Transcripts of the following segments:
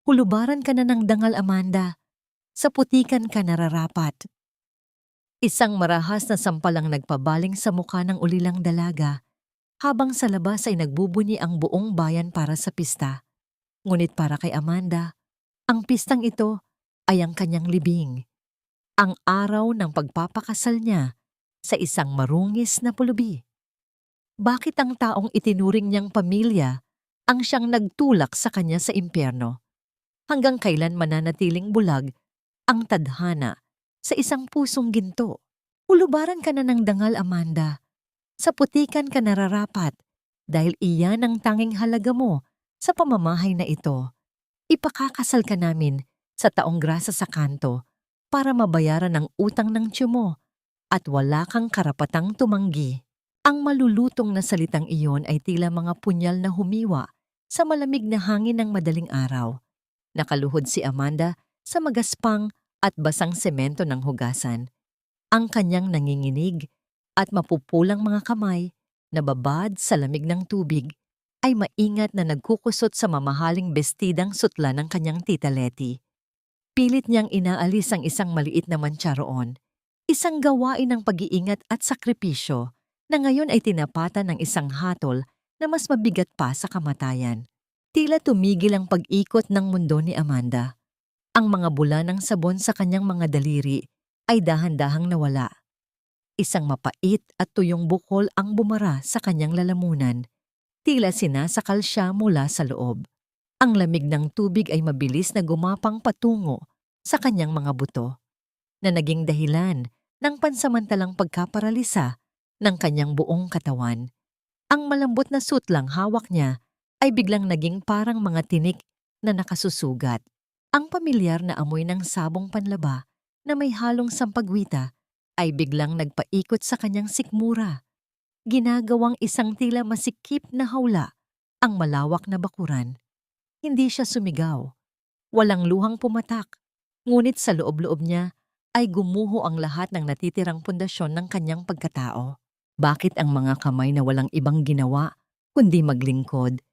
Hulubaran ka na ng dangal, Amanda. Sa putikan ka nararapat. Isang marahas na sampalang nagpabaling sa mukha ng ulilang dalaga, habang sa labas ay nagbubunyi ang buong bayan para sa pista. Ngunit para kay Amanda, ang pistang ito ay ang kanyang libing. Ang araw ng pagpapakasal niya sa isang marungis na pulubi. Bakit ang taong itinuring niyang pamilya ang siyang nagtulak sa kanya sa impyerno? Hanggang kailan mananatiling bulag ang tadhana sa isang pusong ginto? Hulubaran ka na ng dangal, Amanda. Sa putikan ka nararapat dahil iyan ang tanging halaga mo sa pamamahay na ito. Ipakakasal ka namin sa taong grasa sa kanto para mabayaran ang utang ng tiyo mo at wala kang karapatang tumanggi. Ang malulutong na salitang iyon ay tila mga punyal na humiwa sa malamig na hangin ng madaling araw. Nakaluhod si Amanda sa magaspang at basang semento ng hugasan. Ang kanyang nanginginig at mapupulang mga kamay na babad sa lamig ng tubig ay maingat na nagkukusot sa mamahaling bestidang sutla ng kanyang tita Letty. Pilit niyang inaalis ang isang maliit na mantsa roon, isang gawain ng pag-iingat at sakripisyo na ngayon ay tinapatan ng isang hatol na mas mabigat pa sa kamatayan. Tila tumigil ang pag-ikot ng mundo ni Amanda. Ang mga bula ng sabon sa kanyang mga daliri ay dahan-dahang nawala. Isang mapait at tuyong bukol ang bumara sa kanyang lalamunan. Tila sinasakal siya mula sa loob. Ang lamig ng tubig ay mabilis na gumapang patungo sa kanyang mga buto, na naging dahilan ng pansamantalang pagkaparalisa ng kanyang buong katawan. Ang malambot na sutlang hawak niya ay biglang naging parang mga tinik na nakasusugat. Ang pamilyar na amoy ng sabong panlaba na may halong sampagwita ay biglang nagpaikot sa kanyang sikmura. Ginagawang isang tila masikip na hawla ang malawak na bakuran. Hindi siya sumigaw. Walang luhang pumatak. Ngunit sa loob-loob niya ay gumuho ang lahat ng natitirang pundasyon ng kanyang pagkatao. Bakit ang mga kamay na walang ibang ginawa kundi maglingkod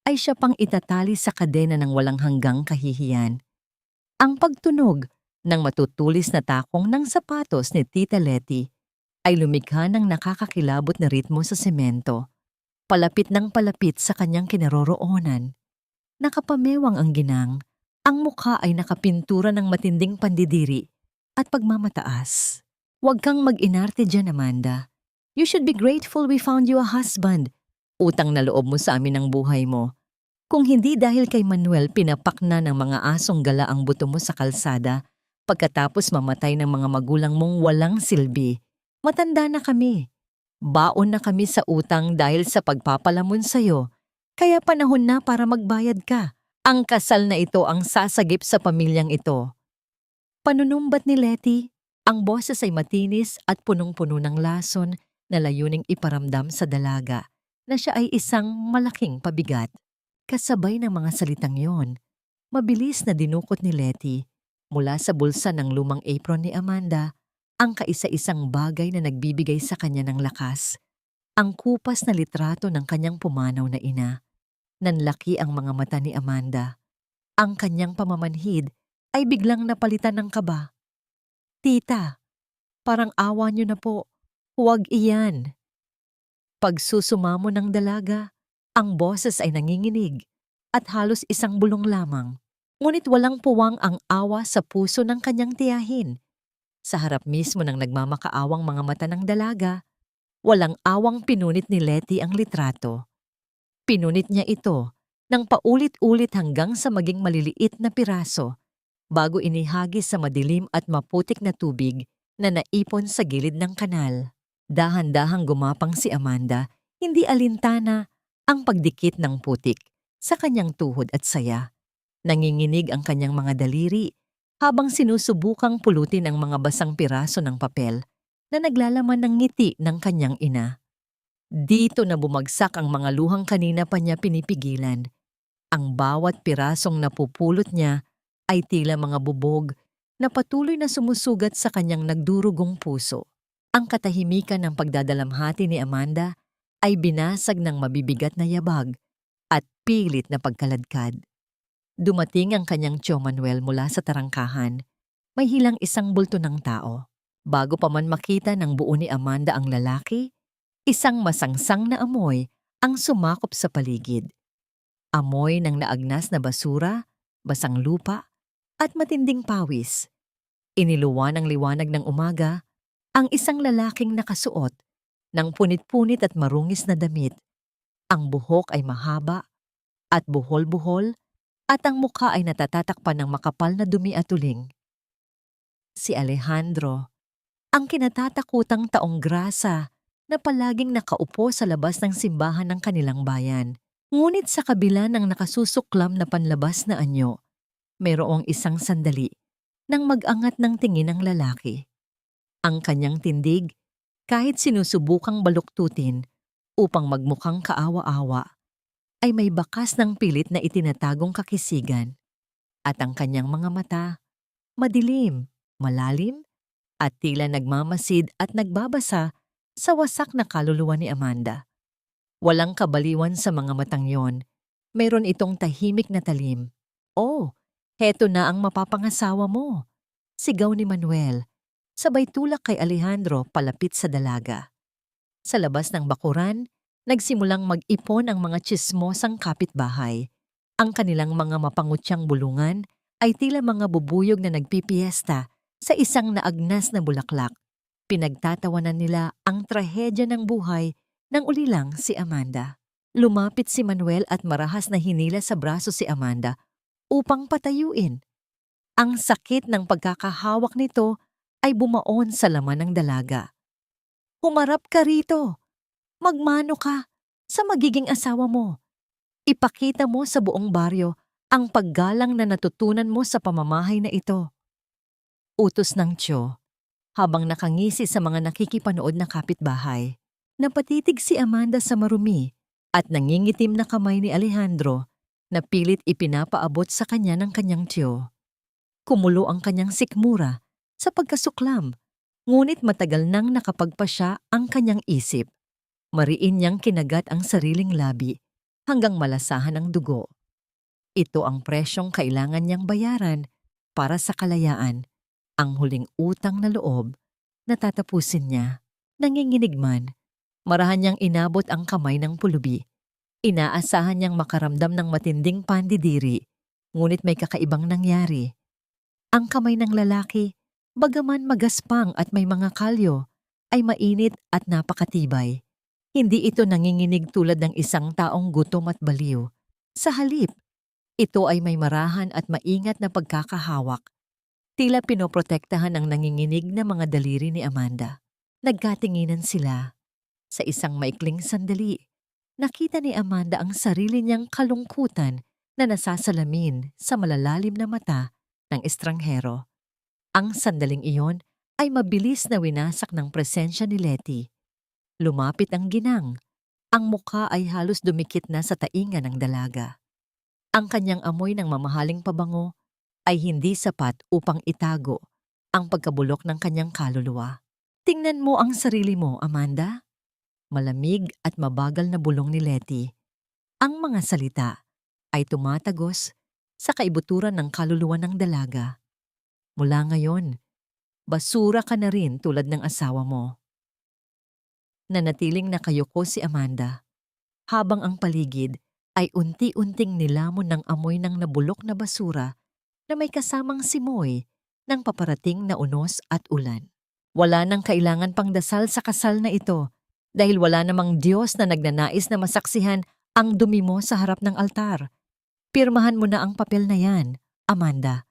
ay siya pang itatali sa kadena ng walang hanggang kahihiyan? Ang pagtunog ng matutulis na takong ng sapatos ni Tita Letty ay lumikha ng nakakakilabot na ritmo sa semento, palapit ng palapit sa kanyang kinaroroonan. Nakapamewang ang ginang, ang mukha ay nakapintura ng matinding pandidiri at pagmamataas. Huwag kang mag-inarte dyan, Amanda. You should be grateful we found you a husband. Utang na loob mo sa amin ang buhay mo. Kung hindi dahil kay Manuel pinapak na ng mga asong gala ang buto mo sa kalsada, pagkatapos mamatay ng mga magulang mong walang silbi, matanda na kami. Baon na kami sa utang dahil sa pagpapalamon sa'yo, kaya panahon na para magbayad ka. Ang kasal na ito ang sasagip sa pamilyang ito. Panunumbat ni Letty, ang boses ay matinis at punong-puno ng lason na layuning iparamdam sa dalaga na siya ay isang malaking pabigat. Kasabay ng mga salitang yon, mabilis na dinukot ni Letty mula sa bulsa ng lumang apron ni Amanda ang kaisa-isang bagay na nagbibigay sa kanya ng lakas. Ang kupas na litrato ng kanyang pumanaw na ina. Nanlaki ang mga mata ni Amanda. Ang kanyang pamamanhid ay biglang napalitan ng kaba. Tita, parang awa niyo na po. Huwag iyan. Pagsusumamo ng dalaga, ang boses ay nanginginig at halos isang bulong lamang. Ngunit walang puwang ang awa sa puso ng kanyang tiyahin. Sa harap mismo ng nagmamakaawang mga mata ng dalaga, walang awang pinunit ni Letty ang litrato. Pinunit niya ito ng paulit-ulit hanggang sa maging maliliit na piraso bago inihagis sa madilim at maputik na tubig na naipon sa gilid ng kanal. Dahan-dahang gumapang si Amanda, hindi alintana ang pagdikit ng putik sa kanyang tuhod at saya. Nanginginig ang kanyang mga daliri habang sinusubukang pulutin ang mga basang piraso ng papel na naglalaman ng ngiti ng kanyang ina. Dito na bumagsak ang mga luhang kanina pa niya pinipigilan. Ang bawat pirasong napupulot niya ay tila mga bubog na patuloy na sumusugat sa kanyang nagdurugong puso. Ang katahimikan ng pagdadalamhati ni Amanda ay binasag ng mabibigat na yabag at pilit na pagkaladkad. Dumating ang kanyang Tio Manuel mula sa tarangkahan. May hilang isang bulto ng tao. Bago pa man makita ng buo ni Amanda ang lalaki, isang masangsang na amoy ang sumakop sa paligid. Amoy ng naagnas na basura, basang lupa, at matinding pawis. Iniluwa ng liwanag ng umaga ang isang lalaking nakasuot ng punit-punit at marungis na damit. Ang buhok ay mahaba at buhol-buhol at ang mukha ay natatatakpan ng makapal na dumi at tuling. Si Alejandro, ang kinatatakutang taong grasa na palaging nakaupo sa labas ng simbahan ng kanilang bayan. Ngunit sa kabila ng nakasusuklam na panlabas na anyo, mayroong isang sandali nang mag-angat ng tingin ng lalaki. Ang kanyang tindig, kahit sinusubukang baluktutin upang magmukhang kaawa-awa, ay may bakas ng pilit na itinatagong kakisigan. At ang kanyang mga mata, madilim, malalim, at tila nagmamasid at nagbabasa sa wasak na kaluluwa ni Amanda. Walang kabaliwan sa mga matang yon. Mayroon itong tahimik na talim. "Oh, heto na ang mapapangasawa mo," sigaw ni Manuel, sabay tulak kay Alejandro palapit sa dalaga. Sa labas ng bakuran, nagsimulang mag-ipon ang mga tsismosang kapitbahay. Ang kanilang mga mapangutyang bulungan ay tila mga bubuyog na nagpipiesta sa isang naagnas na bulaklak. Pinagtatawanan nila ang trahedya ng buhay nang ulilang si Amanda. Lumapit si Manuel at marahas na hinila sa braso si Amanda upang patayuin. Ang sakit ng pagkakahawak nito ay bumaon sa laman ng dalaga. "Humarap ka rito! Magmano ka sa magiging asawa mo. Ipakita mo sa buong baryo ang paggalang na natutunan mo sa pamamahay na ito." Utos ng Tio, habang nakangisi sa mga nakikipanood na kapitbahay. Napatitig si Amanda sa marumi at nangingitim na kamay ni Alejandro na pilit ipinapaabot sa kanya ng kanyang Tio. Kumulo ang kanyang sikmura sa pagkasuklam, ngunit matagal nang nakapagpasya ang kanyang isip. Mariin niyang kinagat ang sariling labi hanggang malasahan ang dugo. Ito ang presyong kailangan niyang bayaran para sa kalayaan, ang huling utang na loob na tatapusin niya. Nanginginig man, marahan niyang inabot ang kamay ng pulubi. Inaasahan niyang makaramdam ng matinding pandidiri, ngunit may kakaibang nangyari. Ang kamay ng lalaki, bagaman magaspang at may mga kalyo, ay mainit at napakatibay. Hindi ito nanginginig tulad ng isang taong gutom at baliw. Sa halip, ito ay may marahan at maingat na pagkakahawak. Tila pinoprotektahan ang nanginginig na mga daliri ni Amanda. Nagkatinginan sila. Sa isang maikling sandali, nakita ni Amanda ang sarili niyang kalungkutan na nasasalamin sa malalalim na mata ng estranghero. Ang sandaling iyon ay mabilis na winasak ng presensya ni Letty. Lumapit ang ginang. Ang mukha ay halos dumikit na sa tainga ng dalaga. Ang kanyang amoy ng mamahaling pabango ay hindi sapat upang itago ang pagkabulok ng kanyang kaluluwa. "Tingnan mo ang sarili mo, Amanda." Malamig at mabagal na bulong ni Letty. Ang mga salita ay tumatagos sa kaibuturan ng kaluluwa ng dalaga. "Mula ngayon, basura ka na rin tulad ng asawa mo." Nanatiling nakayuko si Amanda, habang ang paligid ay unti-unting nilamon ng amoy ng nabulok na basura na may kasamang simoy ng paparating na unos at ulan. Wala nang kailangan pang dasal sa kasal na ito dahil wala namang Diyos na nagnanais na masaksihan ang dumi mo sa harap ng altar. Pirmahan mo na ang papel na yan, Amanda,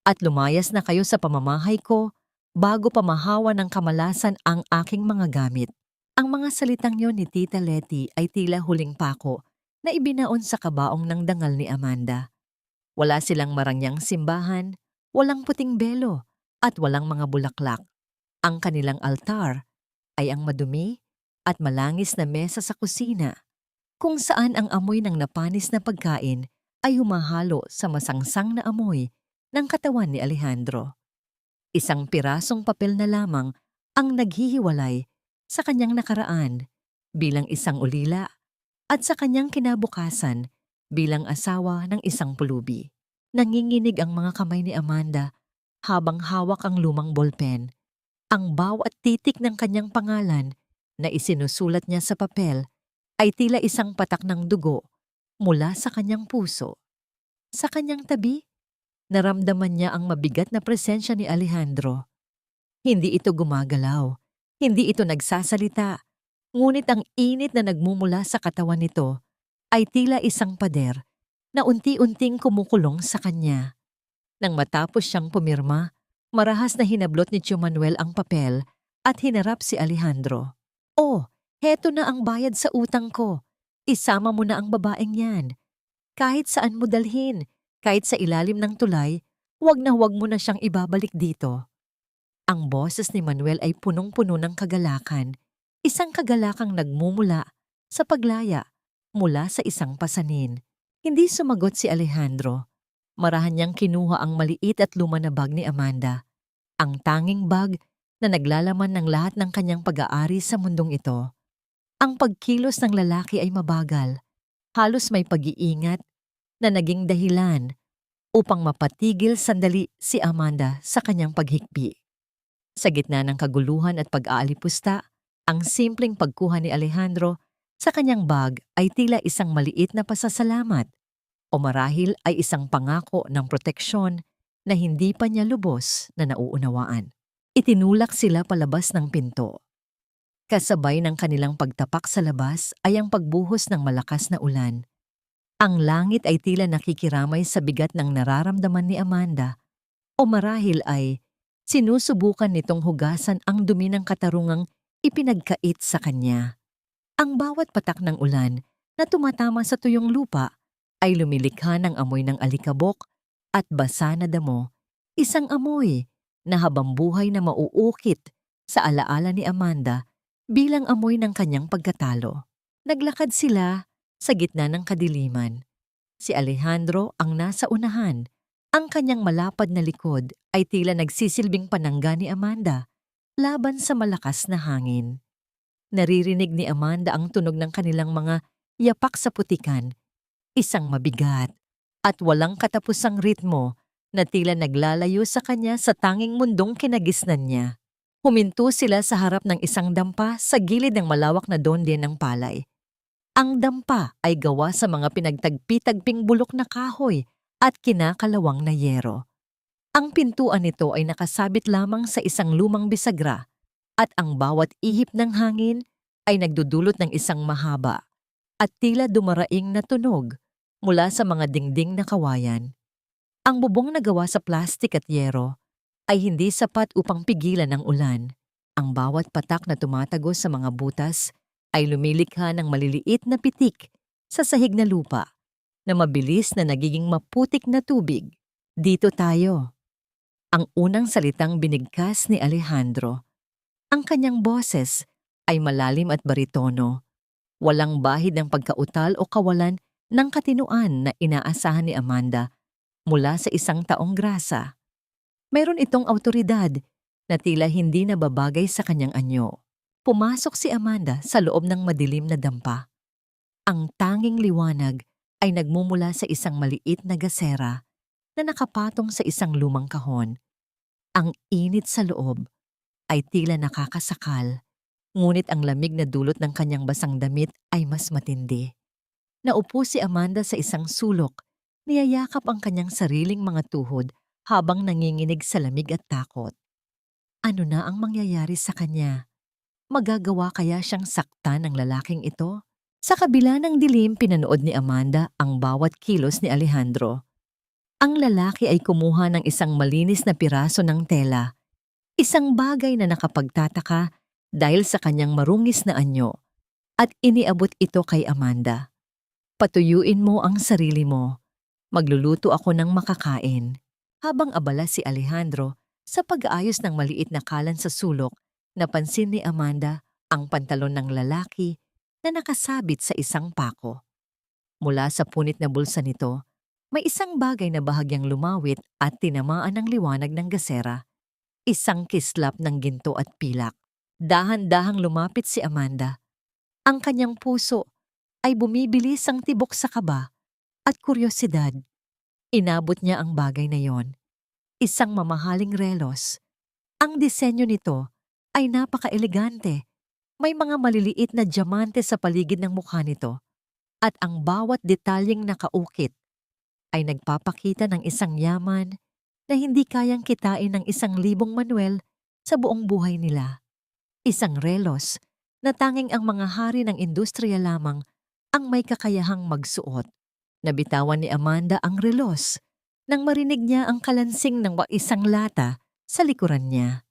at lumayas na kayo sa pamamahay ko bago pa mahawa ng kamalasan ang aking mga gamit. Ang mga salitang yon ni Tita Letty ay tila huling pako na ibinaon sa kabaong ng dangal ni Amanda. Wala silang marangyang simbahan, walang puting belo, at walang mga bulaklak. Ang kanilang altar ay ang madumi at malangis na mesa sa kusina, kung saan ang amoy ng napanis na pagkain ay humahalo sa masangsang na amoy ng katawan ni Alejandro. Isang pirasong papel na lamang ang naghihiwalay sa kanyang nakaraan bilang isang ulila at sa kanyang kinabukasan bilang asawa ng isang pulubi. Nanginginig ang mga kamay ni Amanda habang hawak ang lumang ballpen. Ang bawat titik ng kanyang pangalan na isinusulat niya sa papel ay tila isang patak ng dugo mula sa kanyang puso. Sa kanyang tabi, naramdaman niya ang mabigat na presensya ni Alejandro. Hindi ito gumagalaw, hindi ito nagsasalita, ngunit ang init na nagmumula sa katawan nito ay tila isang pader na unti-unting kumukulong sa kanya. Nang matapos siyang pumirma, marahas na hinablot ni Tio Manuel ang papel at hinarap si Alejandro. "Oh, heto na ang bayad sa utang ko. Isama mo na ang babaeng yan. Kahit saan mo dalhin, kahit sa ilalim ng tulay, wag mo na siyang ibabalik dito." Ang boses ni Manuel ay punong-puno ng kagalakan, isang kagalakang nagmumula sa paglaya mula sa isang pasanin. Hindi sumagot si Alejandro. Marahan niyang kinuha ang maliit at luma na bag ni Amanda, ang tanging bag na naglalaman ng lahat ng kanyang pag-aari sa mundong ito. Ang pagkilos ng lalaki ay mabagal, halos may pag-iingat na naging dahilan upang mapatigil sandali si Amanda sa kanyang paghikbi. Sa gitna ng kaguluhan at pag-aalipusta, ang simpleng pagkuha ni Alejandro sa kanyang bag ay tila isang maliit na pasasalamat o marahil ay isang pangako ng proteksyon na hindi pa niya lubos na nauunawaan. Itinulak sila palabas ng pinto. Kasabay ng kanilang pagtapak sa labas ay ang pagbuhos ng malakas na ulan. Ang langit ay tila nakikiramay sa bigat ng nararamdaman ni Amanda o marahil ay sinusubukan nitong hugasan ang dumi ng katarungang ipinagkait sa kanya. Ang bawat patak ng ulan na tumatama sa tuyong lupa ay lumilikha ng amoy ng alikabok at basa na damo, isang amoy na habang buhay na mauukit sa alaala ni Amanda bilang amoy ng kanyang pagkatalo. Naglakad sila sa gitna ng kadiliman. Si Alejandro ang nasa unahan. Ang kanyang malapad na likod ay tila nagsisilbing panangga ni Amanda laban sa malakas na hangin. Naririnig ni Amanda ang tunog ng kanilang mga yapak sa putikan, isang mabigat at walang katapusang ritmo na tila naglalayo sa kanya sa tanging mundong kinagisnan niya. Huminto sila sa harap ng isang dampa sa gilid ng malawak na donde ng palay. Ang dampa ay gawa sa mga pinagtagpi-tagping bulok na kahoy at kinakalawang na yero. Ang pintuan nito ay nakasabit lamang sa isang lumang bisagra at ang bawat ihip ng hangin ay nagdudulot ng isang mahaba at tila dumaraing na tunog mula sa mga dingding na kawayan. Ang bubong na gawa sa plastik at yero ay hindi sapat upang pigilan ang ulan. Ang bawat patak na tumatagos sa mga butas ay lumilikha ng maliliit na pitik sa sahig na lupa na mabilis na nagiging maputik na tubig. "Dito tayo." Ang unang salitang binigkas ni Alejandro. Ang kanyang boses ay malalim at baritono. Walang bahid ng pagkautal o kawalan ng katinuan na inaasahan ni Amanda mula sa isang taong grasa. Mayroon itong awtoridad na tila hindi nababagay sa kanyang anyo. Pumasok si Amanda sa loob ng madilim na dampa. Ang tanging liwanag ay nagmumula sa isang maliit na gasera na nakapatong sa isang lumang kahon. Ang init sa loob ay tila nakakasakal, ngunit ang lamig na dulot ng kanyang basang damit ay mas matindi. Naupo si Amanda sa isang sulok, niyayakap ang kanyang sariling mga tuhod habang nanginginig sa lamig at takot. Ano na ang mangyayari sa kanya? Magagawa kaya siyang saktan ng lalaking ito? Sa kabila ng dilim, pinanood ni Amanda ang bawat kilos ni Alejandro. Ang lalaki ay kumuha ng isang malinis na piraso ng tela, isang bagay na nakapagtataka dahil sa kanyang marungis na anyo, at iniabot ito kay Amanda. "Patuyuin mo ang sarili mo. Magluluto ako ng makakain." Habang abala si Alejandro sa pag-aayos ng maliit na kalan sa sulok, napansin ni Amanda ang pantalon ng lalaki na nakasabit sa isang pako. Mula sa punit na bulsa nito, may isang bagay na bahagyang lumawit at tinamaan ng liwanag ng gasera. Isang kislap ng ginto at pilak. Dahan-dahang lumapit si Amanda. Ang kanyang puso ay bumibilis ang tibok sa kaba at kuryosidad. Inabot niya ang bagay na yon. Isang mamahaling relos. Ang disenyo nito ay napaka-elegante. May mga maliliit na diamante sa paligid ng mukha nito at ang bawat detalyeng nakaukit ay nagpapakita ng isang yaman na hindi kayang kitain ng 1,000 Manuel sa buong buhay nila. Isang relos na tanging ang mga hari ng industriya lamang ang may kakayahang magsuot. Nabitawan ni Amanda ang relos nang marinig niya ang kalansing ng isang lata sa likuran niya.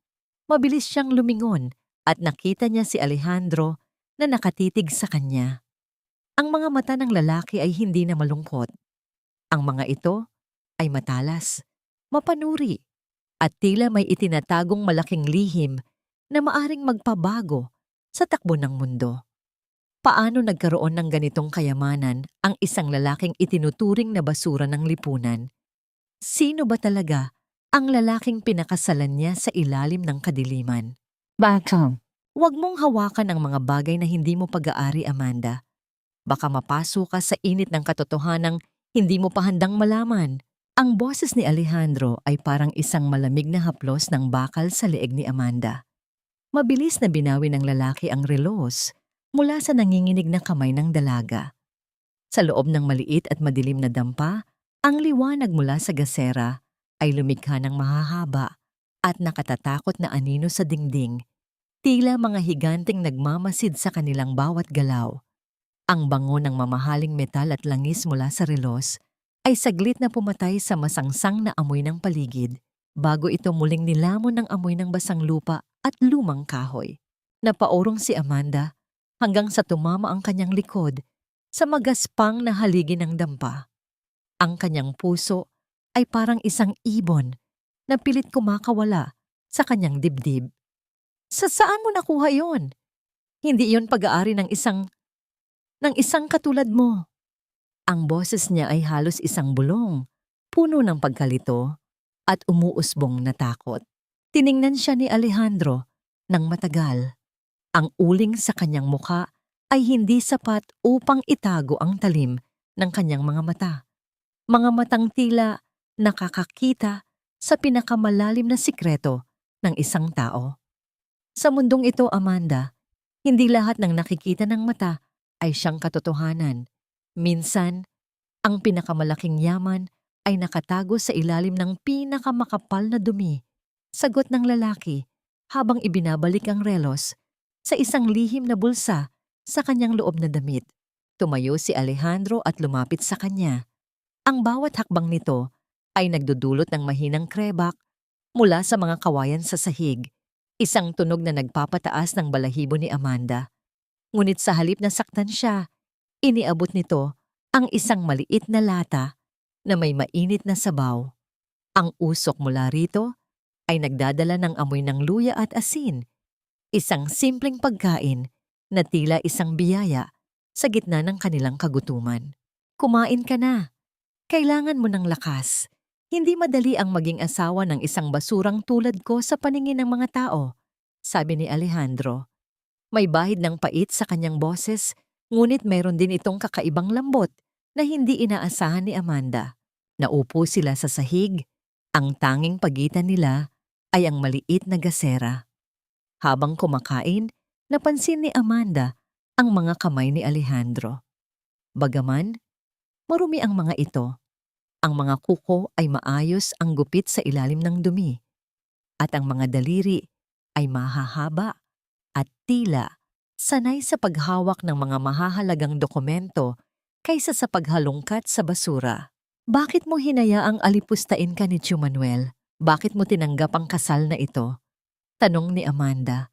Mabilis siyang lumingon at nakita niya si Alejandro na nakatitig sa kanya. Ang mga mata ng lalaki ay hindi na malungkot. Ang mga ito ay matalas, mapanuri, at tila may itinatagong malaking lihim na maaring magpabago sa takbo ng mundo. Paano nagkaroon ng ganitong kayamanan ang isang lalaking itinuturing na basura ng lipunan? Sino ba talaga ang lalaking pinakasalan niya sa ilalim ng kadiliman? Bakang. Huwag mong hawakan ang mga bagay na hindi mo pag-aari, Amanda. Baka mapaso ka sa init ng katotohanang hindi mo pa handang malaman. Ang boses ni Alejandro ay parang isang malamig na haplos ng bakal sa leeg ni Amanda. Mabilis na binawi ng lalaki ang relos mula sa nanginginig na kamay ng dalaga. Sa loob ng maliit at madilim na dampa, ang liwanag mula sa gasera ay lumikha ng mahahaba at nakatatakot na anino sa dingding, tila mga higanteng nagmamasid sa kanilang bawat galaw. Ang bango ng mamahaling metal at langis mula sa relos ay saglit na pumatay sa masangsang na amoy ng paligid bago ito muling nilamon ng amoy ng basang lupa at lumang kahoy. Napaurong si Amanda hanggang sa tumama ang kanyang likod sa magaspang na haligi ng dampa. Ang kanyang puso ay parang isang ibon na pilit kumakawala sa kanyang dibdib. Saan mo nakuha yon? Hindi yon pag-aari ng isang katulad mo. Ang boses niya ay halos isang bulong, puno ng pagkalito at umuusbong na takot. Tiningnan siya ni Alejandro ng matagal. Ang uling sa kanyang muka ay hindi sapat upang itago ang talim ng kanyang mga mata. Mga matang tila nakakakita sa pinakamalalim na sikreto ng isang tao. Sa mundong ito, Amanda, hindi lahat ng nakikita ng mata ay siyang katotohanan. Minsan, ang pinakamalaking yaman ay nakatago sa ilalim ng pinakamakapal na dumi. Sagot ng lalaki habang ibinabalik ang relos sa isang lihim na bulsa sa kanyang loob na damit. Tumayo si Alejandro at lumapit sa kanya. Ang bawat hakbang nito ay nagdudulot ng mahinang krebak mula sa mga kawayan sa sahig. Isang tunog na nagpapataas ng balahibo ni Amanda. Ngunit sa halip na saktan siya, iniabot nito ang isang maliit na lata na may mainit na sabaw. Ang usok mula rito ay nagdadala ng amoy ng luya at asin, isang simpleng pagkain na tila isang biyaya sa gitna ng kanilang kagutuman. Kumain ka na. Kailangan mo ng lakas. Hindi madali ang maging asawa ng isang basurang tulad ko sa paningin ng mga tao, sabi ni Alejandro. May bahid ng pait sa kanyang boses, ngunit mayroon din itong kakaibang lambot na hindi inaasahan ni Amanda. Naupo sila sa sahig. Ang tanging pagitan nila ay ang maliit na gasera. Habang kumakain, napansin ni Amanda ang mga kamay ni Alejandro. Bagaman, marumi ang mga ito. Ang mga kuko ay maayos ang gupit sa ilalim ng dumi. At ang mga daliri ay mahahaba at tila sanay sa paghawak ng mga mahahalagang dokumento kaysa sa paghalungkat sa basura. Bakit mo hinayaang alipustain ka ni Tio Manuel? Bakit mo tinanggap ang kasal na ito? Tanong ni Amanda.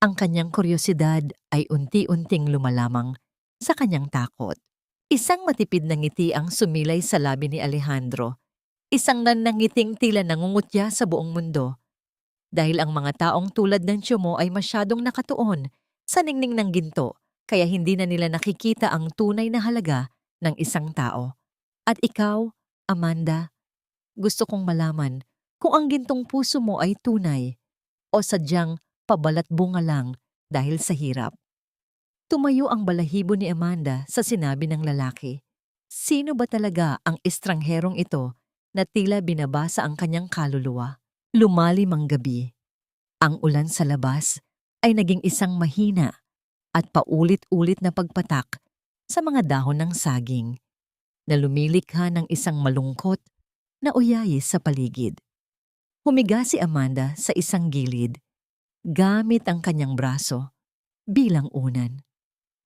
Ang kanyang kuryosidad ay unti-unting lumalamang sa kanyang takot. Isang matipid na ngiti ang sumilay sa labi ni Alejandro. Isang nanangiting tila nangungutya sa buong mundo. Dahil ang mga taong tulad ng tiyo mo ay masyadong nakatuon sa ningning ng ginto, kaya hindi na nila nakikita ang tunay na halaga ng isang tao. At ikaw, Amanda, gusto kong malaman kung ang gintong puso mo ay tunay o sadyang pabalat bunga lang dahil sa hirap. Tumayo ang balahibo ni Amanda sa sinabi ng lalaki. Sino ba talaga ang estrangherong ito na tila binabasa ang kanyang kaluluwa. Lumalim ang gabi. Ang ulan sa labas ay naging isang mahina at paulit-ulit na pagpatak sa mga dahon ng saging na lumilikha ng isang malungkot na uyayis sa paligid. Humiga si Amanda sa isang gilid, gamit ang kanyang braso bilang unan.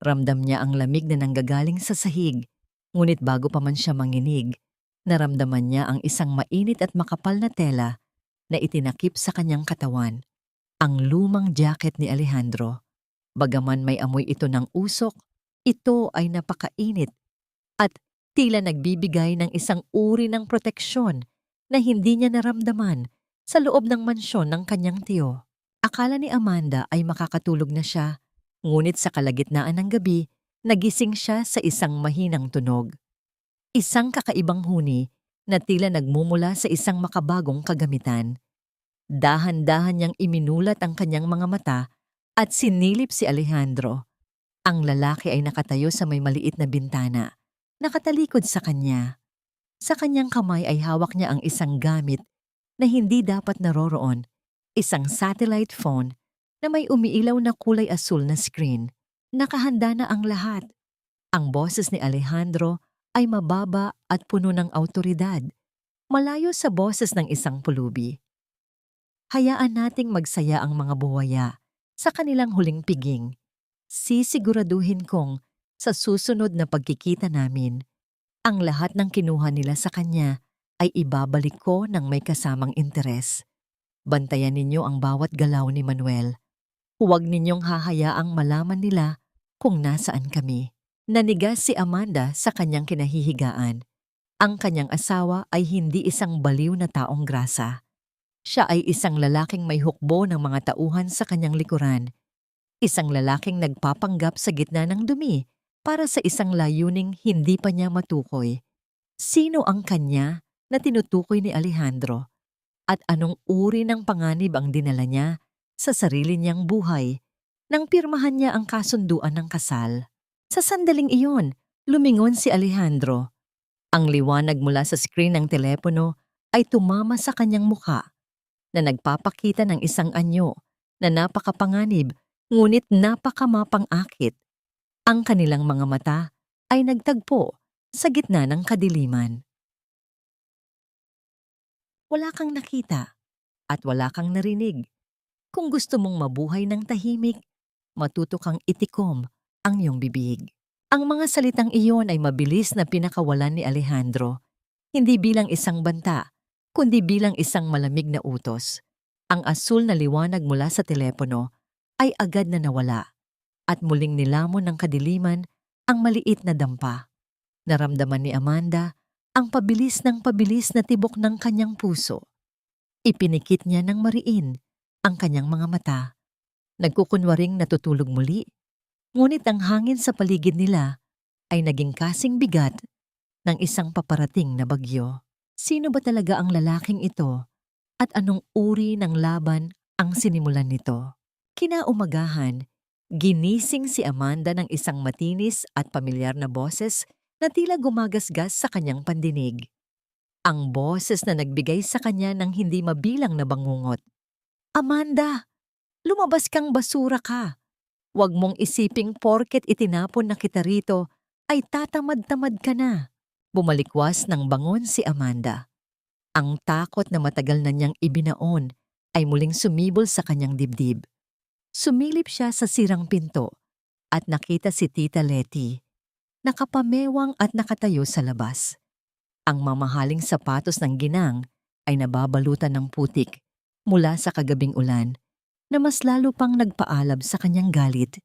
Ramdam niya ang lamig na nanggagaling sa sahig, ngunit bago pa man siya manginig, naramdaman niya ang isang mainit at makapal na tela na itinakip sa kanyang katawan, ang lumang jacket ni Alejandro. Bagaman may amoy ito ng usok, ito ay napakainit at tila nagbibigay ng isang uri ng proteksyon na hindi niya naramdaman sa loob ng mansyon ng kanyang tiyo. Akala ni Amanda ay makakatulog na siya, ngunit sa kalagitnaan ng gabi, nagising siya sa isang mahinang tunog. Isang kakaibang huni na tila nagmumula sa isang makabagong kagamitan. Dahan-dahan niyang iminulat ang kanyang mga mata at sinilip si Alejandro. Ang lalaki ay nakatayo sa may maliit na bintana, nakatalikod sa kanya. Sa kanyang kamay ay hawak niya ang isang gamit na hindi dapat naroroon, isang satellite phone na may umiilaw na kulay asul na screen. Nakahanda na ang lahat. Ang boses ni Alejandro ay mababa at puno ng autoridad, malayo sa boses ng isang pulubi. Hayaan nating magsaya ang mga buwaya sa kanilang huling piging. Sisiguraduhin kong sa susunod na pagkikita namin, ang lahat ng kinuha nila sa kanya ay ibabalik ko ng may kasamang interes. Bantayan ninyo ang bawat galaw ni Manuel. Huwag ninyong hahayaang malaman nila kung nasaan kami. Nanigas si Amanda sa kanyang kinahihigaan. Ang kanyang asawa ay hindi isang baliw na taong grasa. Siya ay isang lalaking may hukbo ng mga tauhan sa kanyang likuran. Isang lalaking nagpapanggap sa gitna ng dumi para sa isang layuning hindi pa niya matukoy. Sino ang kanya na tinutukoy ni Alejandro? At anong uri ng panganib ang dinala niya sa sarili niyang buhay nang pirmahan niya ang kasunduan ng kasal? Sa sandaling iyon, lumingon si Alejandro. Ang liwanag mula sa screen ng telepono ay tumama sa kanyang mukha na nagpapakita ng isang anyo na napakapanganib ngunit napakamapang-akit. Ang kanilang mga mata ay nagtagpo sa gitna ng kadiliman. Wala kang nakita at wala kang narinig. Kung gusto mong mabuhay ng tahimik, matuto kang itikom ang iyong bibig. Ang mga salitang iyon ay mabilis na pinakawalan ni Alejandro, hindi bilang isang banta, kundi bilang isang malamig na utos. Ang asul na liwanag mula sa telepono ay agad na nawala at muling nilamon ng kadiliman ang maliit na dampa. Naramdaman ni Amanda ang pabilis na tibok ng kanyang puso. Ipinikit niya ng mariin ang kanyang mga mata. Nagkukunwaring natutulog muli, ngunit ang hangin sa paligid nila ay naging kasing bigat ng isang paparating na bagyo. Sino ba talaga ang lalaking ito at anong uri ng laban ang sinimulan nito? Kinaumagahan, ginising si Amanda ng isang matinis at pamilyar na boses na tila gumagasgas sa kanyang pandinig. Ang boses na nagbigay sa kanya ng hindi mabilang na bangungot. Amanda, lumabas kang basura ka. Huwag mong isiping porket itinapon na kita rito ay tatamad-tamad ka na. Bumalikwas ng bangon si Amanda. Ang takot na matagal na niyang ibinaon ay muling sumibol sa kanyang dibdib. Sumilip siya sa sirang pinto at nakita si Tita Letty. Nakapamewang at nakatayo sa labas. Ang mamahaling sapatos ng ginang ay nababalutan ng putik mula sa kagabing ulan na mas lalo pang nagpaalab sa kanyang galit.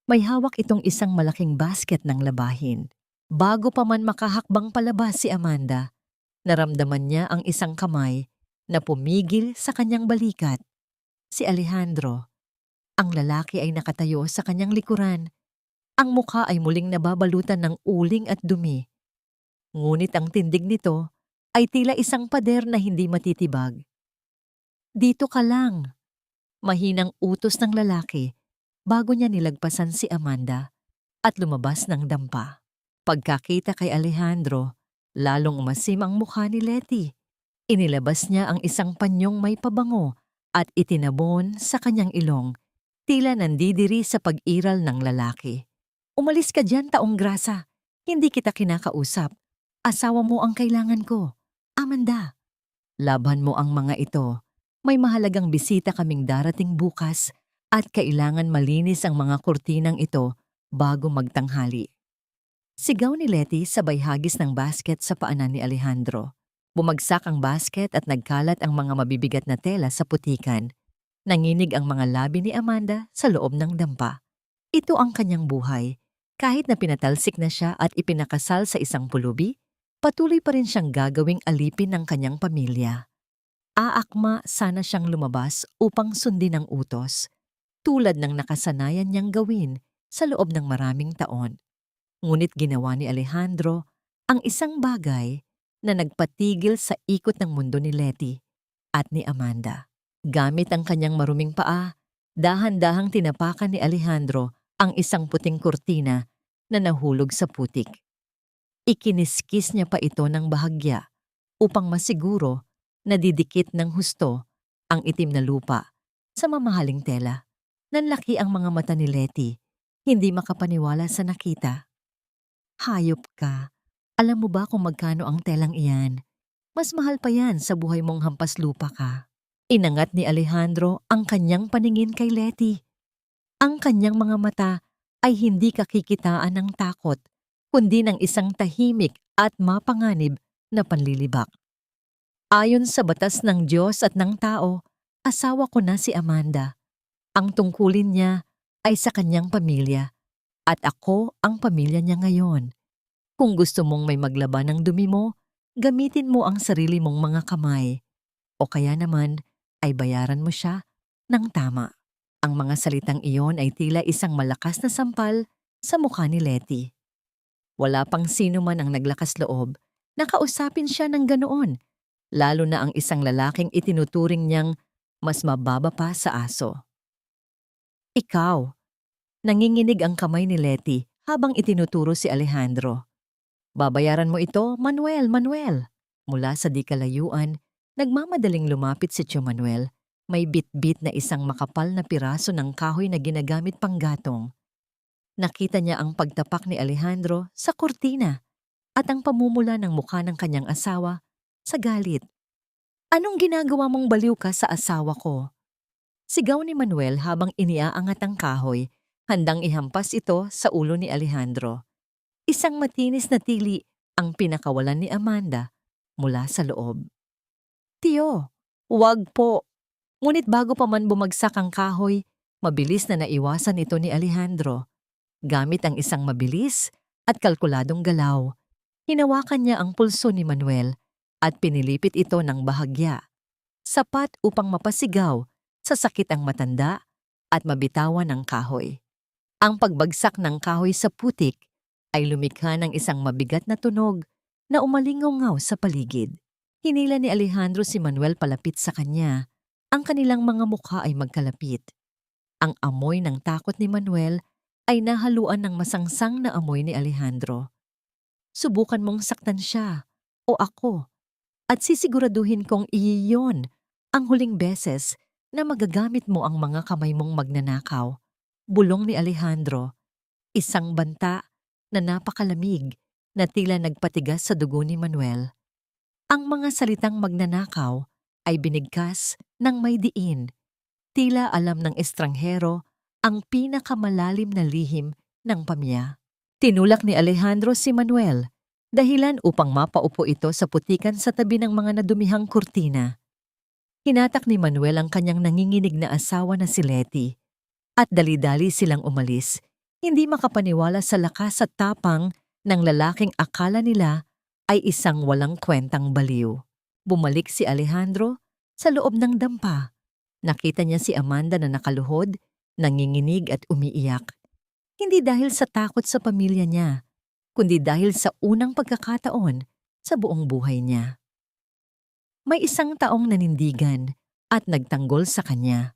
May hawak itong isang malaking basket ng labahin. Bago pa man makahakbang palabas si Amanda, naramdaman niya ang isang kamay na pumigil sa kanyang balikat. Si Alejandro. Ang lalaki ay nakatayo sa kanyang likuran. Ang mukha ay muling nababalutan ng uling at dumi. Ngunit ang tindig nito ay tila isang pader na hindi matitibag. Dito ka lang. Mahinang utos ng lalaki bago niya nilagpasan si Amanda at lumabas ng dampa. Pagkakita kay Alejandro, Lalong umasim ang mukha ni Letty. Inilabas niya ang isang panyong may pabango at itinabon sa kanyang ilong, tila nandidiri sa pag-iral ng lalaki. Umalis ka diyan, taong grasa. Hindi kita kinakausap. Asawa mo ang kailangan ko. Amanda. Laban mo ang mga ito. May mahalagang bisita kaming darating bukas at kailangan malinis ang mga kurtinang ito bago magtanghali. Sigaw ni Letty sabay hagis ng basket sa paanan ni Alejandro. Bumagsak ang basket at nagkalat ang mga mabibigat na tela sa putikan. Nanginig ang mga labi ni Amanda sa loob ng dampa. Ito ang kanyang buhay. Kahit na pinatalsik na siya at ipinakasal sa isang pulubi, patuloy pa rin siyang gagawing alipin ng kanyang pamilya. Aakma sana siyang lumabas upang sundin ang utos, tulad ng nakasanayan niyang gawin sa loob ng maraming taon. Ngunit ginawa ni Alejandro ang isang bagay na nagpatigil sa ikot ng mundo ni Letty at ni Amanda. Gamit ang kanyang maruming paa, dahan-dahang tinapakan ni Alejandro ang isang puting kurtina na nahulog sa putik. Ikiniskis niya pa ito ng bahagya upang masiguro na didikit ng husto ang itim na lupa sa mamahaling tela. Nanlaki ang mga mata ni Letty, hindi makapaniwala sa nakita. Hayop ka. Alam mo ba kung magkano ang telang iyan? Mas mahal pa yan sa buhay mong hampas lupa ka. Inangat ni Alejandro ang kanyang paningin kay Letty. Ang kanyang mga mata ay hindi kakikitaan ng takot, kundi ng isang tahimik at mapanganib na panlilibak. Ayon sa batas ng Diyos at ng tao, asawa ko na si Amanda. Ang tungkulin niya ay sa kanyang pamilya, at ako ang pamilya niya ngayon. Kung gusto mong may maglaban ng dumi mo, gamitin mo ang sarili mong mga kamay. O kaya naman ay bayaran mo siya ng tama. Ang mga salitang iyon ay tila isang malakas na sampal sa mukha ni Letty. Wala pang sino man ang naglakas loob na kausapin siya ng ganoon, lalo na ang isang lalaking itinuturing niyang mas mababa pa sa aso. Ikaw. Nanginginig ang kamay ni Letty habang itinuturo si Alejandro. Babayaran mo ito, Manuel, Manuel. Mula sa di kalayuan, nagmamadaling lumapit si Tio Manuel. May bit-bit na isang makapal na piraso ng kahoy na ginagamit pang gatong. Nakita niya ang pagtapak ni Alejandro sa kurtina at ang pamumula ng mukha ng kanyang asawa sa galit. Anong ginagawa mong baliw ka sa asawa ko? Sigaw ni Manuel habang iniaangat ang kahoy, handang ihampas ito sa ulo ni Alejandro. Isang matinis na tili ang pinakawalan ni Amanda mula sa loob. Tiyo, wag po. Ngunit bago pa man bumagsak ang kahoy, mabilis na naiwasan ito ni Alejandro. Gamit ang isang mabilis at kalkuladong galaw, hinawakan niya ang pulso ni Manuel at pinilipit ito ng bahagya, sapat upang mapasigaw sa sakit ang matanda at mabitawan ng kahoy. Ang pagbagsak ng kahoy sa putik ay lumikha ng isang mabigat na tunog na umalingaw sa paligid. Hinila ni Alejandro si Manuel palapit sa kanya. Ang kanilang mga mukha ay magkalapit. Ang amoy ng takot ni Manuel ay nahaluan ng masangsang na amoy ni Alejandro. Subukan mong saktan siya o ako at sisiguraduhin kong iyon ang huling beses na magagamit mo ang mga kamay mong magnanakaw. Bulong ni Alejandro, isang banta na napakalamig na tila nagpatigas sa dugo ni Manuel. Ang mga salitang magnanakaw ay binigkas ng may diin. Tila alam ng estranghero ang pinakamalalim na lihim ng pamilya. Tinulak ni Alejandro si Manuel, dahilan upang mapaupo ito sa putikan sa tabi ng mga nadumihang kurtina. Hinatak ni Manuel ang kanyang nanginginig na asawa na si Letty, at dali-dali silang umalis, hindi makapaniwala sa lakas at tapang ng lalaking akala nila ay isang walang kwentang baliw. Bumalik si Alejandro sa loob ng dampa. Nakita niya si Amanda na nakaluhod, nanginginig at umiiyak. Hindi dahil sa takot sa pamilya niya, kundi dahil sa unang pagkakataon sa buong buhay niya. May isang taong nanindigan at nagtanggol sa kanya.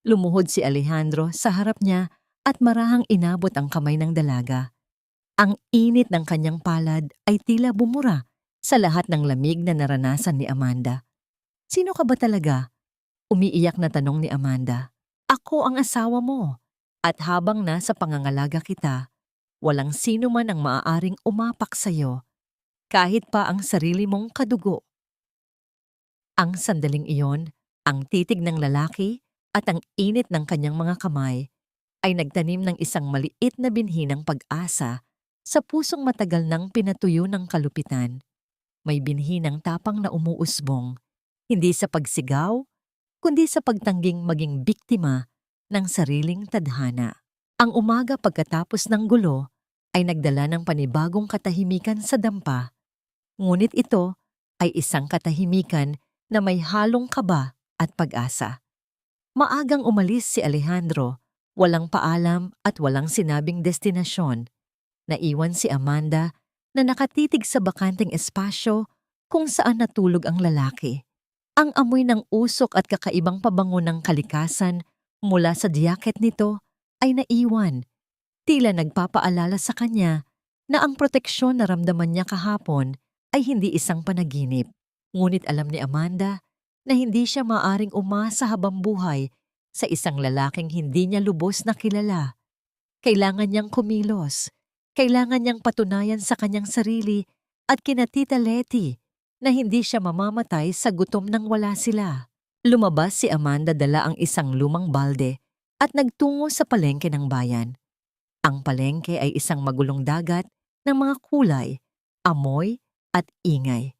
Lumuhod si Alejandro sa harap niya at marahang inabot ang kamay ng dalaga. Ang init ng kanyang palad ay tila bumura Sa lahat ng lamig na naranasan ni Amanda. Sino ka ba talaga? Umiiyak na tanong ni Amanda. Ako ang asawa mo. At habang nasa pangangalaga kita, walang sino man ang maaaring umapak sa'yo, kahit pa ang sarili mong kadugo. Ang sandaling iyon, ang titig ng lalaki at ang init ng kanyang mga kamay ay nagtanim ng isang maliit na binhi ng pag-asa sa pusong matagal nang pinatuyo ng kalupitan. May binhi ng tapang na umuusbong, hindi sa pagsigaw, kundi sa pagtangging maging biktima ng sariling tadhana. Ang umaga pagkatapos ng gulo ay nagdala ng panibagong katahimikan sa dampa, ngunit ito ay isang katahimikan na may halong kaba at pag-asa. Maagang umalis si Alejandro, walang paalam at walang sinabing destinasyon. Naiwan si Amanda na nakatitig sa bakanteng espasyo kung saan natulog ang lalaki. Ang amoy ng usok at kakaibang pabango ng kalikasan mula sa jacket nito ay naiwan. Tila nagpapaalala sa kanya na ang proteksyon na ramdaman niya kahapon ay hindi isang panaginip. Ngunit alam ni Amanda na hindi siya maaring umasa habang buhay sa isang lalaking hindi niya lubos na kilala. Kailangan niyang kumilos. Kailangan niyang patunayan sa kanyang sarili at kina Tita Letty na hindi siya mamamatay sa gutom nang wala sila. Lumabas si Amanda dala ang isang lumang balde at nagtungo sa palengke ng bayan. Ang palengke ay isang magulong dagat ng mga kulay, amoy at ingay.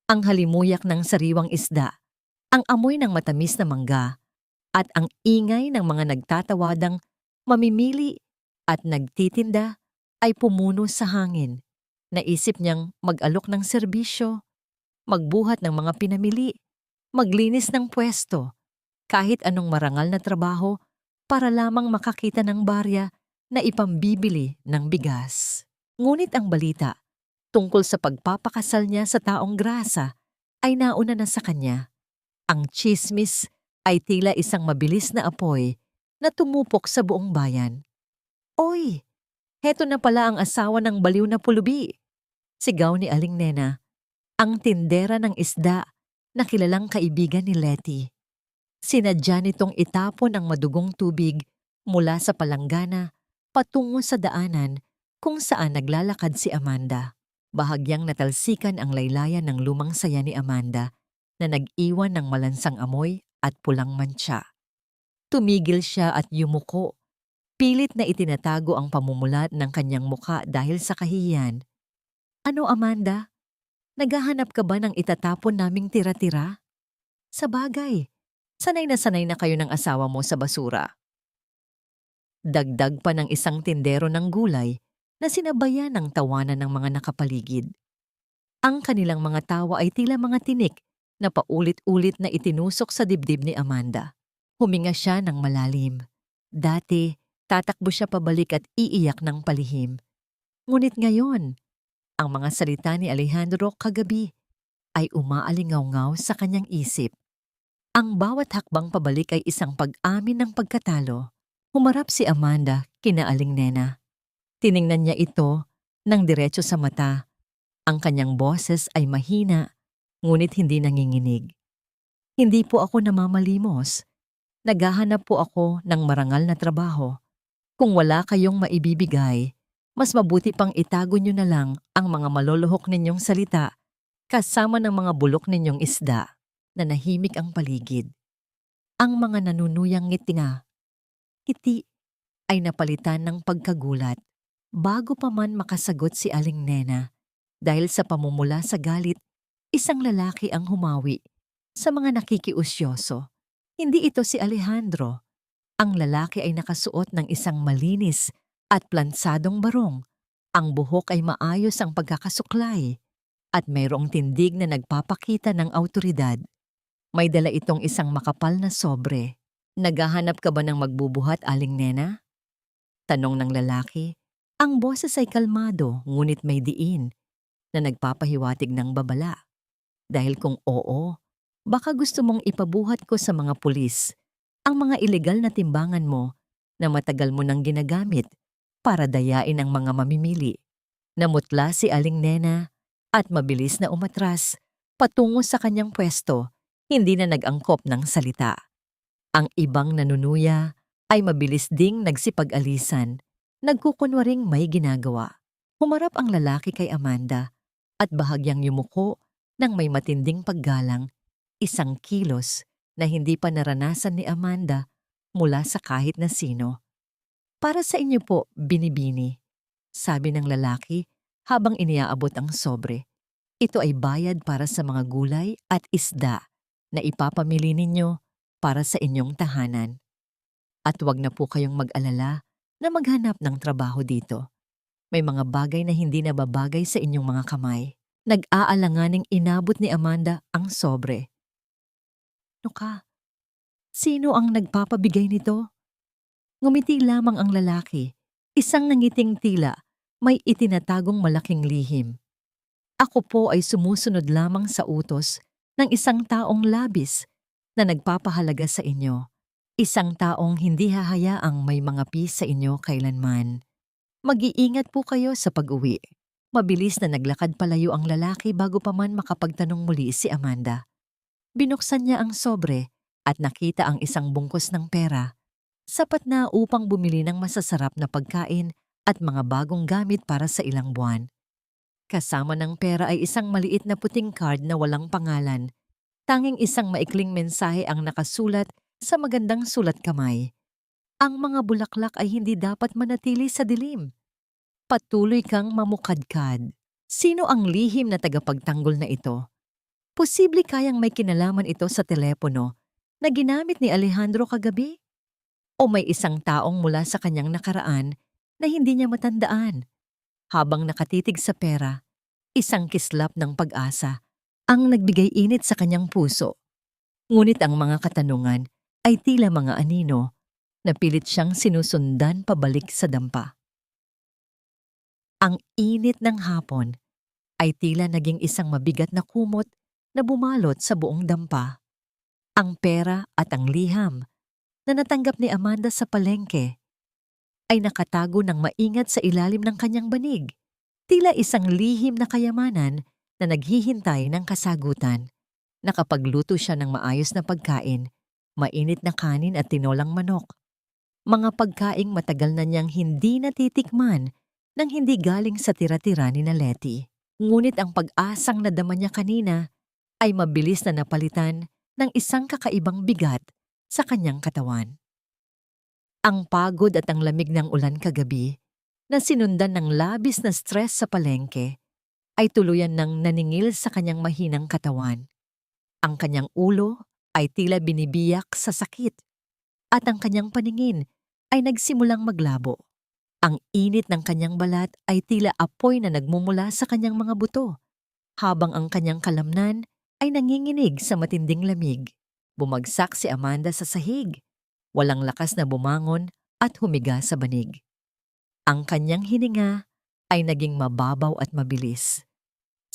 Ang halimuyak ng sariwang isda, ang amoy ng matamis na mangga, at ang ingay ng mga nagtatawadang mamimili at nagtitinda ay pumuno sa hangin. Naisip niyang mag-alok ng serbisyo, magbuhat ng mga pinamili, maglinis ng pwesto, kahit anong marangal na trabaho para lamang makakita ng barya na ipambibili ng bigas. Ngunit ang balita tungkol sa pagpapakasal niya sa taong grasa ay nauna na sa kanya. Ang tsismis ay tila isang mabilis na apoy na tumupok sa buong bayan. Oy! Heto na pala ang asawa ng baliw na pulubi! Sigaw ni Aling Nena, ang tindera ng isda na kilalang kaibigan ni Letty. Sinadya nitong itapon ang madugong tubig mula sa palanggana patungo sa daanan kung saan naglalakad si Amanda. Bahagyang natalsikan ang laylayan ng lumang saya ni Amanda na nag-iwan ng malansang amoy at pulang mantsa. Tumigil siya at yumuko. Pilit na itinatago ang pamumulat ng kanyang muka dahil sa kahihiyan. Ano, Amanda? Naghahanap ka ba ng itatapon naming tira-tira? Sabagay, sanay na kayo ng asawa mo sa basura. Dagdag pa ng isang tindero ng gulay na sinabayan ng tawanan ng mga nakapaligid. Ang kanilang mga tawa ay tila mga tinik na paulit-ulit na itinusok sa dibdib ni Amanda. Huminga siya ng malalim. Dati, tatakbo siya pabalik at iiyak ng palihim. Ngunit ngayon, ang mga salita ni Alejandro kagabi ay umaalingaw-ngaw sa kanyang isip. Ang bawat hakbang pabalik ay isang pag-amin ng pagkatalo. Humarap si Amanda kina Aling Nena. Tiningnan niya ito ng diretso sa mata. Ang kanyang boses ay mahina, ngunit hindi nanginginig. Hindi po ako namamalimos. Naghahanap po ako ng marangal na trabaho. Kung wala kayong maibibigay, mas mabuti pang itago nyo na lang ang mga maluluhok ninyong salita kasama ng mga bulok ninyong isda na nahimik ang paligid. Ang mga nanunuyang ngiti ay napalitan ng pagkagulat bago pa man makasagot si Aling Nena. Dahil sa pamumula sa galit, isang lalaki ang humawi sa mga nakikiusyoso. Hindi ito si Alejandro. Ang lalaki ay nakasuot ng isang malinis at plansadong barong. Ang buhok ay maayos ang pagkakasuklay at mayroong tindig na nagpapakita ng awtoridad. May dala itong isang makapal na sobre. Naghahanap ka ba ng magbubuhat, Aling Nena? Tanong ng lalaki. Ang boses ay kalmado ngunit may diin na nagpapahiwatig ng babala. Dahil kung oo, baka gusto mong ipabuhat ko sa mga pulis ang mga ilegal na timbangan mo na matagal mo nang ginagamit para dayain ang mga mamimili. Namutla si Aling Nena at mabilis na umatras patungo sa kanyang pwesto, hindi na nag-angkop ng salita. Ang ibang nanunuya ay mabilis ding nagsipag-alisan, nagkukunwaring may ginagawa. Humarap ang lalaki kay Amanda at bahagyang yumuko ng may matinding paggalang, isang kilos na hindi pa naranasan ni Amanda mula sa kahit na sino. "Para sa inyo po, binibini," sabi ng lalaki habang iniaabot ang sobre. "Ito ay bayad para sa mga gulay at isda na ipapamili ninyo para sa inyong tahanan. At huwag na po kayong mag-alala na maghanap ng trabaho dito. May mga bagay na hindi nababagay sa inyong mga kamay." Nag-aalanganing inabot ni Amanda ang sobre. "No ka, sino ang nagpapabigay nito?" Ngumiti lamang ang lalaki, isang nangiting tila may itinatagong malaking lihim. "Ako po ay sumusunod lamang sa utos ng isang taong labis na nagpapahalaga sa inyo. Isang taong hindi hahayaang may mga pis sa inyo kailanman. Mag-iingat po kayo sa pag-uwi." Mabilis na naglakad palayo ang lalaki bago pa man makapagtanong muli si Amanda. Binuksan niya ang sobre at nakita ang isang bungkus ng pera, sapat na upang bumili ng masasarap na pagkain at mga bagong gamit para sa ilang buwan. Kasama ng pera ay isang maliit na puting card na walang pangalan. Tanging isang maikling mensahe ang nakasulat sa magandang sulat kamay. "Ang mga bulaklak ay hindi dapat manatili sa dilim. Patuloy kang mamukadkad." Sino ang lihim na tagapagtanggol na ito? Posible kayang may kinalaman ito sa telepono na ginamit ni Alejandro kagabi? O may isang taong mula sa kanyang nakaraan na hindi niya matandaan? Habang nakatitig sa pera, isang kislap ng pag-asa ang nagbigay init sa kanyang puso. Ngunit ang mga katanungan ay tila mga anino na pilit siyang sinusundan pabalik sa dampa. Ang init ng hapon ay tila naging isang mabigat na kumot na bumalot sa buong dampa. Ang pera at ang liham na natanggap ni Amanda sa palengke ay nakatago ng maingat sa ilalim ng kanyang banig. Tila isang lihim na kayamanan na naghihintay ng kasagutan. Nakapagluto siya ng maayos na pagkain, mainit na kanin at tinolang manok. Mga pagkaing matagal na niyang hindi natitikman nang hindi galing sa tira-tira ni Letty. Ngunit ang pag-asang nadama niya kanina ay mabilis na napalitan ng isang kakaibang bigat sa kanyang katawan. Ang pagod at ang lamig ng ulan kagabi na sinundan ng labis na stress sa palengke ay tuluyan ng naningil sa kanyang mahinang katawan. Ang kanyang ulo ay tila binibiyak sa sakit at ang kanyang paningin ay nagsimulang maglabo. Ang init ng kanyang balat ay tila apoy na nagmumula sa kanyang mga buto, habang ang kanyang kalamnan ay nanginginig sa matinding lamig. Bumagsak si Amanda sa sahig, walang lakas na bumangon at humiga sa banig. Ang kanyang hininga ay naging mababaw at mabilis.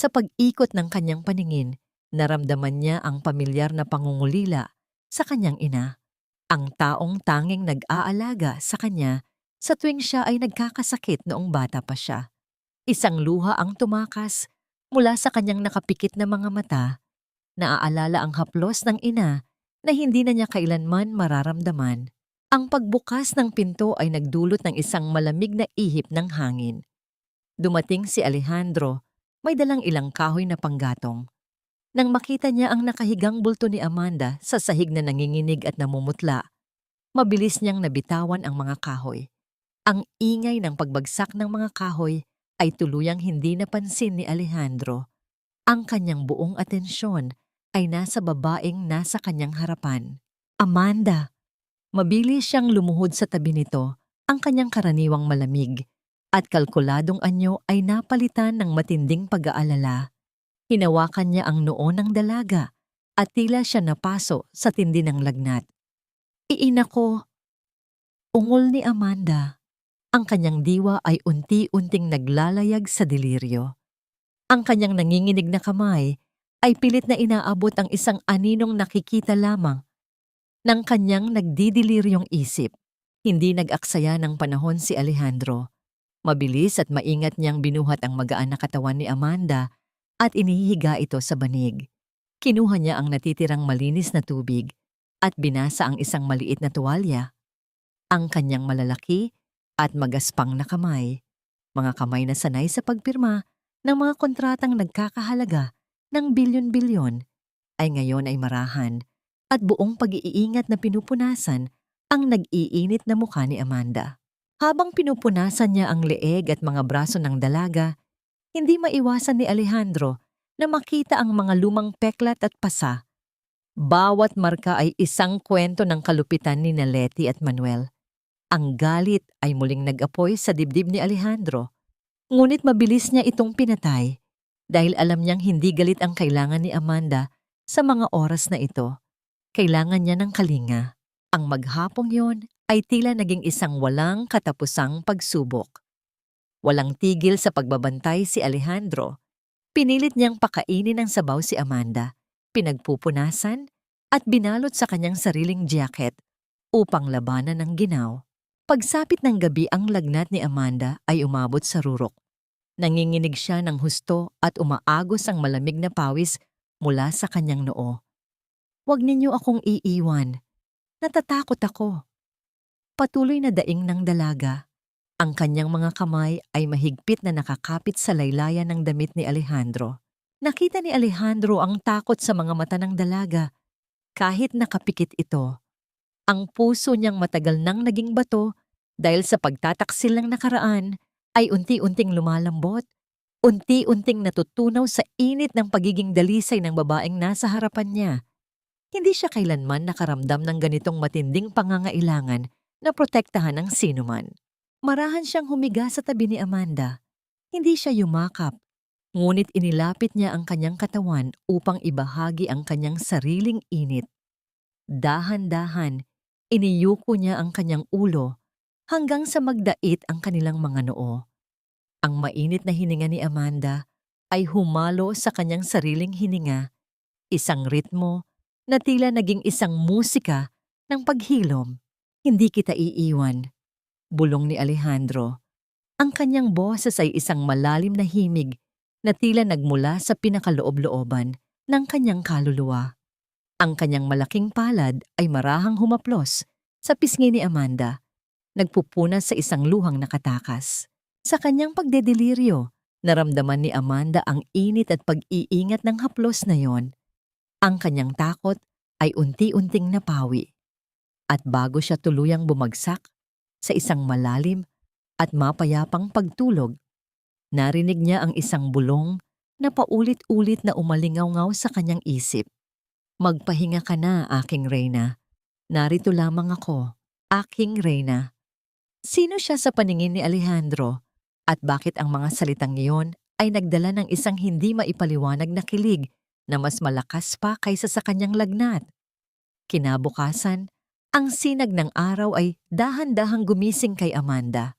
Sa pag-ikot ng kanyang paningin, naramdaman niya ang pamilyar na pangungulila sa kanyang ina, ang taong tanging nag-aalaga sa kanya sa tuwing siya ay nagkakasakit noong bata pa siya. Isang luha ang tumakas mula sa kanyang nakapikit na mga mata. Naaalala ang haplos ng ina na hindi na niya kailanman mararamdaman. Ang pagbukas ng pinto ay nagdulot ng isang malamig na ihip ng hangin. Dumating si Alejandro, may dalang ilang kahoy na panggatong. Nang makita niya ang nakahigang bulto ni Amanda sa sahig na nanginginig at namumutla, mabilis niyang nabitawan ang mga kahoy. Ang ingay ng pagbagsak ng mga kahoy ay tuluyang hindi napansin ni Alejandro. Ang kanyang buong atensyon ay nasa babaeng nasa kanyang harapan. "Amanda!" Mabilis siyang lumuhod sa tabi nito, ang kanyang karaniwang malamig at kalkuladong anyo ay napalitan ng matinding pag-aalala. Hinawakan niya ang noo ng dalaga at tila siya napaso sa tindi ng lagnat. "Iina ko!" Ungol ni Amanda. Ang kanyang diwa ay unti-unting naglalayag sa deliryo. Ang kanyang nanginginig na kamay ay pilit na inaabot ang isang aninong nakikita lamang ng kanyang nagdideliryong isip. Hindi nag-aksaya ng panahon si Alejandro. Mabilis at maingat niyang binuhat ang magaan na katawan ni Amanda at inihiga ito sa banig. Kinuha niya ang natitirang malinis na tubig at binasa ang isang maliit na tuwalya. Ang kanyang malalaki at magaspang na kamay, mga kamay na sanay sa pagpirma ng mga kontratang nagkakahalaga ng bilyon-bilyon, ay ngayon ay marahan at buong pag-iingat na pinupunasan ang nag-iinit na mukha ni Amanda. Habang pinupunasan niya ang leeg at mga braso ng dalaga, hindi maiwasan ni Alejandro na makita ang mga lumang peklat at pasa. Bawat marka ay isang kwento ng kalupitan ni Letty at Manuel. Ang galit ay muling nag-apoy sa dibdib ni Alejandro, ngunit mabilis niya itong pinatay dahil alam niyang hindi galit ang kailangan ni Amanda sa mga oras na ito. Kailangan niya ng kalinga. Ang maghapong yon ay tila naging isang walang katapusang pagsubok. Walang tigil sa pagbabantay si Alejandro. Pinilit niyang pakainin ng sabaw si Amanda, pinagpupunasan at binalot sa kanyang sariling jacket upang labanan ng ginaw. Pagsapit ng gabi, ang lagnat ni Amanda ay umabot sa rurok. Nanginginig siya ng husto at umaagos ang malamig na pawis mula sa kanyang noo. "Huwag ninyo akong iiwan. Natatakot ako." Patuloy na daing ng dalaga. Ang kanyang mga kamay ay mahigpit na nakakapit sa laylayan ng damit ni Alejandro. Nakita ni Alejandro ang takot sa mga mata ng dalaga. Kahit nakapikit ito, ang puso niyang matagal nang naging bato dahil sa pagtataksil ng nakaraan ay unti-unting lumalambot, unti-unting natutunaw sa init ng pagiging dalisay ng babaeng nasa harapan niya. Hindi siya kailanman nakaramdam ng ganitong matinding pangangailangan na protektahan ng sinuman. Marahan siyang humiga sa tabi ni Amanda. Hindi siya yumakap, ngunit inilapit niya ang kanyang katawan upang ibahagi ang kanyang sariling init. Dahan-dahan, iniyuko niya ang kanyang ulo hanggang sa magdait ang kanilang mga noo. Ang mainit na hininga ni Amanda ay humalo sa kanyang sariling hininga, isang ritmo na tila naging isang musika ng paghilom. "Hindi kita iiwan," bulong ni Alejandro. Ang kanyang boses ay isang malalim na himig na tila nagmula sa pinakaloob-looban ng kanyang kaluluwa. Ang kanyang malaking palad ay marahang humaplos sa pisngi ni Amanda, nagpupunas sa isang luhang nakatakas. Sa kanyang pagdedeliryo, naramdaman ni Amanda ang init at pag-iingat ng haplos na yon. Ang kanyang takot ay unti-unting napawi. At bago siya tuluyang bumagsak sa isang malalim at mapayapang pagtulog, narinig niya ang isang bulong na paulit-ulit na umalingaw-ngaw sa kanyang isip. "Magpahinga ka na, aking reyna. Narito lamang ako, aking reyna." Sino siya sa paningin ni Alejandro at bakit ang mga salitang iyon ay nagdala ng isang hindi maipaliwanag na kilig na mas malakas pa kaysa sa kanyang lagnat? Kinabukasan, ang sinag ng araw ay dahan-dahang gumising kay Amanda.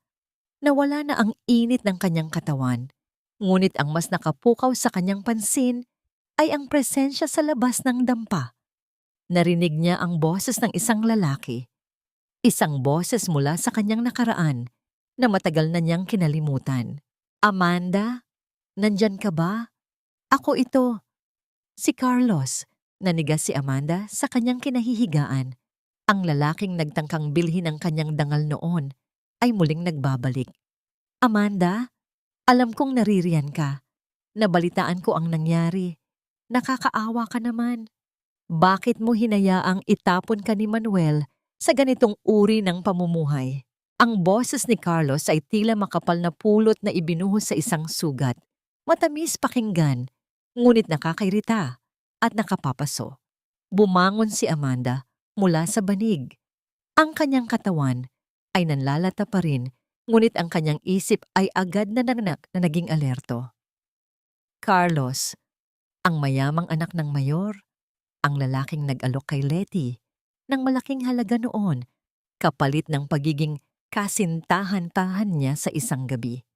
Nawala na ang init ng kanyang katawan, ngunit ang mas nakapukaw sa kanyang pansin ay ang presensya sa labas ng dampa. Narinig niya ang boses ng isang lalaki. Isang boses mula sa kanyang nakaraan na matagal na niyang kinalimutan. "Amanda, nandyan ka ba? Ako ito, si Carlos." Nanigas si Amanda sa kanyang kinahihigaan. Ang lalaking nagtangkang bilhin ang kanyang dangal noon ay muling nagbabalik. "Amanda, alam kong naririyan ka. Nabalitaan ko ang nangyari. Nakakaawa ka naman. Bakit mo hinayaang itapon ka ni Manuel sa ganitong uri ng pamumuhay?" Ang boses ni Carlos ay tila makapal na pulot na ibinuhos sa isang sugat. Matamis pakinggan, ngunit nakakairita at nakapapaso. Bumangon si Amanda mula sa banig. Ang kanyang katawan ay nanlalata pa rin, ngunit ang kanyang isip ay agad na naging alerto. Carlos, ang mayamang anak ng mayor, ang lalaking nag-alok kay Letty ng malaking halaga noon, kapalit ng pagiging kasintahan-tahan niya sa isang gabi.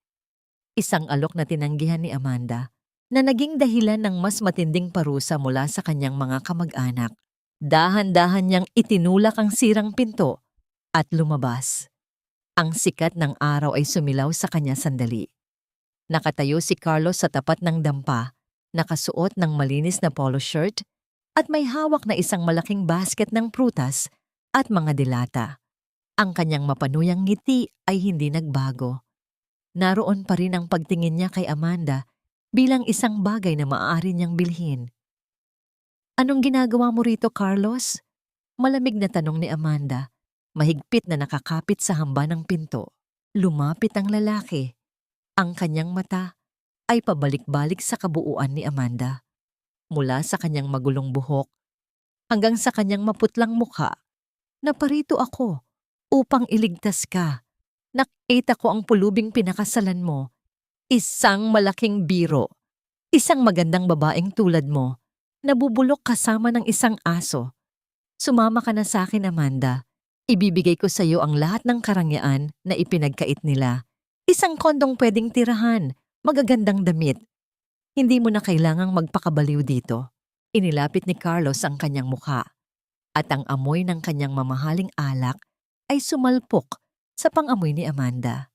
Isang alok na tinanggihan ni Amanda na naging dahilan ng mas matinding parusa mula sa kanyang mga kamag-anak. Dahan-dahan niyang itinulak ang sirang pinto at lumabas. Ang sikat ng araw ay sumilaw sa kanya sandali. Nakatayo si Carlos sa tapat ng dampa, Nakasuot ng malinis na polo shirt at may hawak na isang malaking basket ng prutas at mga dilata. Ang kanyang mapanuyang ngiti ay hindi nagbago. Naroon pa rin ang pagtingin niya kay Amanda bilang isang bagay na maaari niyang bilhin. "Anong ginagawa mo rito, Carlos?" Malamig na tanong ni Amanda, mahigpit na nakakapit sa hamba ng pinto. Lumapit ang lalaki. Ang kanyang mata ay pabalik-balik sa kabuuan ni Amanda. Mula sa kanyang magulong buhok hanggang sa kanyang maputlang mukha. "Naparito ako upang iligtas ka. Nakita ko ang pulubing pinakasalan mo. Isang malaking biro. Isang magandang babaeng tulad mo. Nabubulok kasama ng isang aso. Sumama ka na sa akin, Amanda. Ibibigay ko sa iyo ang lahat ng karangyaan na ipinagkait nila. Isang kondong pwedeng tirahan, magagandang damit. Hindi mo na kailangang magpakabaliw dito." Inilapit ni Carlos ang kanyang mukha at ang amoy ng kanyang mamahaling alak ay sumalpok sa pang-amoy ni Amanda.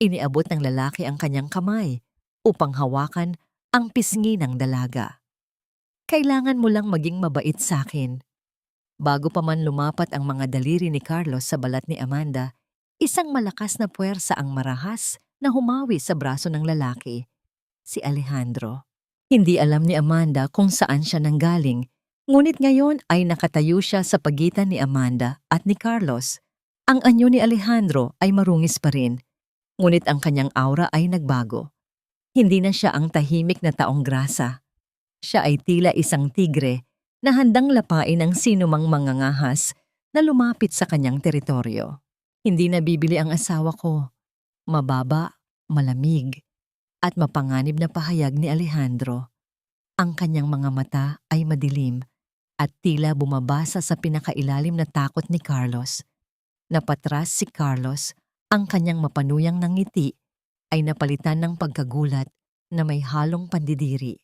Iniabot ng lalaki ang kanyang kamay upang hawakan ang pisngi ng dalaga. "Kailangan mo lang maging mabait sa akin." Bago pa man lumapat ang mga daliri ni Carlos sa balat ni Amanda, isang malakas na puwersa ang marahas na humawi sa braso ng lalaki, si Alejandro. Hindi alam ni Amanda kung saan siya nanggaling, ngunit ngayon ay nakatayo siya sa pagitan ni Amanda at ni Carlos. Ang anyo ni Alejandro ay marungis pa rin, ngunit ang kanyang aura ay nagbago. Hindi na siya ang tahimik na taong grasa. Siya ay tila isang tigre na handang lapain ang sinumang mangangahas na lumapit sa kanyang teritoryo. "Hindi na bibili ang asawa ko." Mababa, malamig, at mapanganib na pahayag ni Alejandro. Ang kanyang mga mata ay madilim at tila bumabasa sa pinakailalim na takot ni Carlos. Napatras si Carlos, ang kanyang mapanuyang ngiti ay napalitan ng pagkagulat na may halong pandidiri.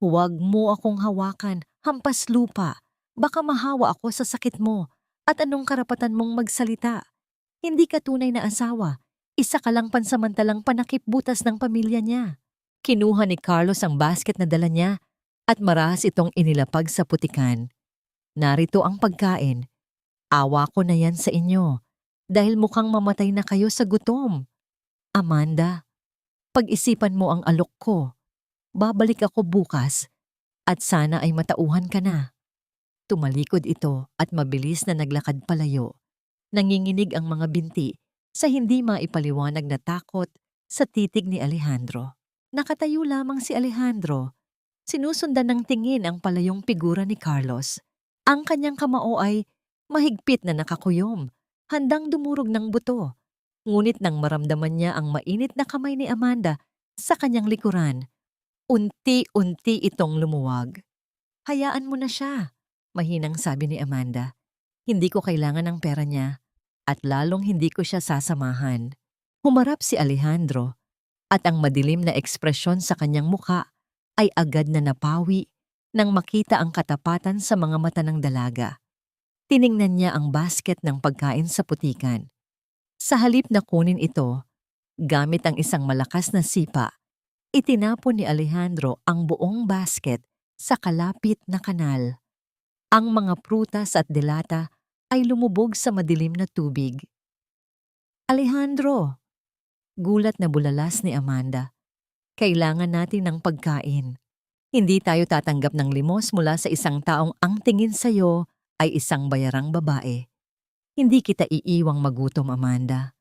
"Huwag mo akong hawakan, hampas lupa. Baka mahawa ako sa sakit mo. At anong karapatan mong magsalita? Hindi ka tunay na asawa. Isa ka lang pansamantalang panakipbutas ng pamilya niya." Kinuha ni Carlos ang basket na dala niya at marahas itong inilapag sa putikan. "Narito ang pagkain. Awa ko na yan sa inyo dahil mukhang mamatay na kayo sa gutom. Amanda, pag-isipan mo ang alok ko. Babalik ako bukas at sana ay matauhan ka na." Tumalikod ito at mabilis na naglakad palayo. Nanginginig ang mga binti sa hindi maipaliwanag na takot sa titig ni Alejandro. Nakatayo lamang si Alejandro. Sinusundan ng tingin ang palayong figura ni Carlos. Ang kanyang kamao ay mahigpit na nakakuyom, handang dumurog ng buto. Ngunit nang maramdaman niya ang mainit na kamay ni Amanda sa kanyang likuran, unti-unti itong lumuwag. "Hayaan mo na siya," mahinang sabi ni Amanda. "Hindi ko kailangan ng pera niya at lalong hindi ko siya sasamahan." Humarap si Alejandro at ang madilim na ekspresyon sa kanyang mukha ay agad na napawi nang makita ang katapatan sa mga mata ng dalaga. Tiningnan niya ang basket ng pagkain sa putikan. Sa halip na kunin ito, gamit ang isang malakas na sipa, itinapon ni Alejandro ang buong basket sa kalapit na kanal. Ang mga prutas at delata ay lumubog sa madilim na tubig. "Alejandro!" Gulat na bulalas ni Amanda. "Kailangan natin ng pagkain. Hindi tayo tatanggap ng limos mula sa isang taong ang tingin sa'yo ay isang bayarang babae. Hindi kita iiwang magutom, Amanda.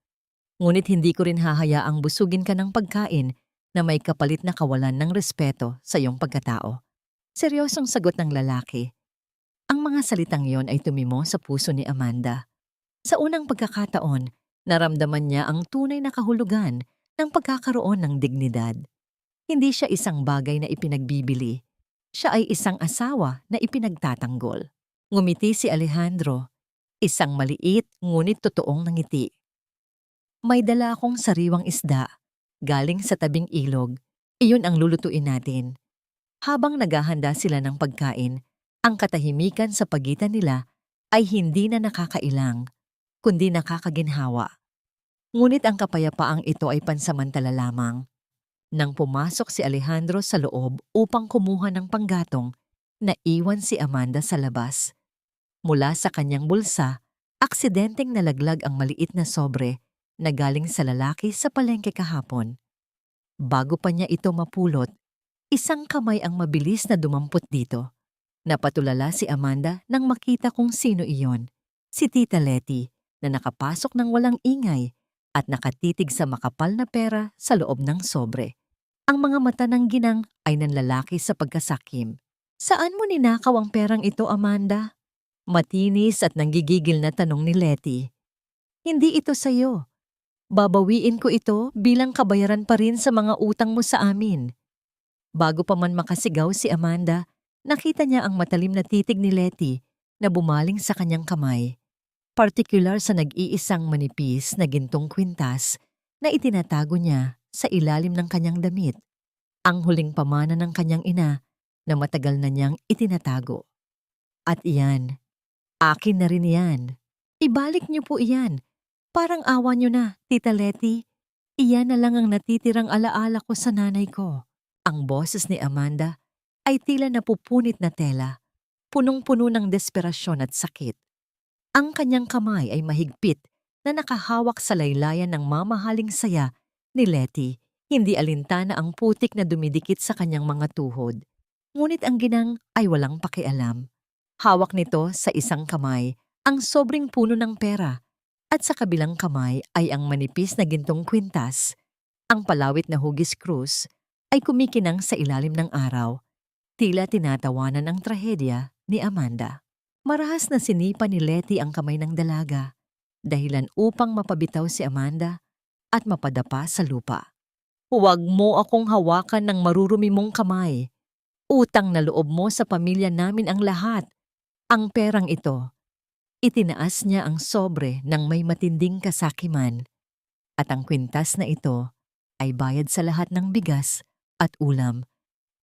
Ngunit hindi ko rin hahayaang busugin ka ng pagkain na may kapalit na kawalan ng respeto sa iyong pagkatao." Seryosong sagot ng lalaki. Ang mga salitang yon ay tumimo sa puso ni Amanda. Sa unang pagkakataon, naramdaman niya ang tunay na kahulugan ng pagkakaroon ng dignidad. Hindi siya isang bagay na ipinagbibili. Siya ay isang asawa na ipinagtatanggol. Ngumiti si Alejandro, isang maliit ngunit totoong ngiti. "May dala akong sariwang isda, galing sa tabing ilog. Iyon ang lulutuin natin." Habang naghahanda sila ng pagkain, ang katahimikan sa pagitan nila ay hindi na nakakailang, kundi nakakaginhawa. Ngunit ang kapayapaang ito ay pansamantala lamang. Nang pumasok si Alejandro sa loob upang kumuha ng panggatong, naiwan si Amanda sa labas. Mula sa kanyang bulsa, aksidenteng nalaglag ang maliit na sobre na galing sa lalaki sa palengke kahapon. Bago pa niya ito mapulot, isang kamay ang mabilis na dumampot dito. Napatulala si Amanda nang makita kung sino iyon. Si Tita Letty na nakapasok ng walang ingay at nakatitig sa makapal na pera sa loob ng sobre. Ang mga mata ng ginang ay nanlalaki sa pagkasakim. Saan mo ninakaw ang perang ito, Amanda? Matinis at nanggigigil na tanong ni Letty. Hindi ito sayo. Babawiin ko ito bilang kabayaran pa rin sa mga utang mo sa amin. Bago pa man makasigaw si Amanda, nakita niya ang matalim na titig ni Letty na bumaling sa kanyang kamay. Partikular sa nag-iisang manipis na gintong kwintas na itinatago niya sa ilalim ng kanyang damit. Ang huling pamana ng kanyang ina na matagal na niyang itinatago. At iyan, akin na rin iyan. Ibalik niyo po iyan. Parang awa niyo na, Tita Letty. Iyan na lang ang natitirang alaala ko sa nanay ko. Ang boses ni Amanda ay tila napupunit na tela, punong-puno ng desperasyon at sakit. Ang kanyang kamay ay mahigpit na nakahawak sa laylayan ng mamahaling saya ni Letty. Hindi alintana ang putik na dumidikit sa kanyang mga tuhod. Ngunit ang ginang ay walang pakialam. Hawak nito sa isang kamay ang sobrang puno ng pera at sa kabilang kamay ay ang manipis na gintong kwintas. Ang palawit na hugis krus ay kumikinang sa ilalim ng araw. Tila tinatawanan ang trahedya ni Amanda. Marahas na sinipa ni Letty ang kamay ng dalaga, dahilan upang mapabitaw si Amanda at mapadapa sa lupa. Huwag mo akong hawakan ng marurumi mong kamay. Utang na loob mo sa pamilya namin ang lahat. Ang perang ito. Itinaas niya ang sobre ng may matinding kasakiman. At ang kwintas na ito ay bayad sa lahat ng bigas at ulam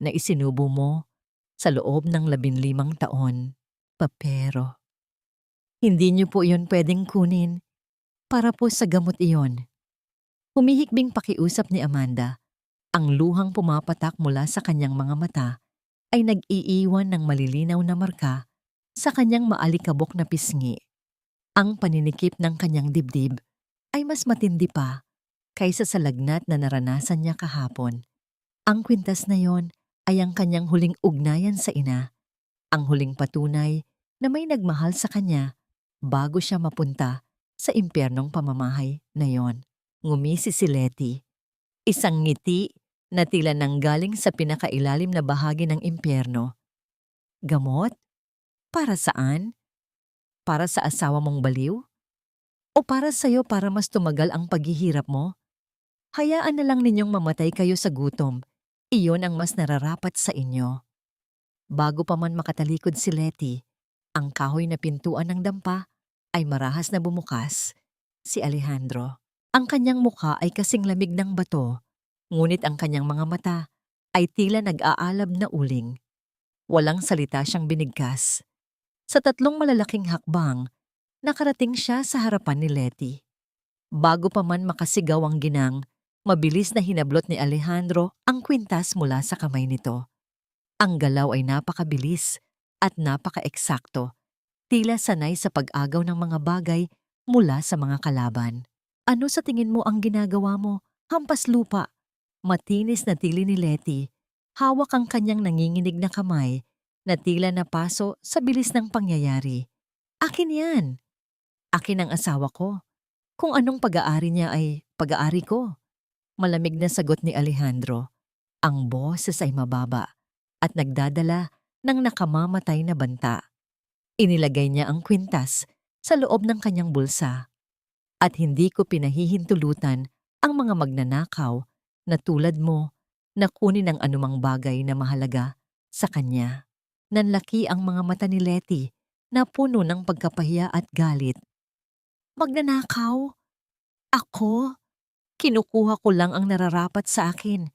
na isinubo mo sa loob ng 15 taon. Papero. Hindi niyo po iyon pwedeng kunin. Para po sa gamot iyon. Humihikbing pakiusap ni Amanda. Ang luhang pumapatak mula sa kanyang mga mata ay nag-iiwan ng malilinaw na marka sa kanyang maalikabok na pisngi. Ang paninikip ng kanyang dibdib ay mas matindi pa kaysa sa lagnat na naranasan niya kahapon. Ang kwintas na yon ay ang kanyang huling ugnayan sa ina, ang huling patunay na may nagmahal sa kanya bago siya mapunta sa impyernong pamamahay na yon. Ngumisi si Letty, isang ngiti na tila nanggaling sa pinakailalim na bahagi ng impyerno. Gamot? Para saan? Para sa asawa mong baliw? O para sa'yo para mas tumagal ang paghihirap mo? Hayaan na lang ninyong mamatay kayo sa gutom. Iyon ang mas nararapat sa inyo. Bago pa man makatalikod si Letty, ang kahoy na pintuan ng dampa ay marahas na bumukas. Si Alejandro. Ang kanyang mukha ay kasing lamig ng bato, ngunit ang kanyang mga mata ay tila nag-aalab na uling. Walang salita siyang binigkas. Sa 3 malalaking hakbang, nakarating siya sa harapan ni Letty. Bago pa man makasigaw ang ginang, mabilis na hinablot ni Alejandro ang kwintas mula sa kamay nito. Ang galaw ay napakabilis at napaka-eksakto, tila sanay sa pag-agaw ng mga bagay mula sa mga kalaban. Ano sa tingin mo ang ginagawa mo? Hampas lupa. Matinis na tili ni Letty. Hawak ang kanyang nanginginig na kamay na tila napaso sa bilis ng pangyayari. Akin yan. Akin ang asawa ko. Kung anong pag-aari niya ay pag-aari ko. Malamig na sagot ni Alejandro. Ang boses ay mababa at nagdadala ng nakamamatay na banta. Inilagay niya ang kwintas sa loob ng kanyang bulsa. At hindi ko pinahihintulutan ang mga magnanakaw na tulad mo na kunin ang anumang bagay na mahalaga sa kanya. Nanlaki ang mga mata ni Letty na puno ng pagkapahiya at galit. Magnanakaw? Ako? Kinukuha ko lang ang nararapat sa akin.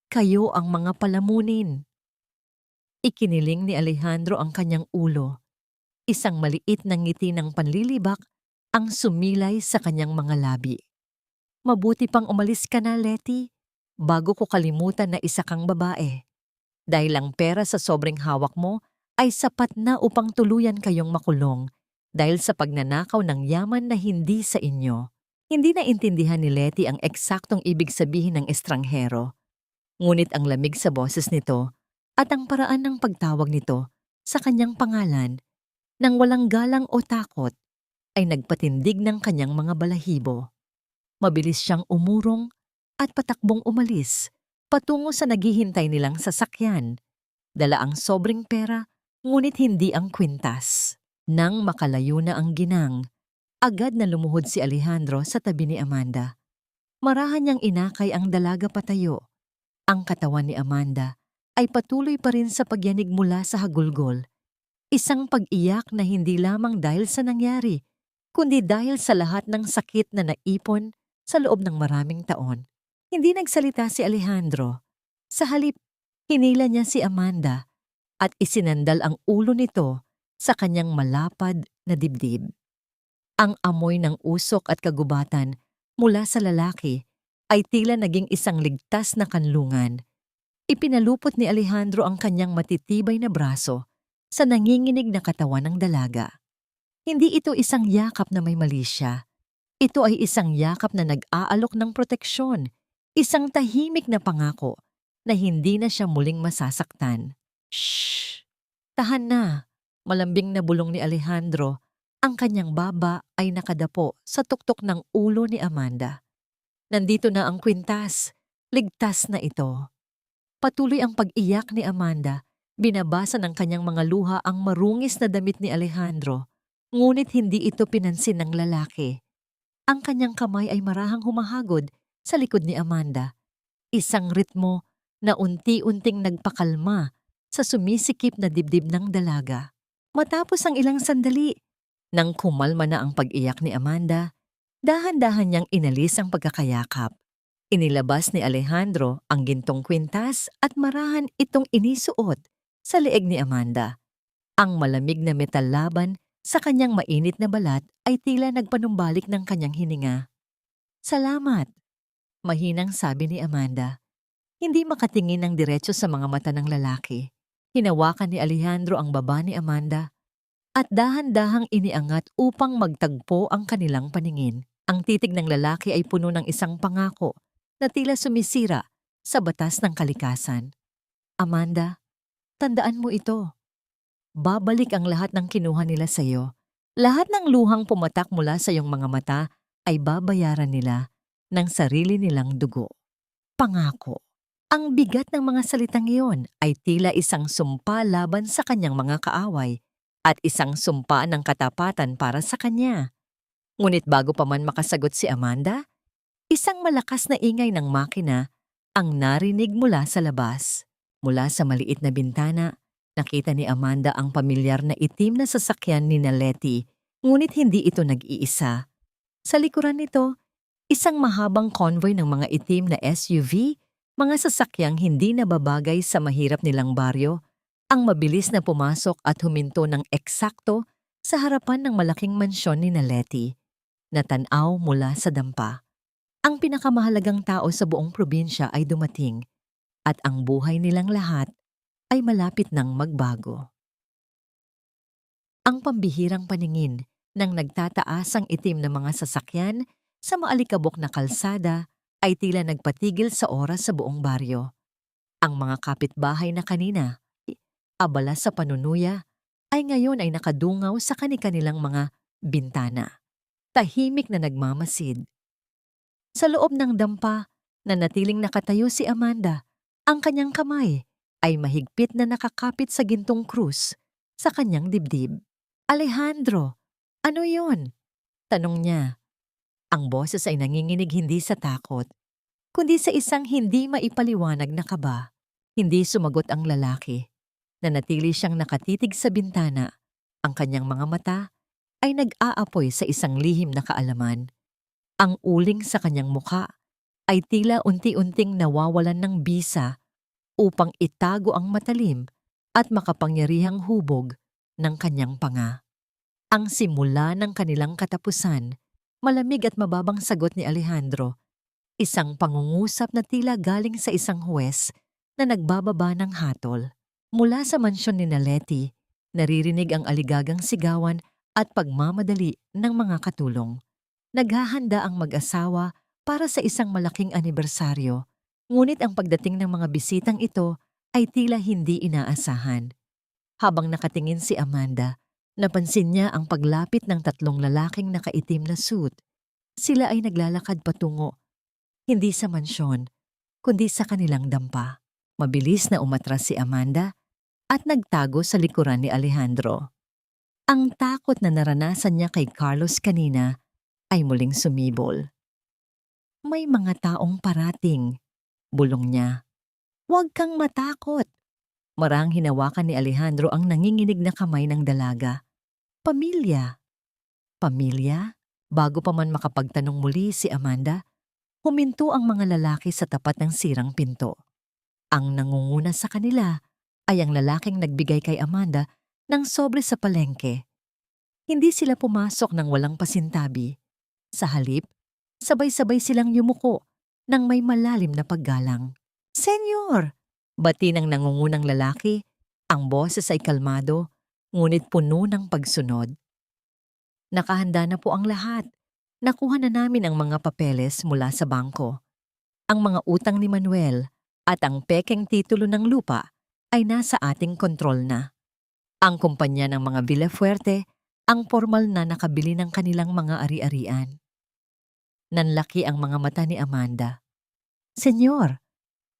Kayo ang mga palamunin. Ikiniling ni Alejandro ang kanyang ulo. Isang maliit na ngiti ng panlilibak ang sumilay sa kanyang mga labi. Mabuti pang umalis ka na, Letty. bago ko kalimutan na isa kang babae. Dahil ang pera sa sobrang hawak mo ay sapat na upang tuluyan kayong makulong dahil sa pagnanakaw ng yaman na hindi sa inyo. Hindi naintindihan ni Letty ang eksaktong ibig sabihin ng estranghero. Ngunit ang lamig sa boses nito at ang paraan ng pagtawag nito sa kanyang pangalan nang walang galang o takot ay nagpatindig ng kanyang mga balahibo. Mabilis siyang umurong at patakbong umalis patungo sa naghihintay nilang sasakyan. Dala ang sobrang pera ngunit hindi ang kwintas. Nang makalayo na ang ginang, agad na lumuhod si Alejandro sa tabi ni Amanda. Marahan niyang inakay ang dalaga patayo. Ang katawan ni Amanda ay patuloy pa rin sa pagyanig mula sa hagulgol. Isang pag-iyak na hindi lamang dahil sa nangyari, kundi dahil sa lahat ng sakit na naipon sa loob ng maraming taon. Hindi nagsalita si Alejandro. Sa halip, hinila niya si Amanda at isinandal ang ulo nito sa kanyang malapad na dibdib. Ang amoy ng usok at kagubatan mula sa lalaki ay tila naging isang ligtas na kanlungan. Ipinalupot ni Alejandro ang kanyang matitibay na braso sa nanginginig na katawan ng dalaga. Hindi ito isang yakap na may mali siya. Ito ay isang yakap na nag-aalok ng proteksyon, isang tahimik na pangako na hindi na siya muling masasaktan. Shh! Tahan na! Malambing na bulong ni Alejandro. Ang kanyang baba ay nakadapo sa tuktok ng ulo ni Amanda. Nandito na ang kwintas. Ligtas na ito. Patuloy ang pag-iyak ni Amanda. Binabasa ng kanyang mga luha ang marungis na damit ni Alejandro. Ngunit hindi ito pinansin ng lalaki. Ang kanyang kamay ay marahang humahagod sa likod ni Amanda. Isang ritmo na unti-unting nagpakalma sa sumisikip na dibdib ng dalaga. Matapos ang ilang sandali, nang kumalma na ang pag-iyak ni Amanda, dahan-dahan niyang inalis ang pagkakayakap. Inilabas ni Alejandro ang gintong kwintas at marahan itong inisuot sa leeg ni Amanda. Ang malamig na metal laban sa kanyang mainit na balat ay tila nagpanumbalik ng kanyang hininga. Salamat, mahinang sabi ni Amanda. Hindi makatingin ng diretso sa mga mata ng lalaki. Hinawakan ni Alejandro ang baba ni Amanda at dahan-dahang iniangat upang magtagpo ang kanilang paningin. Ang titig ng lalaki ay puno ng isang pangako na tila sumisira sa batas ng kalikasan. Amanda, tandaan mo ito. Babalik ang lahat ng kinuha nila sa iyo. Lahat ng luhang pumatak mula sa iyong mga mata ay babayaran nila ng sarili nilang dugo. Pangako. Ang bigat ng mga salitang iyon ay tila isang sumpa laban sa kanyang mga kaaway at isang sumpa ng katapatan para sa kanya. Ngunit bago pa man makasagot si Amanda, isang malakas na ingay ng makina ang narinig mula sa labas. Mula sa maliit na bintana, nakita ni Amanda ang pamilyar na itim na sasakyan ni Letty, ngunit hindi ito nag-iisa. Sa likuran nito, isang mahabang convoy ng mga itim na SUV, mga sasakyang hindi nababagay sa mahirap nilang baryo, ang mabilis na pumasok at huminto ng eksakto sa harapan ng malaking mansyon ni Letty, na tanaw mula sa dampa. Ang pinakamahalagang tao sa buong probinsya ay dumating, at ang buhay nilang lahat ay malapit nang magbago. Ang pambihirang paningin ng nagtataasang itim na mga sasakyan sa maalikabok na kalsada ay tila nagpatigil sa oras sa buong baryo. Ang mga kapitbahay na kanina, abala sa panunuya, ay ngayon ay nakadungaw sa kani-kanilang mga bintana. Tahimik na nagmamasid. Sa loob ng dampa, nanatiling nakatayo si Amanda. Ang kanyang kamay ay mahigpit na nakakapit sa gintong krus sa kanyang dibdib. Alejandro, ano yon? Tanong niya. Ang boses ay nanginginig hindi sa takot, kundi sa isang hindi maipaliwanag na kaba. Hindi sumagot ang lalaki. Nanatili siyang nakatitig sa bintana. Ang kanyang mga mata ay nag-aapoy sa isang lihim na kaalaman. Ang uling sa kanyang muka ay tila unti-unting nawawalan ng bisa upang itago ang matalim at makapangyarihang hubog ng kanyang panga. Ang simula ng kanilang katapusan, malamig at mababang sagot ni Alejandro. Isang pangungusap na tila galing sa isang huwes na nagbababa ng hatol. Mula sa mansyon ni Letty, naririnig ang aligagang sigawan at pagmamadali ng mga katulong. Naghahanda ang mag-asawa para sa isang malaking anibersaryo, ngunit ang pagdating ng mga bisitang ito ay tila hindi inaasahan. Habang nakatingin si Amanda, napansin niya ang paglapit ng tatlong lalaking nakaitim na suit. Sila ay naglalakad patungo, hindi sa mansyon, kundi sa kanilang dampa. Mabilis na umatras si Amanda at nagtago sa likuran ni Alejandro. Ang takot na naranasan niya kay Carlos kanina ay muling sumibol. May mga taong parating, bulong niya. Huwag kang matakot. Marang hinawakan ni Alejandro ang nanginginig na kamay ng dalaga. Pamilya. Pamilya? Bago pa man makapagtanong muli si Amanda, huminto ang mga lalaki sa tapat ng sirang pinto. Ang nangunguna sa kanila ay ang lalaking nagbigay kay Amanda ng sobre sa palengke. Hindi sila pumasok ng walang pasintabi. Sa halip, sabay-sabay silang yumuko ng may malalim na paggalang. Senyor! Bati ng nangungunang lalaki, ang boses ay kalmado, ngunit puno ng pagsunod. Nakahanda na po ang lahat. Nakuha na namin ang mga papeles mula sa bangko. Ang mga utang ni Manuel at ang pekeng titulo ng lupa ay nasa ating kontrol na. Ang kumpanya ng mga Villafuerte ang formal na nakabili ng kanilang mga ari-arian. Nanlaki ang mga mata ni Amanda. Senyor,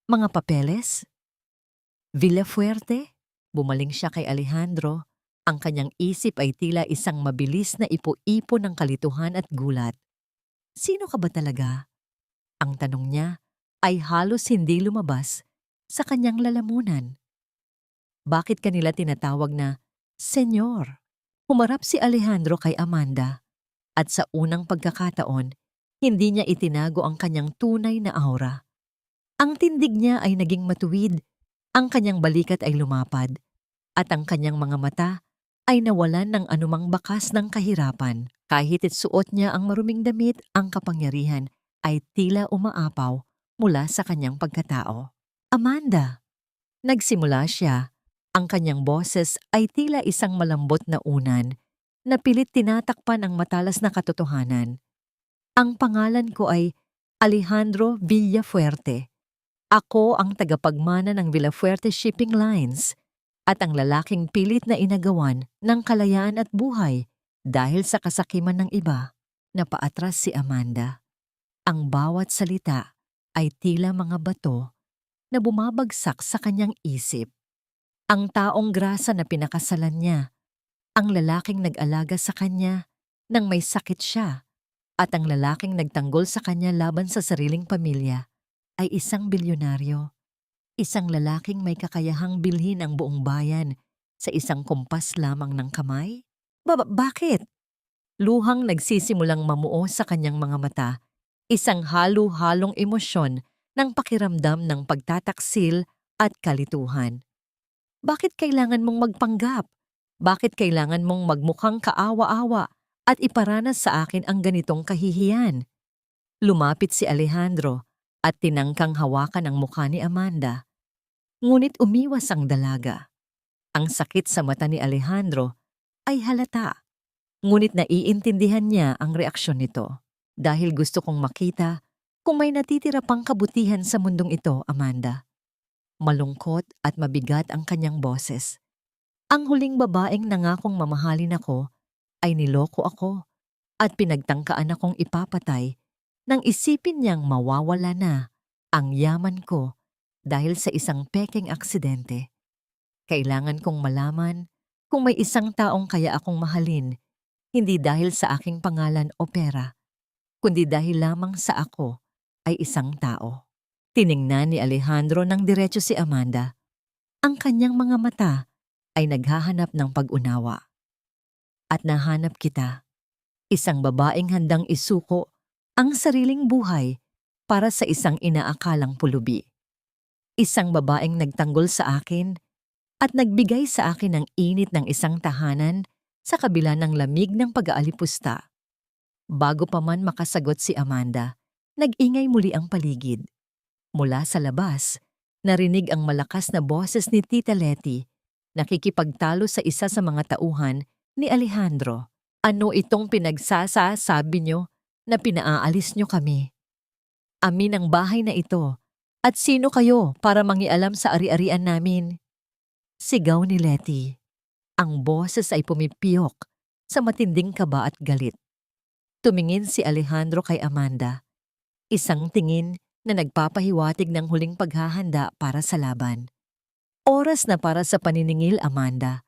mga papeles? Villafuerte? Bumaling siya kay Alejandro. Ang kanyang isip ay tila isang mabilis na ipo-ipo ng kalituhan at gulat. Sino ka ba talaga? Ang tanong niya ay halos hindi lumabas sa kanyang lalamunan. Bakit kanila tinatawag na Senyor? Humarap si Alejandro kay Amanda at sa unang pagkakataon, hindi niya itinago ang kanyang tunay na aura. Ang tindig niya ay naging matuwid, ang kanyang balikat ay lumapad, at ang kanyang mga mata ay nawalan ng anumang bakas ng kahirapan. Kahit suot niya ang maruming damit, ang kapangyarihan ay tila umaapaw mula sa kanyang pagkatao. Amanda! Nagsimula siya. Ang kanyang boses ay tila isang malambot na unan na pilit tinatakpan ang matalas na katotohanan. Ang pangalan ko ay Alejandro Villafuerte. Ako ang tagapagmana ng Villafuerte Shipping Lines at ang lalaking pilit na inagawan ng kalayaan at buhay dahil sa kasakiman ng iba. Napaatras si Amanda. Ang bawat salita ay tila mga bato na bumabagsak sa kanyang isip. Ang taong grasa na pinakasalan niya, ang lalaking nag-alaga sa kanya nang may sakit siya, at ang lalaking nagtanggol sa kanya laban sa sariling pamilya ay isang bilyonaryo. Isang lalaking may kakayahang bilhin ang buong bayan sa isang kumpas lamang ng kamay? Bakit? Luhang nagsisimulang mamuo sa kanyang mga mata, isang halo-halong emosyon ng pakiramdam ng pagtataksil at kalituhan. Bakit kailangan mong magpanggap? Bakit kailangan mong magmukhang kaawa-awa at iparanas sa akin ang ganitong kahihiyan? Lumapit si Alejandro at tinangkang hawakan ang mukha ni Amanda. Ngunit umiwas ang dalaga. Ang sakit sa mata ni Alejandro ay halata. Ngunit naiintindihan niya ang reaksyon nito. Dahil gusto kong makita kung may natitira pang kabutihan sa mundong ito, Amanda. Malungkot at mabigat ang kanyang boses. Ang huling babaeng nangakong mamahalin ako ay niloko ako at pinagtangkaan akong ipapatay nang isipin niyang mawawala na ang yaman ko dahil sa isang pekeng aksidente. Kailangan kong malaman kung may isang taong kaya akong mahalin, hindi dahil sa aking pangalan o pera, kundi dahil lamang sa ako ay isang tao. Tiningnan ni Alejandro ng diretso si Amanda. Ang kanyang mga mata ay naghahanap ng pag-unawa. At nahanap kita, isang babaeng handang isuko ang sariling buhay para sa isang inaakalang pulubi. Isang babaeng nagtanggol sa akin at nagbigay sa akin ng init ng isang tahanan sa kabila ng lamig ng pag-aalipusta. Bago pa man makasagot si Amanda, Nag-ingay muli ang paligid. Mula sa labas, narinig ang malakas na boses ni Tita Letty, nakikipagtalo sa isa sa mga tauhan ni Alejandro. Ano itong pinagsasasabi nyo na pinaalis nyo kami? Amin ang bahay na ito. At sino kayo para mangialam sa ari-arian namin? Sigaw ni Letty. Ang boses ay pumipiyok sa matinding kaba at galit. Tumingin si Alejandro kay Amanda. Isang tingin na nagpapahiwatig ng huling paghahanda para sa laban. Oras na para sa paniningil, Amanda.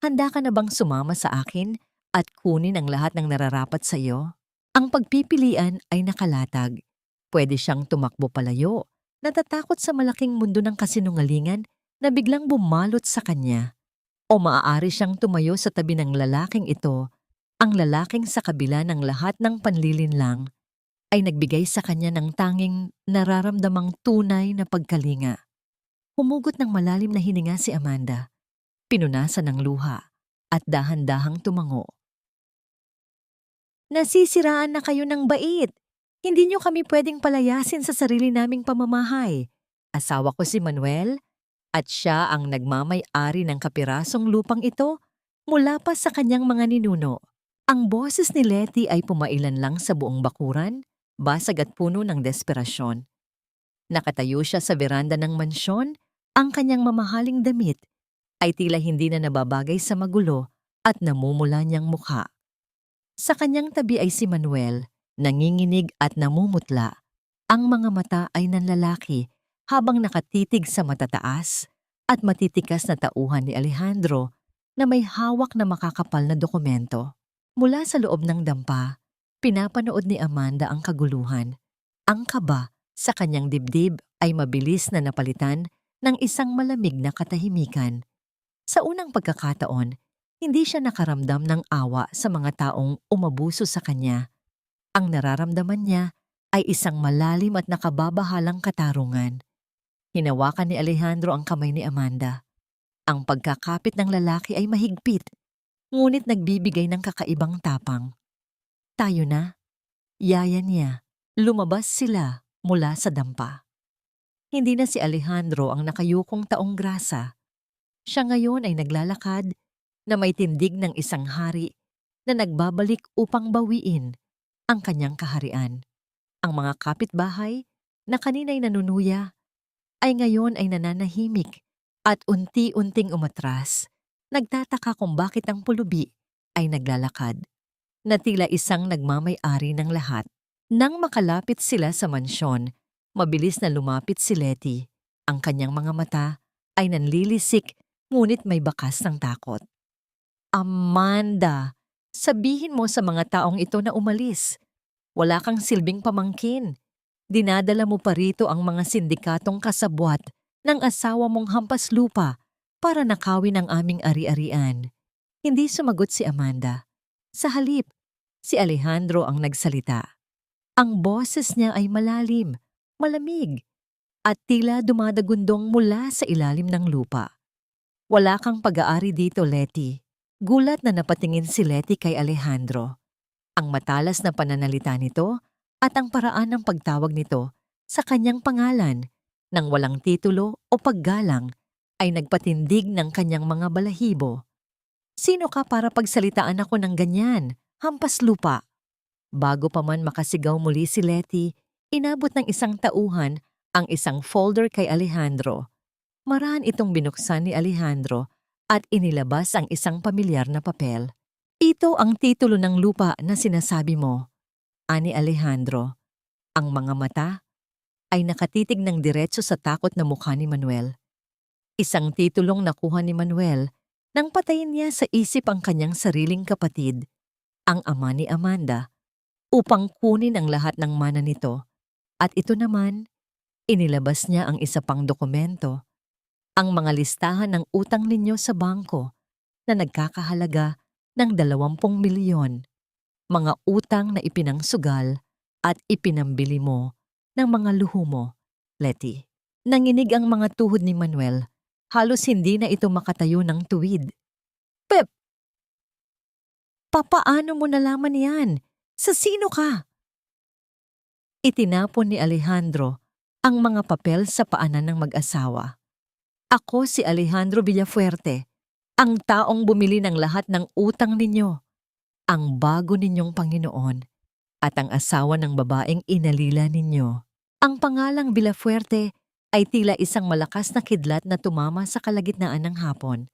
Handa ka na bang sumama sa akin at kunin ang lahat ng nararapat sa iyo? Ang pagpipilian ay nakalatag. Pwede siyang tumakbo palayo, natatakot sa malaking mundo ng kasinungalingan na biglang bumalot sa kanya. O maaari siyang tumayo sa tabi ng lalaking ito, ang lalaking sa kabila ng lahat ng panlilinlang ay nagbigay sa kanya ng tanging nararamdamang tunay na pagkalinga. Humugot ng malalim na hininga si Amanda. Pinunasan ng luha at dahan-dahang tumango. Nasisiraan na kayo ng bait. Hindi niyo kami pwedeng palayasin sa sarili naming pamamahay. Asawa ko si Manuel at siya ang nagmamay-ari ng kapirasong lupang ito mula pa sa kanyang mga ninuno. Ang boses ni Letty ay pumailan lang sa buong bakuran, basag at puno ng desperasyon. Nakatayo siya sa veranda ng mansyon, ang kanyang mamahaling damit ay tila hindi na nababagay sa magulo at namumula niyang mukha. Sa kanyang tabi ay si Manuel, nanginginig at namumutla. Ang mga mata ay nanlalaki habang nakatitig sa matataas at matitikas na tauhan ni Alejandro na may hawak na makakapal na dokumento. Mula sa loob ng dampa, pinapanood ni Amanda ang kaguluhan. Ang kaba sa kanyang dibdib ay mabilis na napalitan ng isang malamig na katahimikan. Sa unang pagkakataon, hindi siya nakaramdam ng awa sa mga taong umabuso sa kanya. Ang nararamdaman niya ay isang malalim at nakababahalang katarungan. Hinawakan ni Alejandro ang kamay ni Amanda. Ang pagkakapit ng lalaki ay mahigpit, ngunit nagbibigay ng kakaibang tapang. Tayo na. Yaya niya. Lumabas sila mula sa dampa. Hindi na si Alejandro ang nakayukong taong grasa. Siya ngayon ay naglalakad na may tindig ng isang hari na nagbabalik upang bawiin ang kanyang kaharian. Ang mga kapitbahay na kanina'y nanunuya ay ngayon ay nananahimik at unti-unting umatras. Nagtataka kung bakit ang pulubi ay naglalakad, na tila isang nagmamay-ari ng lahat. Nang makalapit sila sa mansyon, mabilis na lumapit si Letty. Ang kanyang mga mata ay nanlilisik ngunit may bakas ng takot. Amanda, sabihin mo sa mga taong ito na umalis. Wala kang silbing pamangkin. Dinadala mo pa rito ang mga sindikatong kasabwat ng asawa mong hampas lupa para nakawin ang aming ari-arian. Hindi sumagot si Amanda. Sa halip, si Alejandro ang nagsalita. Ang boses niya ay malalim, malamig, at tila dumadagundong mula sa ilalim ng lupa. Wala kang pag-aari dito, Letty. Gulat na napatingin si Letty kay Alejandro. Ang matalas na pananalita nito at ang paraan ng pagtawag nito sa kanyang pangalan nang walang titulo o paggalang ay nagpatindig ng kanyang mga balahibo. Sino ka para pagsalitaan ako ng ganyan? Hampas lupa. Bago pa man makasigaw muli si Letty, inabot ng isang tauhan ang isang folder kay Alejandro. Maraan itong binuksan ni Alejandro at inilabas ang isang pamilyar na papel. Ito ang titulo ng lupa na sinasabi mo, ani Alejandro. Ang mga mata ay nakatitig ng diretso sa takot na mukha ni Manuel. Isang titulong nakuha ni Manuel nang patayin niya sa isip ang kanyang sariling kapatid, ang ama ni Amanda, upang kunin ang lahat ng mana nito. At ito naman, inilabas niya ang isa pang dokumento, ang mga listahan ng utang ninyo sa bangko na nagkakahalaga ng 20 milyon, mga utang na ipinangsugal at ipinambili mo ng mga luho mo, Letty. Nanginig ang mga tuhod ni Manuel, halos hindi na ito makatayo ng tuwid. Pep! Papaano mo nalaman yan? Sa sino ka? Itinapon ni Alejandro ang mga papel sa paanan ng mag-asawa. Ako si Alejandro Villafuerte, ang taong bumili ng lahat ng utang ninyo, ang bago ninyong Panginoon, at ang asawa ng babaeng inalila ninyo. Ang pangalang Villafuerte ay tila isang malakas na kidlat na tumama sa kalagitnaan ng hapon.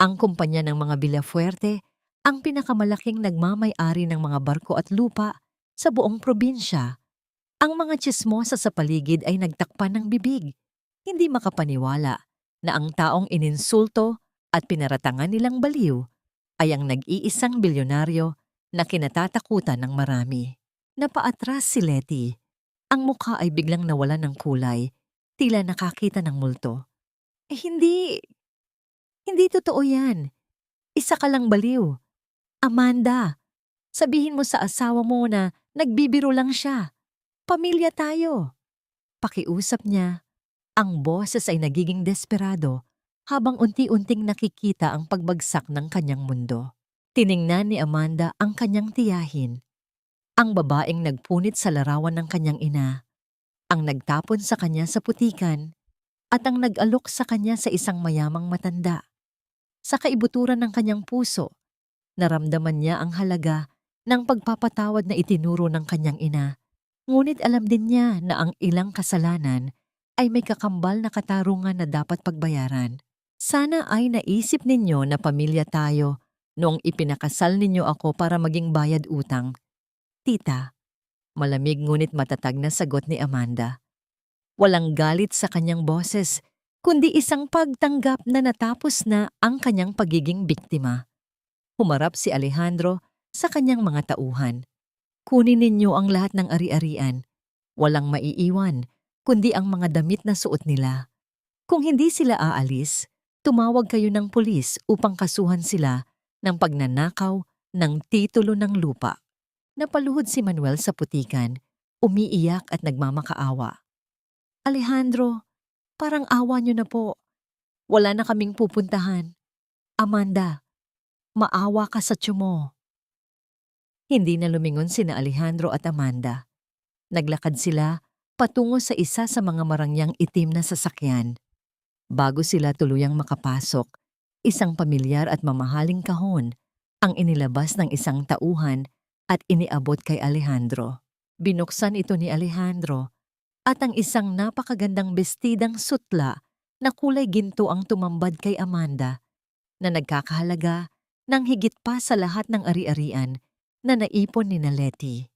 Ang kumpanya ng mga Villafuerte ang pinakamalaking nagmamay-ari ng mga barko at lupa sa buong probinsya. Ang mga tsismosa sa paligid ay nagtakpan ng bibig, hindi makapaniwala na ang taong ininsulto at pinaratangan nilang baliw ay ang nag-iisang bilyonaryo na kinatatakutan ng marami. Napaatras si Letty. Ang mukha ay biglang nawalan ng kulay, tila nakakita ng multo. Hindi totoo yan. Isa ka lang baliw. Amanda, sabihin mo sa asawa mo na nagbibiro lang siya. Pamilya tayo. Pakiusap niya. Ang boses ay nagiging desperado habang unti-unting nakikita ang pagbagsak ng kanyang mundo. Tiningnan ni Amanda ang kanyang tiyahin. Ang babaeng nagpunit sa larawan ng kanyang ina, ang nagtapon sa kanya sa putikan, at ang nag-alok sa kanya sa isang mayamang matanda. Sa kaibuturan ng kanyang puso, naramdaman niya ang halaga ng pagpapatawad na itinuro ng kanyang ina. Ngunit alam din niya na ang ilang kasalanan ay may kakambal na katarungan na dapat pagbayaran. Sana ay naisip ninyo na pamilya tayo noong ipinakasal ninyo ako para maging bayad utang. Tita, malamig ngunit matatag na sagot ni Amanda. Walang galit sa kanyang boses, kundi isang pagtanggap na natapos na ang kanyang pagiging biktima. Humarap si Alejandro sa kanyang mga tauhan. Kunin ninyo ang lahat ng ari-arian. Walang maiiwan, kundi ang mga damit na suot nila. Kung hindi sila aalis, tumawag kayo ng pulis upang kasuhan sila ng pagnanakaw ng titulo ng lupa. Napaluhod si Manuel sa putikan, umiiyak at nagmamakaawa. Alejandro, parang awa niyo na po. Wala na kaming pupuntahan. Amanda, maawa ka sa tiyo mo. Hindi na lumingon sina Alejandro at Amanda. Naglakad sila patungo sa isa sa mga marangyang itim na sasakyan. Bago sila tuluyang makapasok, isang pamilyar at mamahaling kahon ang inilabas ng isang tauhan at iniabot kay Alejandro. Binuksan ito ni Alejandro at ang isang napakagandang bestidang sutla na kulay ginto ang tumambad kay Amanda na nagkakahalaga ng higit pa sa lahat ng ari-arian na naipon ni Letty.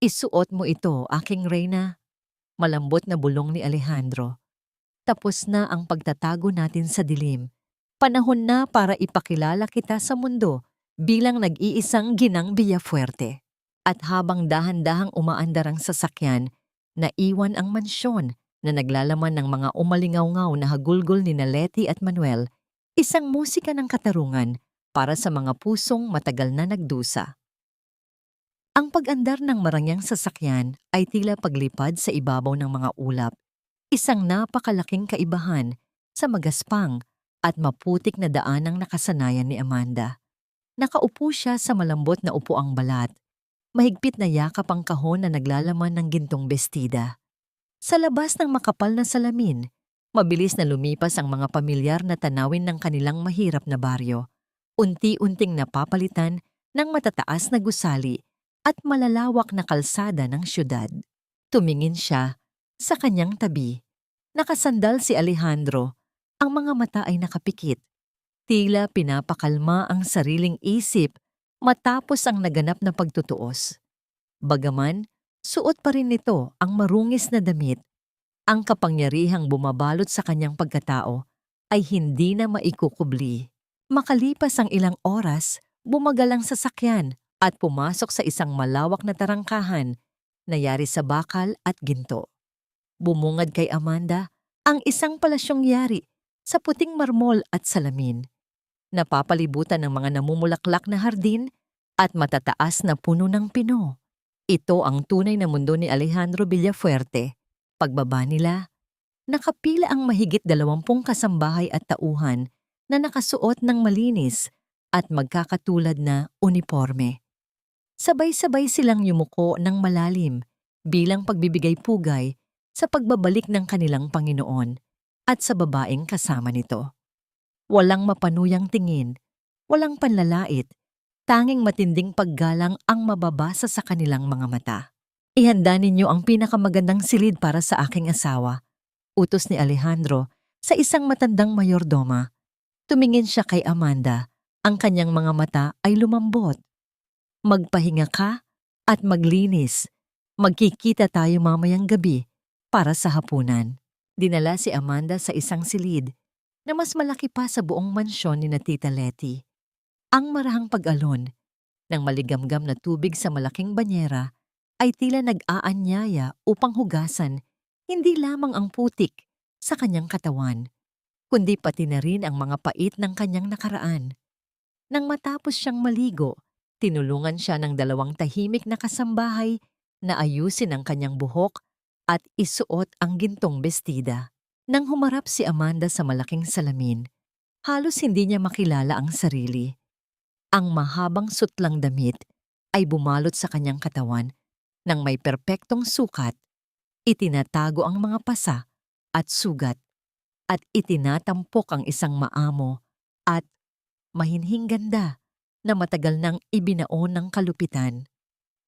Isuot mo ito, aking reyna. Malambot na bulong ni Alejandro. Tapos na ang pagtatago natin sa dilim. Panahon na para ipakilala kita sa mundo bilang nag-iisang ginang Villafuerte. At habang dahan-dahang umaandar ang sasakyan, naiwan ang mansyon na naglalaman ng mga umalingaw-ngaw na hagulgol ni Letty at Manuel, isang musika ng katarungan para sa mga pusong matagal na nagdusa. Ang pag-andar ng marangyang sasakyan ay tila paglipad sa ibabaw ng mga ulap, isang napakalaking kaibahan sa magaspang at maputik na daanang nakasanayan ni Amanda. Nakaupo siya sa malambot na upuang balat, mahigpit na yakap ang kahon na naglalaman ng gintong bestida. Sa labas ng makapal na salamin, mabilis na lumipas ang mga pamilyar na tanawin ng kanilang mahirap na baryo, unti-unting napapalitan ng matataas na gusali at malalawak na kalsada ng syudad. Tumingin siya sa kanyang tabi. Nakasandal si Alejandro, ang mga mata ay nakapikit. Tila pinapakalma ang sariling isip matapos ang naganap na pagtutuos. Bagaman, suot pa rin nito ang marungis na damit. Ang kapangyarihang bumabalot sa kanyang pagkatao ay hindi na maikukubli. Makalipas ang ilang oras, bumagal ang sasakyan at pumasok sa isang malawak na tarangkahan na yari sa bakal at ginto. Bumungad kay Amanda ang isang palasyong yari sa puting marmol at salamin. Napapalibutan ng mga namumulaklak na hardin at matataas na puno ng pino. Ito ang tunay na mundo ni Alejandro Villafuerte. Pagbaba nila, nakapila ang mahigit 20 kasambahay at tauhan na nakasuot ng malinis at magkakatulad na uniporme. Sabay-sabay silang yumuko ng malalim, bilang pagbibigay pugay sa pagbabalik ng kanilang Panginoon at sa babaeng kasama nito. Walang mapanuyang tingin, walang panlalait, tanging matinding paggalang ang mababasa sa kanilang mga mata. Ihanda ninyo ang pinakamagandang silid para sa aking asawa, utos ni Alejandro sa isang matandang mayordoma. Tumingin siya kay Amanda, ang kanyang mga mata ay lumambot. Magpahinga ka at maglinis. Magkikita tayo mamayang gabi para sa hapunan. Dinala si Amanda sa isang silid na mas malaki pa sa buong mansyon ni na Tita Letty. Ang marahang pag-alon ng maligamgam na tubig sa malaking banyera ay tila nag-aanyaya upang hugasan hindi lamang ang putik sa kanyang katawan, kundi pati na rin ang mga pait ng kanyang nakaraan. Nang matapos siyang maligo, tinulungan siya ng dalawang tahimik na kasambahay na ayusin ang kanyang buhok at isuot ang gintong bestida. Nang humarap si Amanda sa malaking salamin, halos hindi niya makilala ang sarili. Ang mahabang sutlang damit ay bumalot sa kanyang katawan nang may perpektong sukat, itinatago ang mga pasa at sugat, at itinatampok ang isang maamo at mahinhing ganda na matagal nang ibinaon ng kalupitan.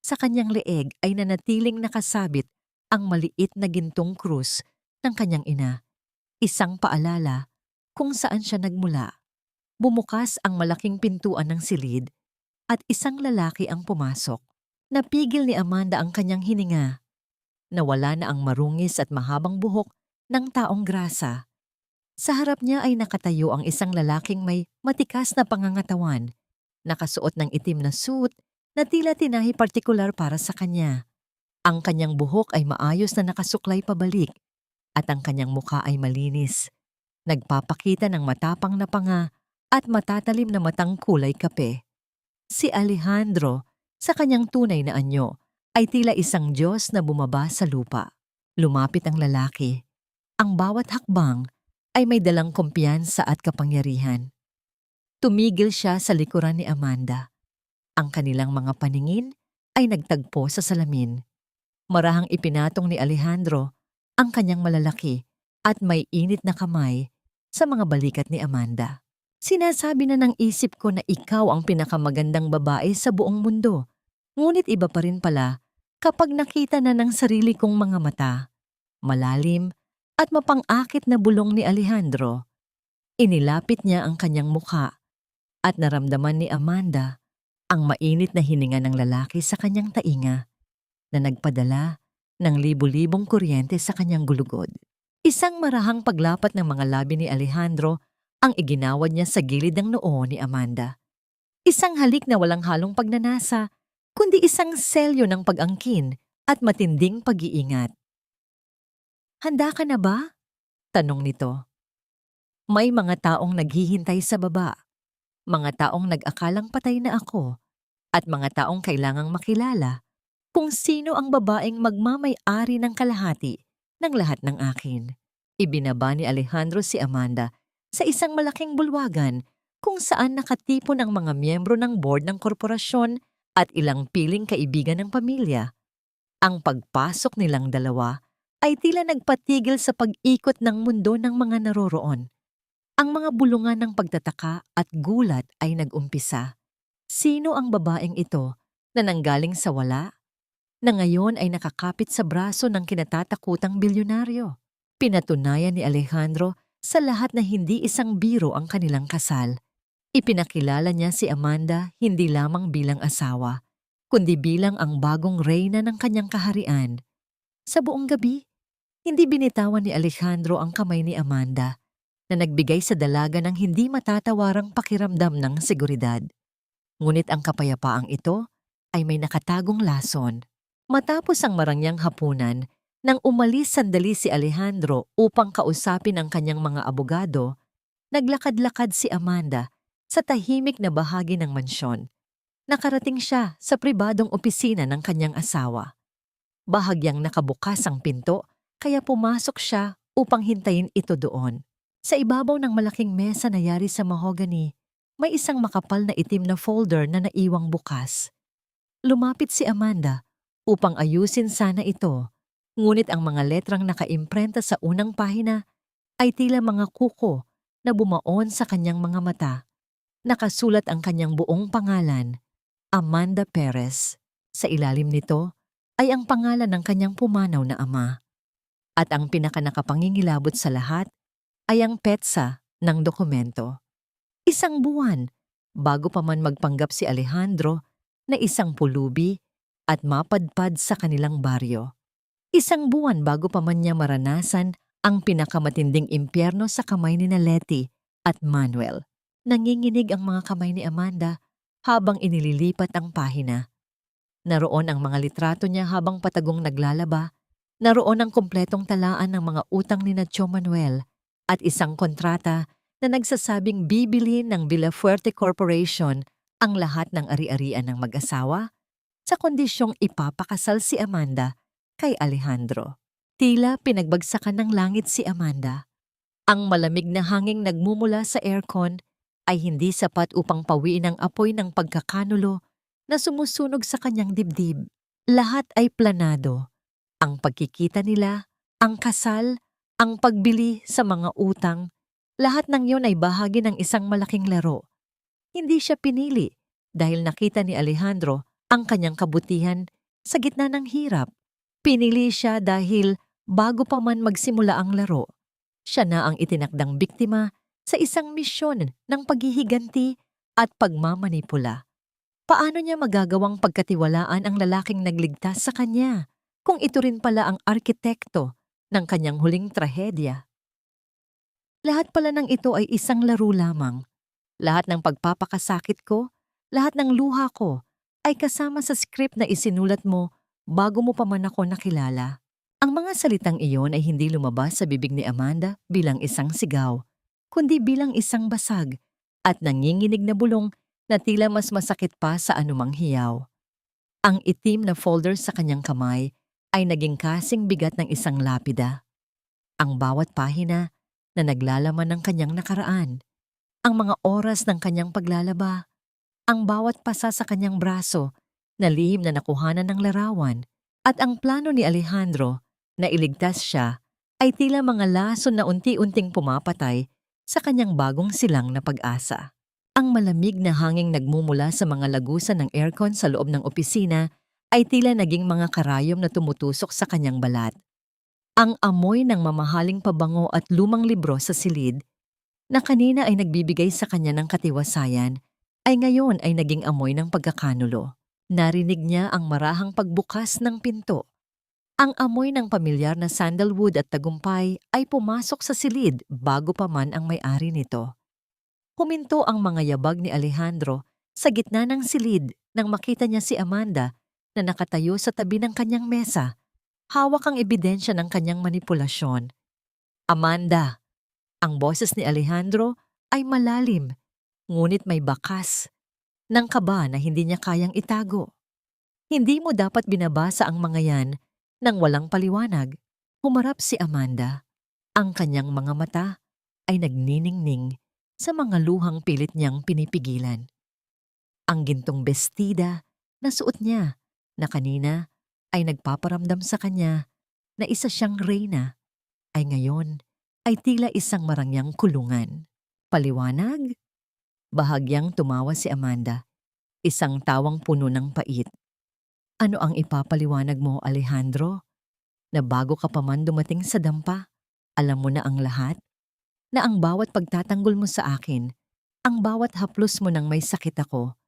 Sa kanyang leeg ay nanatiling nakasabit ang maliit na gintong krus ng kanyang ina, isang paalala kung saan siya nagmula. Bumukas ang malaking pintuan ng silid at isang lalaki ang pumasok. Napigil ni Amanda ang kanyang hininga. Nawala na ang marungis at mahabang buhok ng taong grasa. Sa harap niya ay nakatayo ang isang lalaking may matikas na pangangatawan, nakasuot ng itim na suit na tila tinahi partikular para sa kanya. Ang kanyang buhok ay maayos na nakasuklay pabalik at ang kanyang mukha ay malinis. Nagpapakita ng matapang na panga at matatalim na matang kulay kape. Si Alejandro, sa kanyang tunay na anyo, ay tila isang Diyos na bumaba sa lupa. Lumapit ang lalaki. Ang bawat hakbang ay may dalang kumpiyansa at kapangyarihan. Tumigil siya sa likuran ni Amanda. Ang kanilang mga paningin ay nagtagpo sa salamin. Marahang ipinatong ni Alejandro ang kanyang malalaki at may init na kamay sa mga balikat ni Amanda. Sinasabi na ng isip ko na ikaw ang pinakamagandang babae sa buong mundo. Ngunit iba pa rin pala kapag nakita na ng sarili kong mga mata. Malalim at mapang-akit na bulong ni Alejandro. Inilapit niya ang kanyang mukha at naramdaman ni Amanda ang mainit na hininga ng lalaki sa kanyang tainga na nagpadala ng libu-libong kuryente sa kanyang gulugod. Isang marahang paglapat ng mga labi ni Alejandro ang iginawad niya sa gilid ng noo ni Amanda. Isang halik na walang halong pagnanasa, kundi isang selyo ng pag-angkin at matinding pag-iingat. "Handa ka na ba?" tanong nito. May mga taong naghihintay sa baba, mga taong nag-akalang patay na ako, at mga taong kailangang makilala kung sino ang babaeng magmamay-ari ng kalahati ng lahat ng akin. Ibinaba ni Alejandro si Amanda sa isang malaking bulwagan kung saan nakatipon ang mga miyembro ng board ng korporasyon at ilang piling kaibigan ng pamilya. Ang pagpasok nilang dalawa ay tila nagpatigil sa pag-ikot ng mundo ng mga naroroon. Ang mga bulungan ng pagtataka at gulat ay nag-umpisa. Sino ang babaeng ito na nanggaling sa wala, na ngayon ay nakakapit sa braso ng kinatatakutang bilyonaryo? Pinatunayan ni Alejandro sa lahat na hindi isang biro ang kanilang kasal. Ipinakilala niya si Amanda hindi lamang bilang asawa, kundi bilang ang bagong reyna ng kanyang kaharian. Sa buong gabi, hindi binitawan ni Alejandro ang kamay ni Amanda, na nagbigay sa dalaga ng hindi matatawarang pakiramdam ng seguridad. Ngunit ang kapayapaang ito ay may nakatagong lason. Matapos ang marangyang hapunan, nang umalis sandali si Alejandro upang kausapin ang kanyang mga abogado, naglakad-lakad si Amanda sa tahimik na bahagi ng mansyon. Nakarating siya sa pribadong opisina ng kanyang asawa. Bahagyang nakabukas ang pinto, kaya pumasok siya upang hintayin ito doon. Sa ibabaw ng malaking mesa na yari sa mahogany, may isang makapal na itim na folder na naiwang bukas. Lumapit si Amanda upang ayusin sana ito. Ngunit ang mga letrang nakaimprenta sa unang pahina ay tila mga kuko na bumaon sa kanyang mga mata. Nakasulat ang kanyang buong pangalan, Amanda Perez. Sa ilalim nito ay ang pangalan ng kanyang pumanaw na ama. At ang pinakanakapangingilabot sa lahat ay ang petsa ng dokumento. 1 buwan bago pa man magpanggap si Alejandro na isang pulubi at mapadpad sa kanilang baryo. 1 buwan bago pa man niya maranasan ang pinakamatinding impyerno sa kamay ni Letty at Manuel. Nanginginig ang mga kamay ni Amanda habang inililipat ang pahina. Naroon ang mga litrato niya habang patagong naglalaba. Naroon ang kumpletong talaan ng mga utang ni Nacho Manuel at isang kontrata na nagsasabing bibilhin ng Villafuerte Corporation ang lahat ng ari-arian ng mag-asawa sa kondisyong ipapakasal si Amanda kay Alejandro. Tila pinagbagsakan ng langit si Amanda. Ang malamig na hanging nagmumula sa aircon ay hindi sapat upang pawiin ang apoy ng pagkakanulo na sumusunog sa kanyang dibdib. Lahat ay planado. Ang pagkikita nila, ang kasal, ang pagbili sa mga utang, lahat ng iyon ay bahagi ng isang malaking laro. Hindi siya pinili dahil nakita ni Alejandro ang kanyang kabutihan sa gitna ng hirap. Pinili siya dahil bago pa man magsimula ang laro, siya na ang itinakdang biktima sa isang misyon ng paghihiganti at pagmamanipula. Paano niya magagawang pagkatiwalaan ang lalaking nagligtas sa kanya kung ito rin pala ang arkitekto ng kanyang huling trahedya? Lahat pala ng ito ay isang laro lamang. Lahat ng pagpapakasakit ko, lahat ng luha ko ay kasama sa script na isinulat mo bago mo pa man ako nakilala. Ang mga salitang iyon ay hindi lumabas sa bibig ni Amanda bilang isang sigaw, kundi bilang isang basag at nanginginig na bulong na tila mas masakit pa sa anumang hiyaw. Ang itim na folder sa kanyang kamay ay naging kasing bigat ng isang lapida. Ang bawat pahina na naglalaman ng kanyang nakaraan, ang mga oras ng kanyang paglalaba, ang bawat pasa sa kanyang braso na lihim na nakuhanan ng larawan, at ang plano ni Alejandro na iligtas siya ay tila mga lason na unti-unting pumapatay sa kanyang bagong silang na pag-asa. Ang malamig na hanging nagmumula sa mga lagusan ng aircon sa loob ng opisina ay tila naging mga karayom na tumutusok sa kanyang balat. Ang amoy ng mamahaling pabango at lumang libro sa silid na kanina ay nagbibigay sa kanya ng katiwasayan ay ngayon ay naging amoy ng pagkakanulo. Narinig niya ang marahang pagbukas ng pinto. Ang amoy ng pamilyar na sandalwood at tagumpay ay pumasok sa silid bago pa man ang may-ari nito. Huminto ang mga yabag ni Alejandro sa gitna ng silid nang makita niya si Amanda na nakatayo sa tabi ng kanyang mesa. Hawak ang ebidensya ng kanyang manipulasyon. Amanda, ang boses ni Alejandro ay malalim, ngunit may bakas ng kaba na hindi niya kayang itago. Hindi mo dapat binabasa ang mga yan nang walang paliwanag. Humarap si Amanda. Ang kanyang mga mata ay nagniningning sa mga luhang pilit niyang pinipigilan. Ang gintong bestida na suot niya na kanina ay nagpaparamdam sa kanya na isa siyang reyna, ay ngayon ay tila isang marangyang kulungan. Paliwanag? Bahagyang tumawa si Amanda, isang tawang puno ng pait. Ano ang ipapaliwanag mo, Alejandro? Na bago ka pa man dumating sa dampa, alam mo na ang lahat? Na ang bawat pagtatanggol mo sa akin, ang bawat haplos mo nang may sakit ako,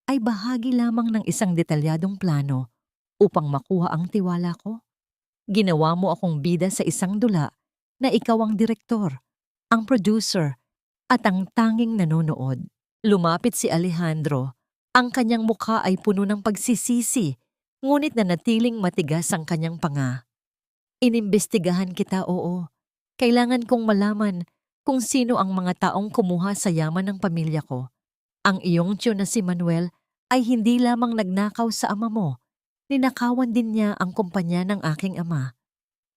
ay bahagi lamang ng isang detalyadong plano upang makuha ang tiwala ko? Ginawa mo akong bida sa isang dula na ikaw ang direktor, ang producer, at ang tanging nanonood. Lumapit si Alejandro. Ang kanyang mukha ay puno ng pagsisisi, ngunit nanatiling matigas ang kanyang panga. Inimbestigahan kita, oo. Kailangan kong malaman kung sino ang mga taong kumuha sa yaman ng pamilya ko. Ang iyong tiyo na si Manuel ay hindi lamang nagnakaw sa ama mo, ninakawan din niya ang kumpanya ng aking ama.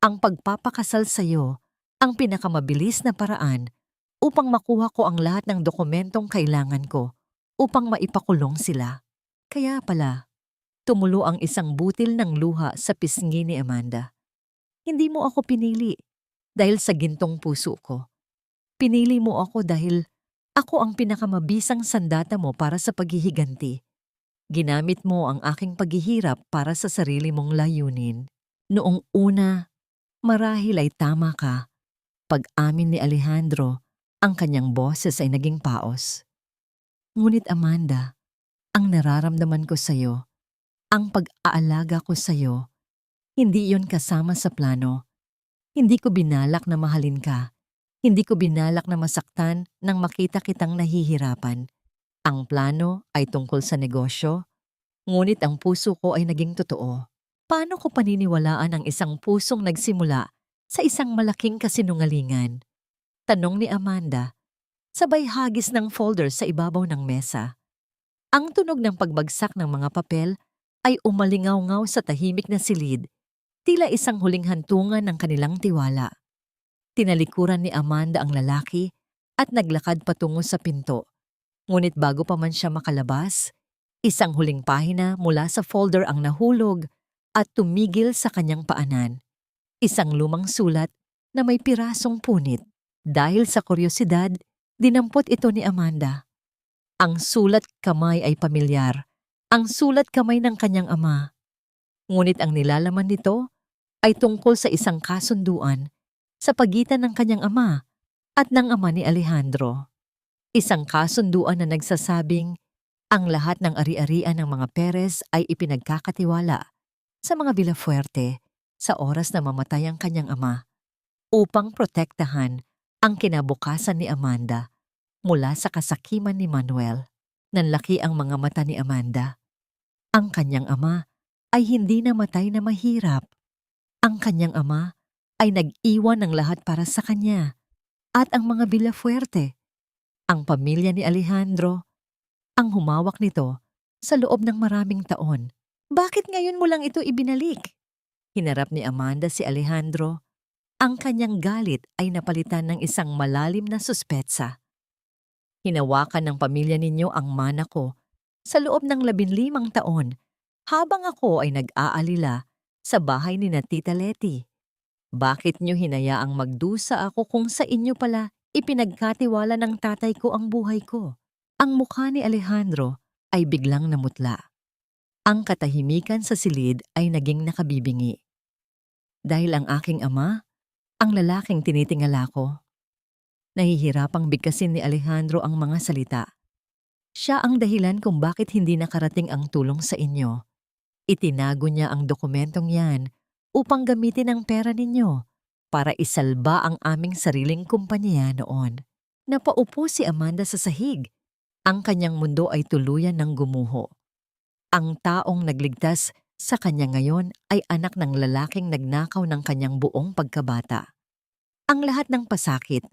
Ang pagpapakasal sa iyo, ang pinakamabilis na paraan upang makuha ko ang lahat ng dokumentong kailangan ko upang maipakulong sila. Kaya pala, Tumulo ang isang butil ng luha sa pisngi ni Amanda. Hindi mo ako pinili dahil sa gintong puso ko. Pinili mo ako dahil ako ang pinakamabisang sandata mo para sa paghihiganti. Ginamit mo ang aking paghihirap para sa sarili mong layunin. Noong una, marahil ay tama ka. Pag-amin ni Alejandro, ang kanyang boses ay naging paos. Ngunit Amanda, ang nararamdaman ko sa'yo, ang pag-aalaga ko sa'yo, hindi yon kasama sa plano. Hindi ko binalak na mahalin ka. Hindi ko binalak na masaktan nang makita kitang nahihirapan. Ang plano ay tungkol sa negosyo, ngunit ang puso ko ay naging totoo. Paano ko paniniwalaan ang isang pusong nagsimula sa isang malaking kasinungalingan? Tanong ni Amanda, sabay hagis ng folder sa ibabaw ng mesa. Ang tunog ng pagbagsak ng mga papel ay umalingaw-ngaw sa tahimik na silid, tila isang huling hantungan ng kanilang tiwala. Tinalikuran ni Amanda ang lalaki at naglakad patungo sa pinto. Ngunit bago pa man siya makalabas, isang huling pahina mula sa folder ang nahulog at tumigil sa kanyang paanan. Isang lumang sulat na may pirasong punit. Dahil sa kuryosidad, dinampot ito ni Amanda. Ang sulat kamay ay pamilyar. Ang sulat kamay ng kanyang ama. Ngunit ang nilalaman nito ay tungkol sa isang kasunduan sa pagitan ng kanyang ama at ng ama ni Alejandro. Isang kasunduan na nagsasabing ang lahat ng ari-arian ng mga Perez ay ipinagkakatiwala sa mga Villafuerte sa oras na mamatay ang kanyang ama upang protektahan ang kinabukasan ni Amanda mula sa kasakiman ni Manuel. Nanlaki ang mga mata ni Amanda. Ang kanyang ama ay hindi namatay na mahirap. Ang kanyang ama ay nag-iwan ng lahat para sa kanya at ang mga Villafuerte, ang pamilya ni Alejandro, ang humawak nito sa loob ng maraming taon. Bakit ngayon mo lang ito ibinalik? Hinarap ni Amanda si Alejandro. Ang kanyang galit ay napalitan ng isang malalim na suspetsa. Hinawakan ng pamilya ninyo ang mana ko sa loob ng 15 taon habang ako ay nag-aalila sa bahay ni na Tita Letty. Bakit nyo hinayaang magdusa ako kung sa inyo pala ipinagkatiwala ng tatay ko ang buhay ko? Ang mukha ni Alejandro ay biglang namutla. Ang katahimikan sa silid ay naging nakabibingi. Dahil ang aking ama, ang lalaking tinitingala ko. Nahihirapang bigkasin ni Alejandro ang mga salita. Siya ang dahilan kung bakit hindi nakarating ang tulong sa inyo. Itinago niya ang dokumentong yan upang gamitin ang pera ninyo para isalba ang aming sariling kumpanya noon. Napaupo si Amanda sa sahig. Ang kanyang mundo ay tuluyan ng gumuho. Ang taong nagligtas sa kanya ngayon ay anak ng lalaking nagnakaw ng kanyang buong pagkabata. Ang lahat ng pasakit,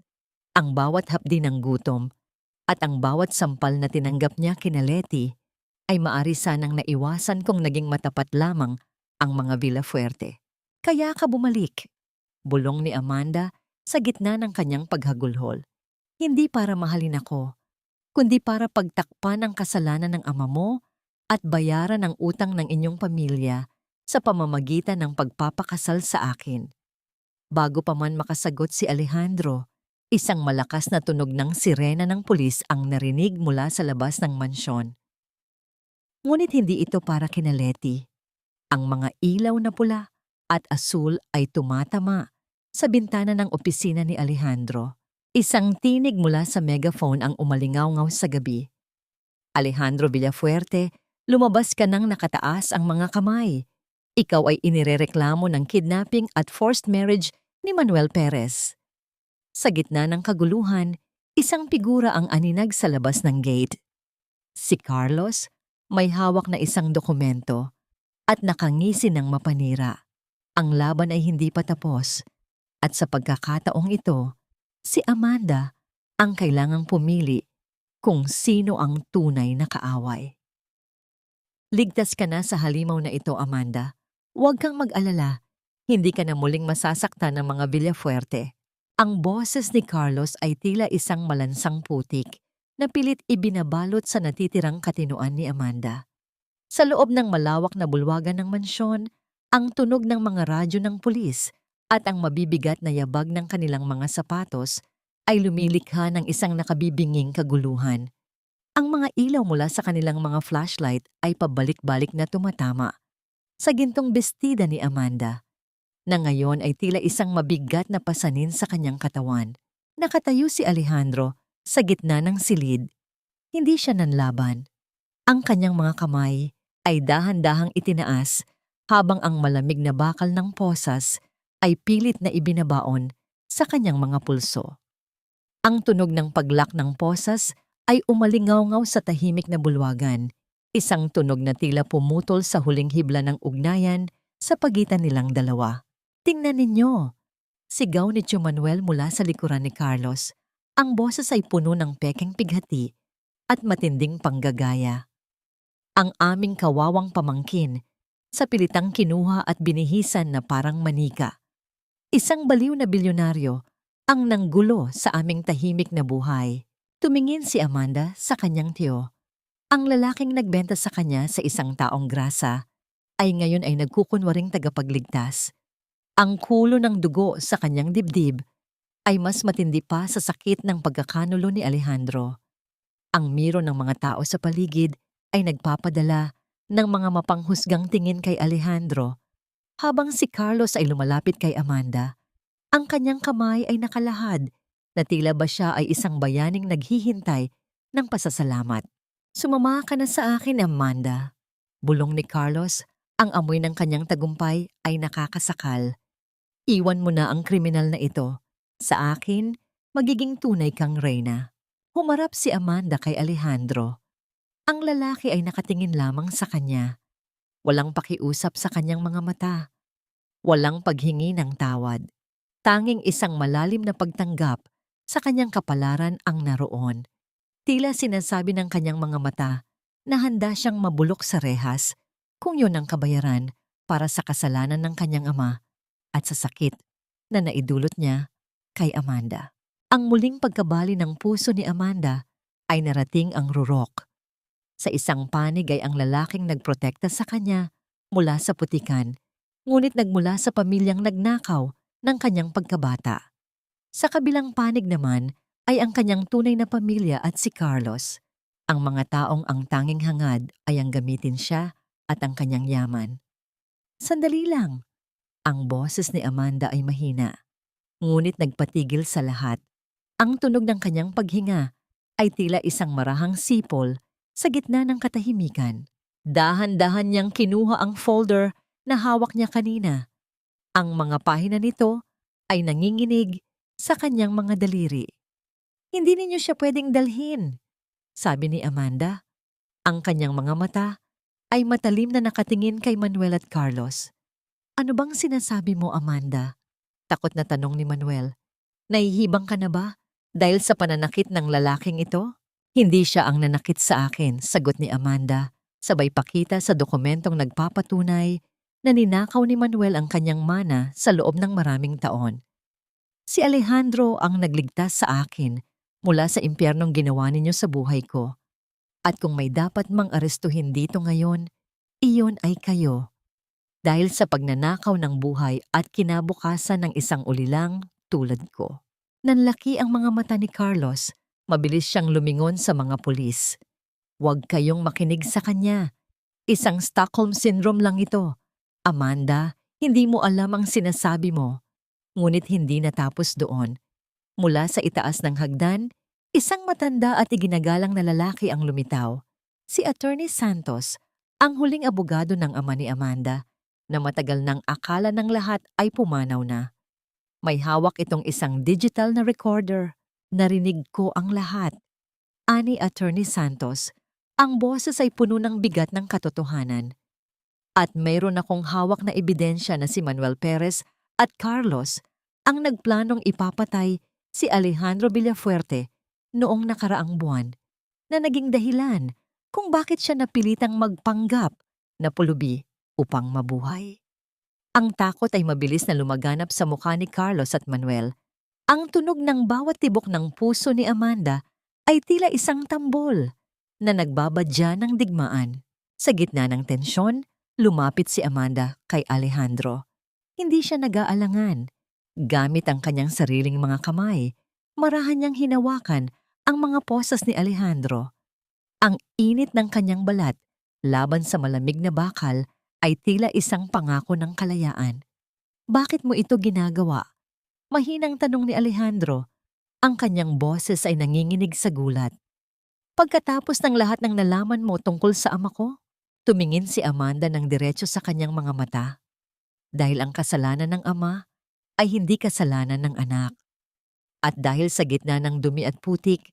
ang bawat hapdi ng gutom, at ang bawat sampal na tinanggap niya kina Letty ay maari sanang naiwasan kung naging matapat lamang ang mga Villafuerte. Kaya ka bumalik, bulong ni Amanda sa gitna ng kanyang paghagulhol. Hindi para mahalin ako, kundi para pagtakpan ang kasalanan ng ama mo at bayaran ang utang ng inyong pamilya sa pamamagitan ng pagpapakasal sa akin. Bago pa man makasagot si Alejandro, isang malakas na tunog ng sirena ng pulis ang narinig mula sa labas ng mansyon. Ngunit hindi ito para kina Letty. Ang mga ilaw na pula at asul ay tumatama sa bintana ng opisina ni Alejandro. Isang tinig mula sa megaphone ang umalingaw-ngaw sa gabi. Alejandro Villafuerte, lumabas ka nang nakataas ang mga kamay. Ikaw ay inirereklamo ng kidnapping at forced marriage ni Manuel Perez. Sa gitna ng kaguluhan, isang figura ang aninag sa labas ng gate. Si Carlos, may hawak na isang dokumento at nakangisi ng mapanira. Ang laban ay hindi pa tapos at sa pagkakataong ito, si Amanda ang kailangang pumili kung sino ang tunay na kaaway. Ligtas ka na sa halimaw na ito, Amanda. Huwag kang mag-alala. Hindi ka na muling masasaktan ng mga Villafuerte. Ang boses ni Carlos ay tila isang malansang putik na pilit ibinabalot sa natitirang katinuan ni Amanda. Sa loob ng malawak na bulwagan ng mansyon, ang tunog ng mga radyo ng pulis at ang mabibigat na yabag ng kanilang mga sapatos ay lumilikha ng isang nakabibinging kaguluhan. Ang mga ilaw mula sa kanilang mga flashlight ay pabalik-balik na tumatama sa gintong bestida ni Amanda, na ngayon ay tila isang mabigat na pasanin sa kanyang katawan. Nakatayo si Alejandro sa gitna ng silid. Hindi siya nanlaban. Ang kanyang mga kamay ay dahan-dahang itinaas habang ang malamig na bakal ng posas ay pilit na ibinabaon sa kanyang mga pulso. Ang tunog ng paglak ng posas ay umalingaw-ngaw sa tahimik na bulwagan, isang tunog na tila pumutol sa huling hibla ng ugnayan sa pagitan nilang dalawa. "Tingnan ninyo!" Sigaw ni Tio Manuel mula sa likuran ni Carlos. Ang boses ay puno ng pekeng pighati at matinding panggagaya. Ang aming kawawang pamangkin, sa pilitang kinuha at binihisan na parang manika. Isang baliw na bilyonaryo ang nanggulo sa aming tahimik na buhay. Tumingin si Amanda sa kanyang tiyo. Ang lalaking nagbenta sa kanya sa isang taong grasa ay ngayon ay nagkukunwaring tagapagligtas. Ang kulo ng dugo sa kanyang dibdib ay mas matindi pa sa sakit ng pagkakanulo ni Alejandro. Ang miro ng mga tao sa paligid ay nagpapadala ng mga mapanghusgang tingin kay Alejandro habang si Carlos ay lumalapit kay Amanda. Ang kanyang kamay ay nakalahad na tila ba siya ay isang bayaning naghihintay ng pasasalamat. "Sumama ka na sa akin, Amanda." Bulong ni Carlos, ang amoy ng kanyang tagumpay ay nakakasakal. "Iwan mo na ang kriminal na ito. Sa akin, magiging tunay kang reyna." Humarap si Amanda kay Alejandro. Ang lalaki ay nakatingin lamang sa kanya. Walang pakiusap sa kanyang mga mata. Walang paghingi ng tawad. Tanging isang malalim na pagtanggap sa kanyang kapalaran ang naroon. Tila sinasabi ng kanyang mga mata na handa siyang mabulok sa rehas kung yun ang kabayaran para sa kasalanan ng kanyang ama at sa sakit na naidulot niya kay Amanda. Ang muling pagkabali ng puso ni Amanda ay narating ang rurok. Sa isang panig ay ang lalaking nagprotekta sa kanya mula sa putikan, ngunit nagmula sa pamilyang nagnakaw ng kanyang pagkabata. Sa kabilang panig naman ay ang kanyang tunay na pamilya at si Carlos, ang mga taong ang tanging hangad ay ang gamitin siya at ang kanyang yaman. "Sandali lang." Ang boses ni Amanda ay mahina, ngunit nagpatigil sa lahat. Ang tunog ng kanyang paghinga ay tila isang marahang sipol sa gitna ng katahimikan. Dahan-dahan niyang kinuha ang folder na hawak niya kanina. Ang mga pahina nito ay nanginginig sa kanyang mga daliri. "Hindi ninyo siya pwedeng dalhin," sabi ni Amanda. Ang kanyang mga mata ay matalim na nakatingin kay Manuel at Carlos. "Ano bang sinasabi mo, Amanda?" Takot na tanong ni Manuel. "Nahihibang ka na ba dahil sa pananakit ng lalaking ito?" "Hindi siya ang nanakit sa akin," sagot ni Amanda, sabay pakita sa dokumentong nagpapatunay na ninakaw ni Manuel ang kanyang mana sa loob ng maraming taon. "Si Alejandro ang nagligtas sa akin mula sa impyernong ginawa ninyo sa buhay ko. At kung may dapat mang arestuhin dito ngayon, iyon ay kayo. Dahil sa pagnanakaw ng buhay at kinabukasan ng isang ulilang tulad ko." Nanlaki ang mga mata ni Carlos. Mabilis siyang lumingon sa mga pulis. "Huwag kayong makinig sa kanya. Isang Stockholm Syndrome lang ito. Amanda, hindi mo alam ang sinasabi mo." Ngunit hindi natapos doon. Mula sa itaas ng hagdan, isang matanda at iginagalang na lalaki ang lumitaw. Si Attorney Santos, ang huling abogado ng ama ni Amanda, na matagal nang akala ng lahat ay pumanaw na. May hawak itong isang digital na recorder. "Narinig ko ang lahat," ani Attorney Santos. Ang boses ay puno ng bigat ng katotohanan. "At mayroon akong hawak na ebidensya na si Manuel Perez at Carlos ang nagplanong ipapatay si Alejandro Villafuerte noong nakaraang buwan, na naging dahilan kung bakit siya napilitang magpanggap na pulubi upang mabuhay." Ang takot ay mabilis na lumaganap sa mukha ni Carlos at Manuel. Ang tunog ng bawat tibok ng puso ni Amanda ay tila isang tambol na nagbabadya ng digmaan. Sa gitna ng tensyon, lumapit si Amanda kay Alejandro. Hindi siya nag-aalangan. Gamit ang kanyang sariling mga kamay, marahan niyang hinawakan ang mga posas ni Alejandro. Ang init ng kanyang balat laban sa malamig na bakal ay tila isang pangako ng kalayaan. Bakit mo ito ginagawa? Mahinang tanong ni Alejandro. Ang kanyang boses ay nanginginig sa gulat. Pagkatapos ng lahat ng nalaman mo tungkol sa ama ko, tumingin si Amanda ng diretso sa kanyang mga mata. Dahil ang kasalanan ng ama ay hindi kasalanan ng anak. At dahil sa gitna ng dumi at putik,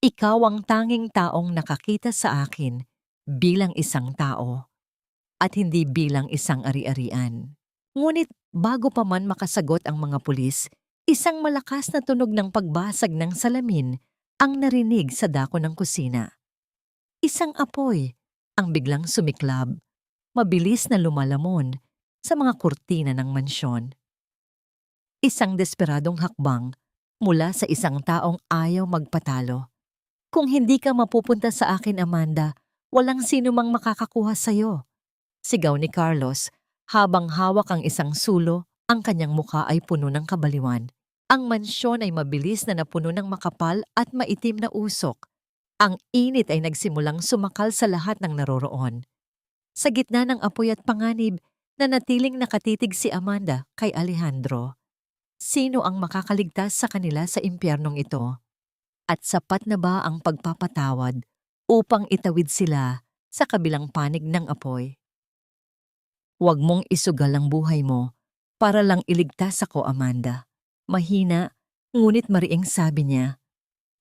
ikaw ang tanging taong nakakita sa akin bilang isang tao at hindi bilang isang ari-arian. Ngunit bago pa man makasagot ang mga pulis, isang malakas na tunog ng pagbasag ng salamin ang narinig sa dako ng kusina. Isang apoy ang biglang sumiklab, mabilis na lumalamon sa mga kurtina ng mansyon. Isang desperadong hakbang mula sa isang taong ayaw magpatalo. Kung hindi ka mapupunta sa akin, Amanda, walang sino mang makakakuha sa'yo. Sigaw ni Carlos habang hawak ang isang sulo, ang kanyang muka ay puno ng kabaliwan. Ang mansyon ay mabilis na napuno ng makapal at maitim na usok. Ang init ay nagsimulang sumakal sa lahat ng naroroon. Sa gitna ng apoy at panganib, nanatiling nakatitig si Amanda kay Alejandro. Sino ang makakaligtas sa kanila sa impyernong ito? At sapat na ba ang pagpapatawad upang itawid sila sa kabilang panig ng apoy? Huwag mong isugal ang buhay mo para lang iligtas ako, Amanda. Mahina, ngunit mariing sabi niya.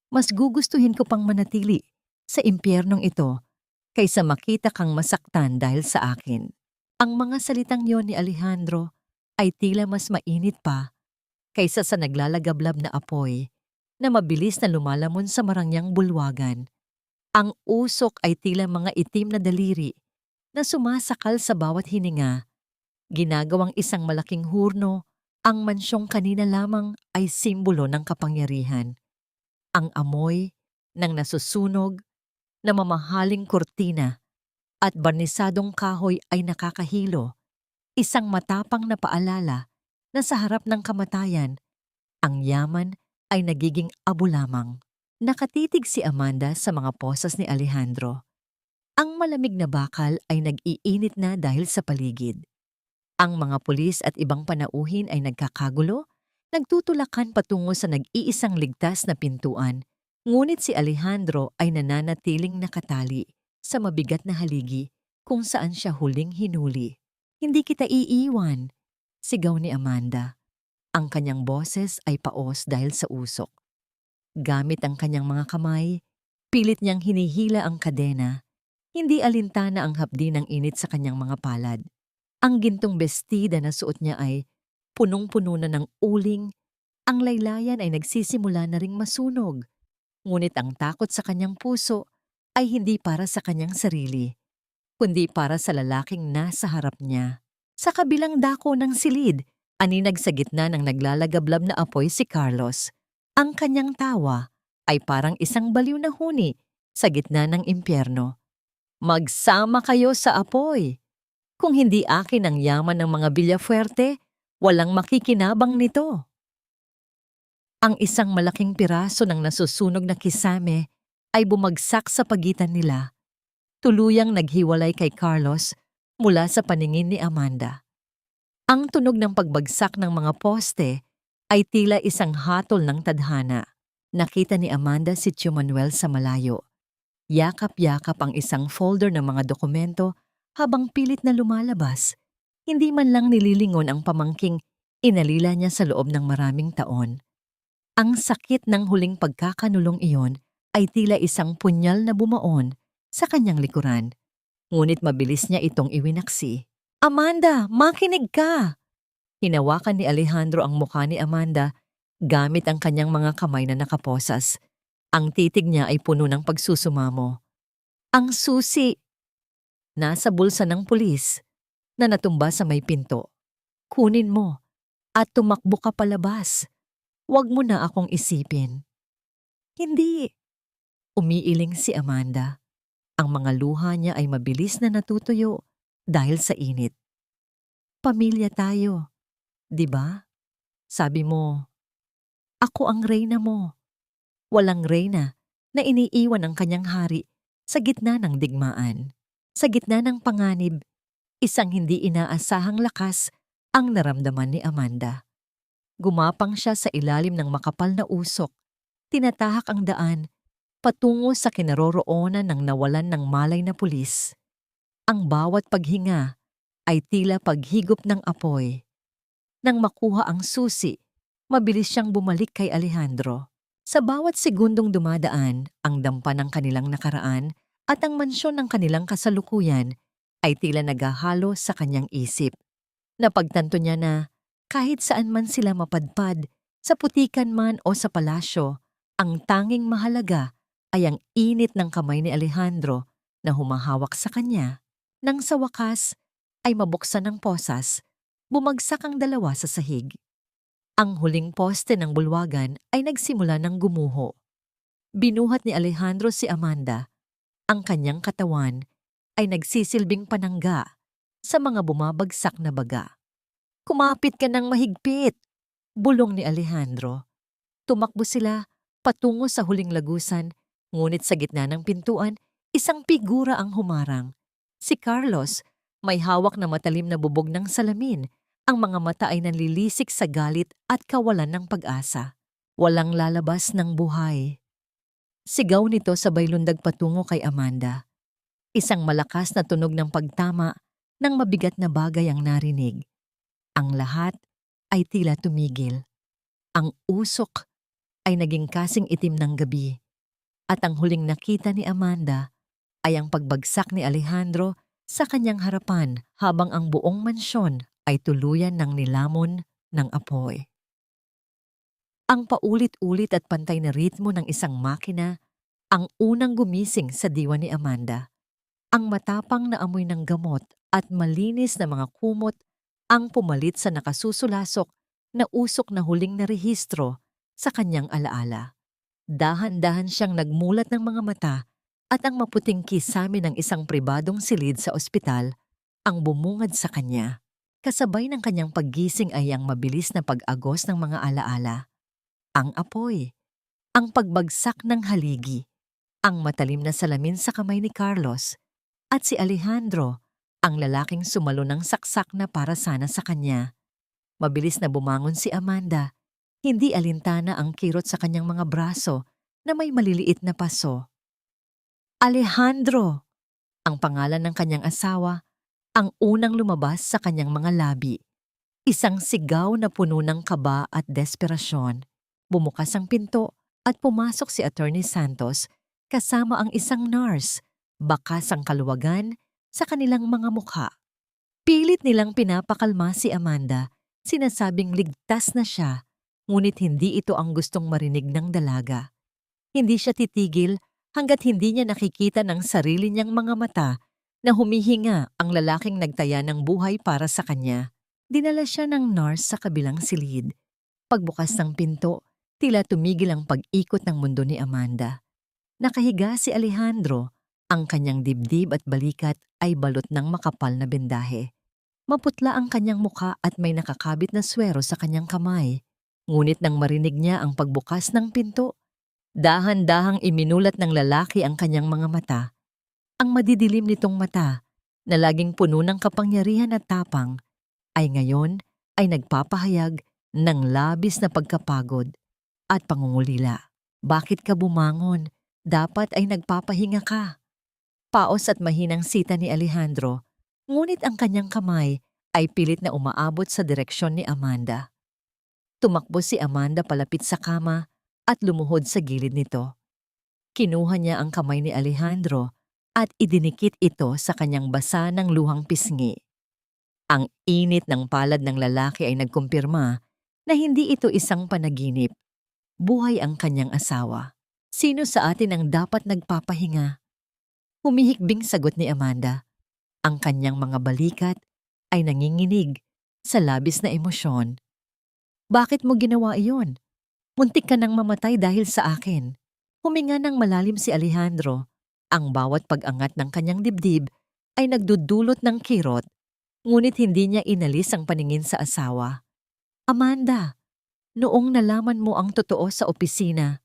Mas gugustuhin ko pang manatili sa impyernong ito kaysa makita kang masaktan dahil sa akin. Ang mga salitang yon ni Alejandro ay tila mas mainit pa kaysa sa naglalagablab na apoy na mabilis na lumalamon sa marangyang bulwagan. Ang usok ay tila mga itim na daliri na sumasakal sa bawat hininga. Ginagawang isang malaking hurno, ang mansyong kanina lamang ay simbolo ng kapangyarihan. Ang amoy ng nasusunog na mamahaling kurtina at barnisadong kahoy ay nakakahilo, isang matapang na paalala na sa harap ng kamatayan, ang yaman ay nagiging abo lamang. Nakatitig si Amanda sa mga posas ni Alejandro. Ang malamig na bakal ay nag-iinit na dahil sa paligid. Ang mga pulis at ibang panauhin ay nagkakagulo, nagtutulakan patungo sa nag-iisang ligtas na pintuan, ngunit si Alejandro ay nananatiling nakatali sa mabigat na haligi kung saan siya huling hinuli. Hindi kita iiwan, sigaw ni Amanda. Ang kanyang boses ay paos dahil sa usok. Gamit ang kanyang mga kamay, pilit niyang hinihila ang kadena. Hindi alintana ang hapdi ng init sa kanyang mga palad. Ang gintong bestida na suot niya ay punong-puno na ng uling. Ang laylayan ay nagsisimula na ring masunog. Ngunit ang takot sa kanyang puso ay hindi para sa kanyang sarili, kundi para sa lalaking nasa harap niya. Sa kabilang dako ng silid, aninag sa gitna ng naglalagablab na apoy si Carlos. Ang kanyang tawa ay parang isang baliw na huni sa gitna ng impyerno. Magsama kayo sa apoy. Kung hindi akin ang yaman ng mga Villafuerte, walang makikinabang nito. Ang isang malaking piraso ng nasusunog na kisame ay bumagsak sa pagitan nila. Tuluyang naghiwalay kay Carlos mula sa paningin ni Amanda. Ang tunog ng pagbagsak ng mga poste ay tila isang hatol ng tadhana. Nakita ni Amanda si Tio Manuel sa malayo. Yakap-yakap ang isang folder ng mga dokumento habang pilit na lumalabas. Hindi man lang nililingon ang pamangking inalila niya sa loob ng maraming taon. Ang sakit ng huling pagkakanulong iyon ay tila isang punyal na bumaon sa kanyang likuran. Ngunit mabilis niya itong iwinaksi. Amanda, makinig ka! Hinawakan ni Alejandro ang mukha ni Amanda gamit ang kanyang mga kamay na nakaposas. Ang titig niya ay puno ng pagsusumamo. Ang susi! Nasa bulsa ng pulis na natumba sa may pinto. Kunin mo at tumakbo ka palabas. Huwag mo na akong isipin. Hindi. Umiiling si Amanda. Ang mga luha niya ay mabilis na natutuyo dahil sa init. Pamilya tayo, di ba? Sabi mo, ako ang reyna mo. Walang reyna na iniiwan ang kanyang hari sa gitna ng digmaan. Sa gitna ng panganib, isang hindi inaasahang lakas ang naramdaman ni Amanda. Gumapang siya sa ilalim ng makapal na usok, tinatahak ang daan patungo sa kinaroroonan ng nawalan ng malay na pulis. Ang bawat paghinga ay tila paghigop ng apoy. Nang makuha ang susi, mabilis siyang bumalik kay Alejandro. Sa bawat segundong dumadaan, ang dampa ng kanilang nakaraan at ang mansyon ng kanilang kasalukuyan ay tila naghahalo sa kanyang isip. Napagtanto niya na kahit saan man sila mapadpad, sa putikan man o sa palasyo, ang tanging mahalaga ay ang init ng kamay ni Alejandro na humahawak sa kanya. Nang sa wakas ay mabuksan ng posas, bumagsak ang dalawa sa sahig. Ang huling poste ng bulwagan ay nagsimula ng gumuho. Binuhat ni Alejandro si Amanda. Ang kanyang katawan ay nagsisilbing panangga sa mga bumabagsak na baga. Kumapit ka ng mahigpit, bulong ni Alejandro. Tumakbo sila patungo sa huling lagusan, ngunit sa gitna ng pintuan, isang figura ang humarang. Si Carlos, may hawak na matalim na bubog ng salamin. Ang mga mata ay nanlilisik sa galit at kawalan ng pag-asa. Walang lalabas ng buhay. Sigaw nito sabay lundag patungo kay Amanda. Isang malakas na tunog ng pagtama ng mabigat na bagay ang narinig. Ang lahat ay tila tumigil. Ang usok ay naging kasing itim ng gabi. At ang huling nakita ni Amanda ay ang pagbagsak ni Alejandro sa kanyang harapan habang ang buong mansyon ay tuluyan ng nilamon ng apoy. Ang paulit-ulit at pantay na ritmo ng isang makina ang unang gumising sa diwa ni Amanda. Ang matapang na amoy ng gamot at malinis na mga kumot ang pumalit sa nakasusulasok na usok na huling narehistro sa kanyang alaala. Dahan-dahan siyang nagmulat ng mga mata at ang maputing kisame ng isang pribadong silid sa ospital ang bumungad sa kanya. Kasabay ng kanyang paggising ay ang mabilis na pag-agos ng mga alaala. Ang apoy, ang pagbagsak ng haligi, ang matalim na salamin sa kamay ni Carlos, at si Alejandro, ang lalaking sumalo ng saksak na para sana sa kanya. Mabilis na bumangon si Amanda, hindi alintana ang kirot sa kanyang mga braso na may maliliit na paso. Alejandro, ang pangalan ng kanyang asawa, ang unang lumabas sa kanyang mga labi. Isang sigaw na puno ng kaba at desperasyon. Bumukas ang pinto at pumasok si Attorney Santos kasama ang isang nurse. Bakas ang kaluwagan sa kanilang mga mukha. Pilit nilang pinapakalma si Amanda, sinasabing ligtas na siya, ngunit hindi ito ang gustong marinig ng dalaga. Hindi siya titigil hanggat hindi niya nakikita ng sarili niyang mga mata na humihinga ang lalaking nagtaya ng buhay para sa kanya. Dinala siya ng nurse sa kabilang silid. Pagbukas ng pinto, tila tumigil ang pag-ikot ng mundo ni Amanda. Nakahiga si Alejandro, ang kanyang dibdib at balikat ay balot ng makapal na bendahe. Maputla ang kanyang muka at may nakakabit na swero sa kanyang kamay. Ngunit nang marinig niya ang pagbukas ng pinto, dahan-dahang iminulat ng lalaki ang kanyang mga mata. Ang madidilim nitong mata, na laging puno ng kapangyarihan at tapang, ay ngayon ay nagpapahayag ng labis na pagkapagod at pangungulila. Bakit ka bumangon? Dapat ay nagpapahinga ka. Paos at mahinang sita ni Alejandro, ngunit ang kanyang kamay ay pilit na umaabot sa direksyon ni Amanda. Tumakbo si Amanda palapit sa kama at lumuhod sa gilid nito. Kinuha niya ang kamay ni Alejandro at idinikit ito sa kanyang basa ng luhang pisngi. Ang init ng palad ng lalaki ay nagkumpirma na hindi ito isang panaginip. Buhay ang kanyang asawa. Sino sa atin ang dapat nagpapahinga? Humihikbing sagot ni Amanda. Ang kanyang mga balikat ay nanginginig sa labis na emosyon. Bakit mo ginawa iyon? Muntik ka nang mamatay dahil sa akin. Huminga ng malalim si Alejandro Ang bawat pag-angat ng kanyang dibdib ay nagdudulot ng kirot, ngunit hindi niya inalis ang paningin sa asawa. Amanda, noong nalaman mo ang totoo sa opisina,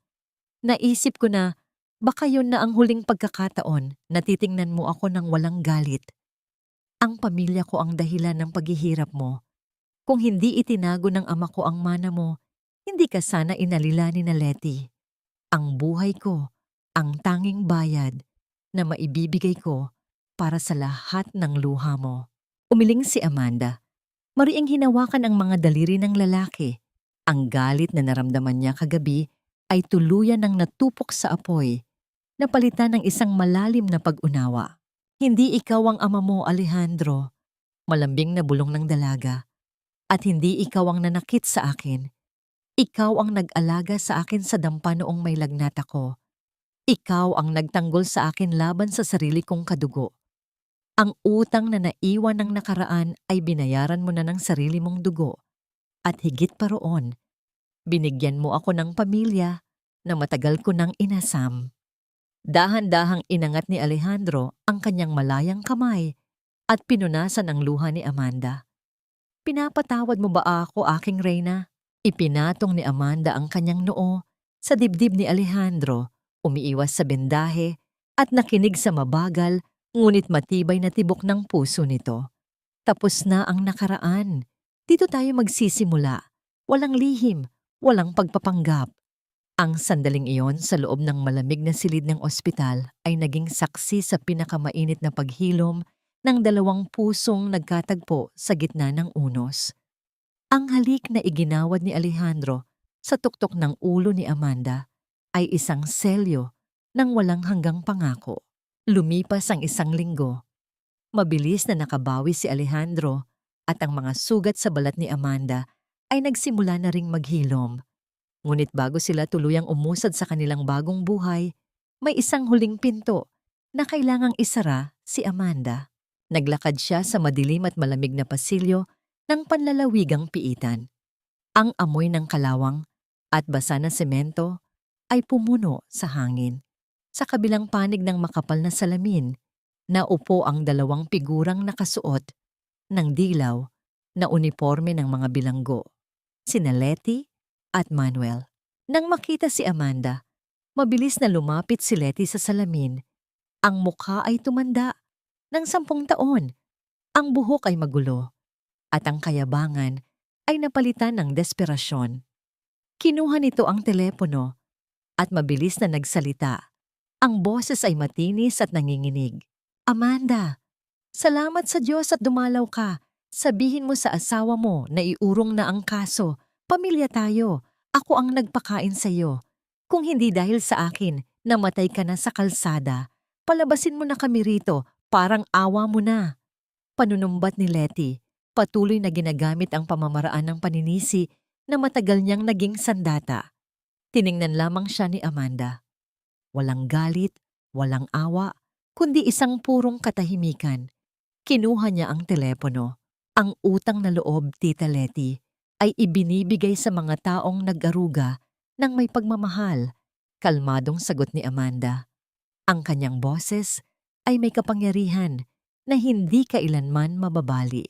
naisip ko na baka yun na ang huling pagkakataon na titingnan mo ako ng walang galit. Ang pamilya ko ang dahilan ng paghihirap mo. Kung hindi itinago ng ama ko ang mana mo, hindi ka sana inalila ni Letty. Ang buhay ko, ang tanging bayad na maibibigay ko para sa lahat ng luha mo. Umiling si Amanda. Mariing hinawakan ang mga daliri ng lalaki. Ang galit na naramdaman niya kagabi ay tuluyan ng natupok sa apoy, napalitan ng isang malalim na pag-unawa. Hindi ikaw ang ama mo, Alejandro. Malambing na bulong ng dalaga. At hindi ikaw ang nanakit sa akin. Ikaw ang nag-alaga sa akin sa dampa noong may lagnat ako. Ikaw ang nagtanggol sa akin laban sa sarili kong kadugo. Ang utang na naiwan ng nakaraan ay binayaran mo na ng sarili mong dugo. At higit pa roon, binigyan mo ako ng pamilya na matagal ko nang inasam. Dahan-dahang inangat ni Alejandro ang kanyang malayang kamay at pinunasan ang luha ni Amanda. Pinapatawad mo ba ako, aking reyna? Ipinatong ni Amanda ang kanyang noo sa dibdib ni Alejandro, umiiwas sa bendahe at nakinig sa mabagal ngunit matibay na tibok ng puso nito. Tapos na ang nakaraan. Dito tayo magsisimula. Walang lihim, walang pagpapanggap. Ang sandaling iyon sa loob ng malamig na silid ng ospital ay naging saksi sa pinakamainit na paghilom ng dalawang pusong nagkatagpo sa gitna ng unos. Ang halik na iginawad ni Alejandro sa tuktok ng ulo ni Amanda ay isang selyo ng walang hanggang pangako. Lumipas ang isang linggo. Mabilis na nakabawi si Alejandro at ang mga sugat sa balat ni Amanda ay nagsimula na ring maghilom. Ngunit bago sila tuluyang umusad sa kanilang bagong buhay, may isang huling pinto na kailangang isara si Amanda. Naglakad siya sa madilim at malamig na pasilyo ng panlalawigang piitan. Ang amoy ng kalawang at basa na semento ay pumuno sa hangin. Sa kabilang panig ng makapal na salamin, naupo ang dalawang figurang nakasuot ng dilaw na uniforme ng mga bilanggo, sina Letty at Manuel. Nang makita si Amanda, mabilis na lumapit si Letty sa salamin. Ang mukha ay tumanda ng 10 taon. Ang buhok ay magulo at ang kayabangan ay napalitan ng desperasyon. Kinuha nito ang telepono at mabilis na nagsalita. Ang boses ay matinis at nanginginig. Amanda, salamat sa Diyos at dumalaw ka. Sabihin mo sa asawa mo na iurong na ang kaso. Pamilya tayo. Ako ang nagpakain sa iyo. Kung hindi dahil sa akin, namatay ka na sa kalsada. Palabasin mo na kami rito, parang awa mo na. Panunumbat ni Letty, patuloy na ginagamit ang pamamaraan ng paninisi na matagal niyang naging sandata. Tiningnan lamang siya ni Amanda. Walang galit, walang awa, kundi isang purong katahimikan. Kinuha niya ang telepono. Ang utang na loob, Tita Letty, ay ibinibigay sa mga taong nag-aruga ng may pagmamahal. Kalmadong sagot ni Amanda. Ang kanyang boses ay may kapangyarihan na hindi kailanman mababali.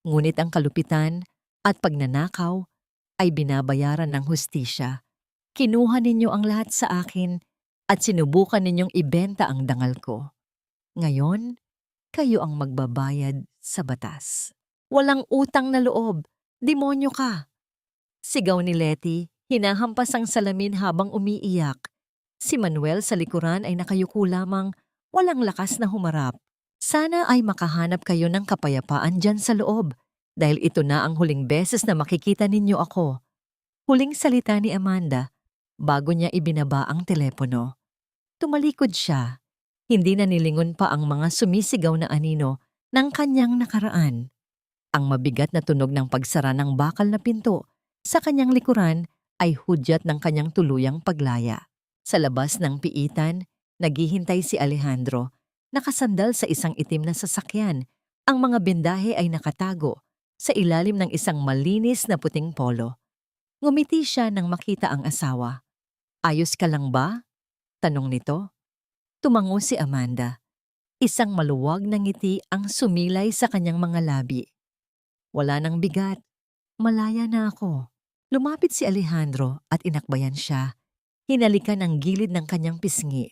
Ngunit ang kalupitan at pagnanakaw ay binabayaran ng hustisya. Kinuha ninyo ang lahat sa akin at sinubukan ninyong ibenta ang dangal ko. Ngayon, kayo ang magbabayad sa batas. Walang utang na loob. Demonyo ka! Sigaw ni Letty, hinahampas ang salamin habang umiiyak. Si Manuel sa likuran ay nakayuko lamang, walang lakas na humarap. Sana ay makahanap kayo ng kapayapaan dyan sa loob, dahil ito na ang huling beses na makikita ninyo ako. Huling salita ni Amanda, bago niya ibinaba ang telepono. Tumalikod siya, hindi na nilingon pa ang mga sumisigaw na anino ng kanyang nakaraan. Ang mabigat na tunog ng pagsara ng bakal na pinto sa kanyang likuran ay hudyat ng kanyang tuluyang paglaya. Sa labas ng piitan, naghihintay si Alejandro, nakasandal sa isang itim na sasakyan. Ang mga bendahe ay nakatago sa ilalim ng isang malinis na puting polo. Ngumiti siya nang makita ang asawa. Ayos ka lang ba? Tanong nito. Tumango si Amanda. Isang maluwag na ngiti ang sumilay sa kanyang mga labi. Wala nang bigat. Malaya na ako. Lumapit si Alejandro at inakbayan siya. Hinalikan ang gilid ng kanyang pisngi.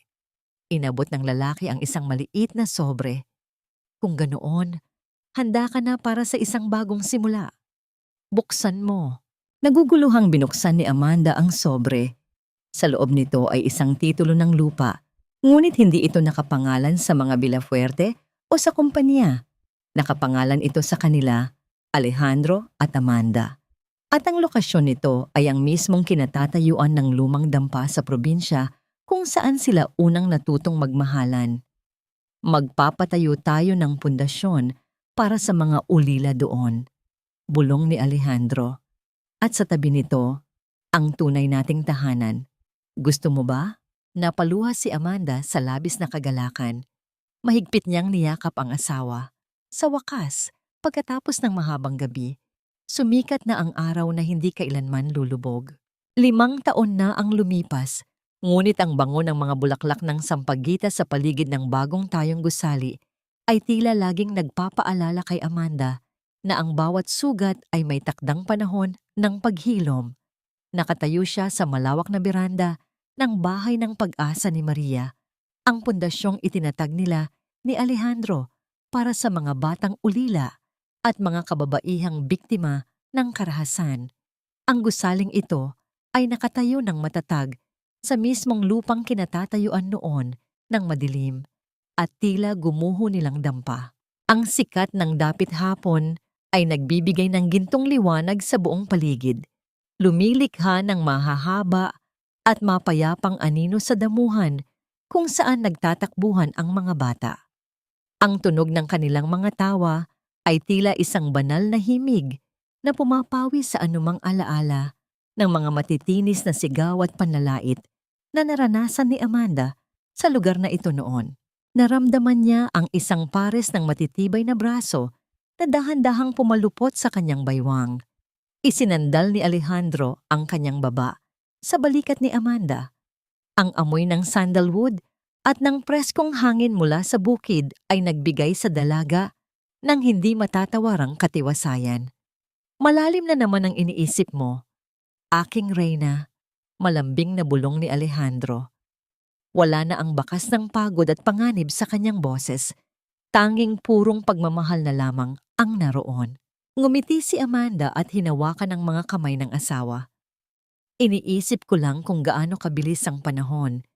Inabot ng lalaki ang isang maliit na sobre. Kung ganoon, handa ka na para sa isang bagong simula. Buksan mo. Naguguluhang binuksan ni Amanda ang sobre. Sa loob nito ay isang titulo ng lupa. Ngunit hindi ito nakapangalan sa mga Villafuerte o sa kumpanya. Nakapangalan ito sa kanila, Alejandro at Amanda. At ang lokasyon nito ay ang mismong kinatatayuan ng lumang dampa sa probinsya kung saan sila unang natutong magmahalan. Magpapatayo tayo ng pundasyon para sa mga ulila doon. Bulong ni Alejandro. At sa tabi nito, ang tunay nating tahanan. Gusto mo ba? Napaluha si Amanda sa labis na kagalakan. Mahigpit niyang niyakap ang asawa. Sa wakas, pagkatapos ng mahabang gabi, sumikat na ang araw na hindi kailanman lulubog. 5 taon na ang lumipas, ngunit ang bango ng mga bulaklak ng sampagita sa paligid ng bagong tayong gusali ay tila laging nagpapaalala kay Amanda na ang bawat sugat ay may takdang panahon ng paghilom. Nakatayo siya sa malawak na beranda ng bahay ng pag-asa ni Maria, ang pundasyong itinatag nila ni Alejandro para sa mga batang ulila at mga kababaihang biktima ng karahasan. Ang gusaling ito ay nakatayo ng matatag sa mismong lupang kinatatayuan noon ng madilim at tila gumuho nilang dampa. Ang sikat ng dapit hapon ay nagbibigay ng gintong liwanag sa buong paligid. Lumilikha ng mahahaba at mapayapang anino sa damuhan kung saan nagtatakbuhan ang mga bata. Ang tunog ng kanilang mga tawa ay tila isang banal na himig na pumapawi sa anumang alaala ng mga matitinis na sigaw at panlalait na naranasan ni Amanda sa lugar na ito noon. Naramdaman niya ang isang pares ng matitibay na braso na dahan-dahang pumalupot sa kanyang baywang. Isinandal ni Alejandro ang kanyang baba sa balikat ni Amanda. Ang amoy ng sandalwood at ng preskong hangin mula sa bukid ay nagbigay sa dalaga ng hindi matatawarang katiwasayan. Malalim na naman ang iniisip mo. Aking reyna, malambing na bulong ni Alejandro. Wala na ang bakas ng pagod at panganib sa kanyang boses. Tanging purong pagmamahal na lamang ang naroon. Ngumiti si Amanda at hinawakan ang mga kamay ng asawa. Iniisip ko lang kung gaano kabilis ang panahon.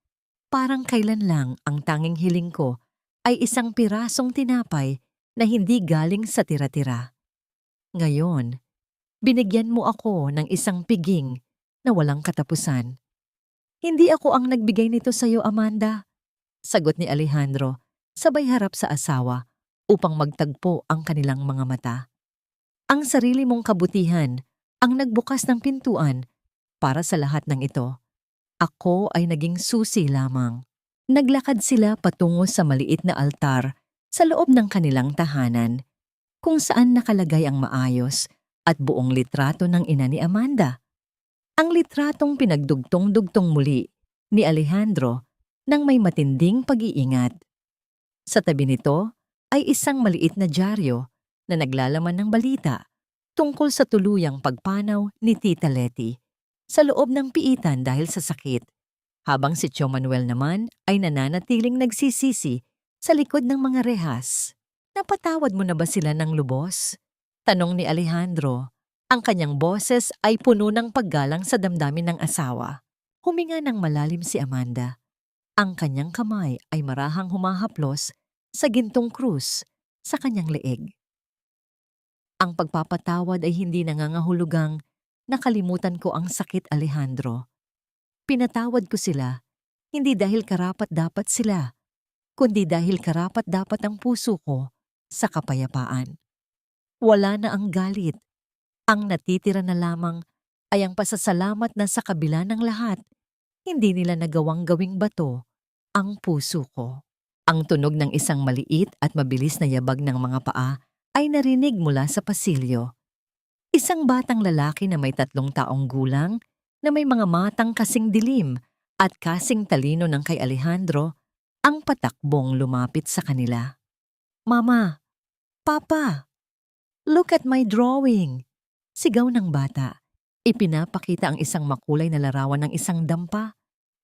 Parang kailan lang ang tanging hiling ko ay isang pirasong tinapay na hindi galing sa tira-tira. Ngayon, binigyan mo ako ng isang piging na walang katapusan. Hindi ako ang nagbigay nito sa iyo, Amanda, sagot ni Alejandro, sabay harap sa asawa upang magtagpo ang kanilang mga mata. Ang sarili mong kabutihan ang nagbukas ng pintuan para sa lahat ng ito. Ako ay naging susi lamang. Naglakad sila patungo sa maliit na altar sa loob ng kanilang tahanan, kung saan nakalagay ang maayos at buong litrato ng ina ni Amanda. Ang litratong pinagdugtong-dugtong muli ni Alejandro nang may matinding pag-iingat. Sa tabi nito ay isang maliit na dyaryo na naglalaman ng balita tungkol sa tuluyang pagpanaw ni Tita Letty sa loob ng piitan dahil sa sakit, habang si Tio Manuel naman ay nananatiling nagsisisi sa likod ng mga rehas. Napatawad mo na ba sila ng lubos? Tanong ni Alejandro. Ang kanyang boses ay puno ng paggalang sa damdamin ng asawa. Huminga ng malalim si Amanda. Ang kanyang kamay ay marahang humahaplos sa gintong krus sa kanyang leeg. Ang pagpapatawad ay hindi nangangahulugang nakalimutan ko ang sakit, Alejandro. Pinatawad ko sila, hindi dahil karapat-dapat sila, kundi dahil karapat-dapat ang puso ko sa kapayapaan. Wala na ang galit. Ang natitira na lamang ay ang pasasalamat na sa kabila ng lahat, hindi nila nagawang gawing bato ang puso ko. Ang tunog ng isang maliit at mabilis na yabag ng mga paa ay narinig mula sa pasilyo. Isang batang lalaki na may 3 taong gulang na may mga matang kasing dilim at kasing talino ng kay Alejandro ang patakbong lumapit sa kanila. "Mama! Papa! Look at my drawing!" Sigaw ng bata. Ipinapakita ang isang makulay na larawan ng isang dampa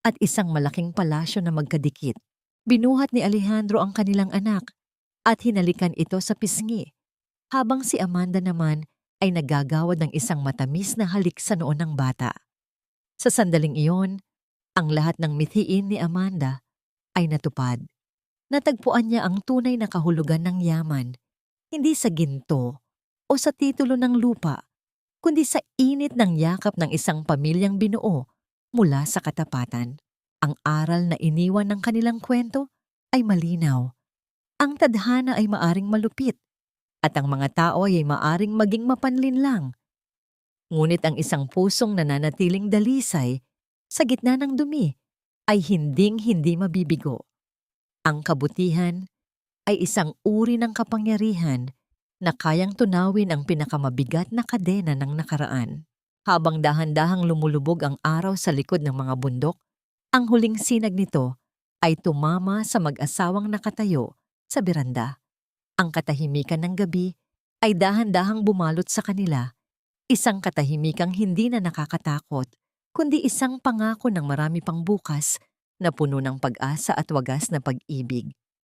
at isang malaking palasyo na magkadikit. Binuhat ni Alejandro ang kanilang anak at hinalikan ito sa pisngi, habang si Amanda naman ay nagagawad ng isang matamis na halik sa noo ng bata. Sa sandaling iyon, ang lahat ng mithiin ni Amanda ay natupad. Natagpuan niya ang tunay na kahulugan ng yaman, hindi sa ginto o sa titulo ng lupa, kundi sa init ng yakap ng isang pamilyang binuo mula sa katapatan. Ang aral na iniwan ng kanilang kwento ay malinaw. Ang tadhana ay maaring malupit at ang mga tao ay maaring maging mapanlinlang. Ngunit ang isang pusong nananatiling dalisay sa gitna ng dumi ay hinding-hindi mabibigo. Ang kabutihan ay isang uri ng kapangyarihan na kayang tunawin ang pinakamabigat na kadena ng nakaraan. Habang dahan-dahang lumulubog ang araw sa likod ng mga bundok, ang huling sinag nito ay tumama sa mag-asawang nakatayo sa beranda. Ang katahimikan ng gabi ay dahan-dahang bumalot sa kanila, isang katahimikang hindi na nakakatakot, kundi isang pangako ng marami pang bukas na puno ng pag-asa at wagas na pag-ibig.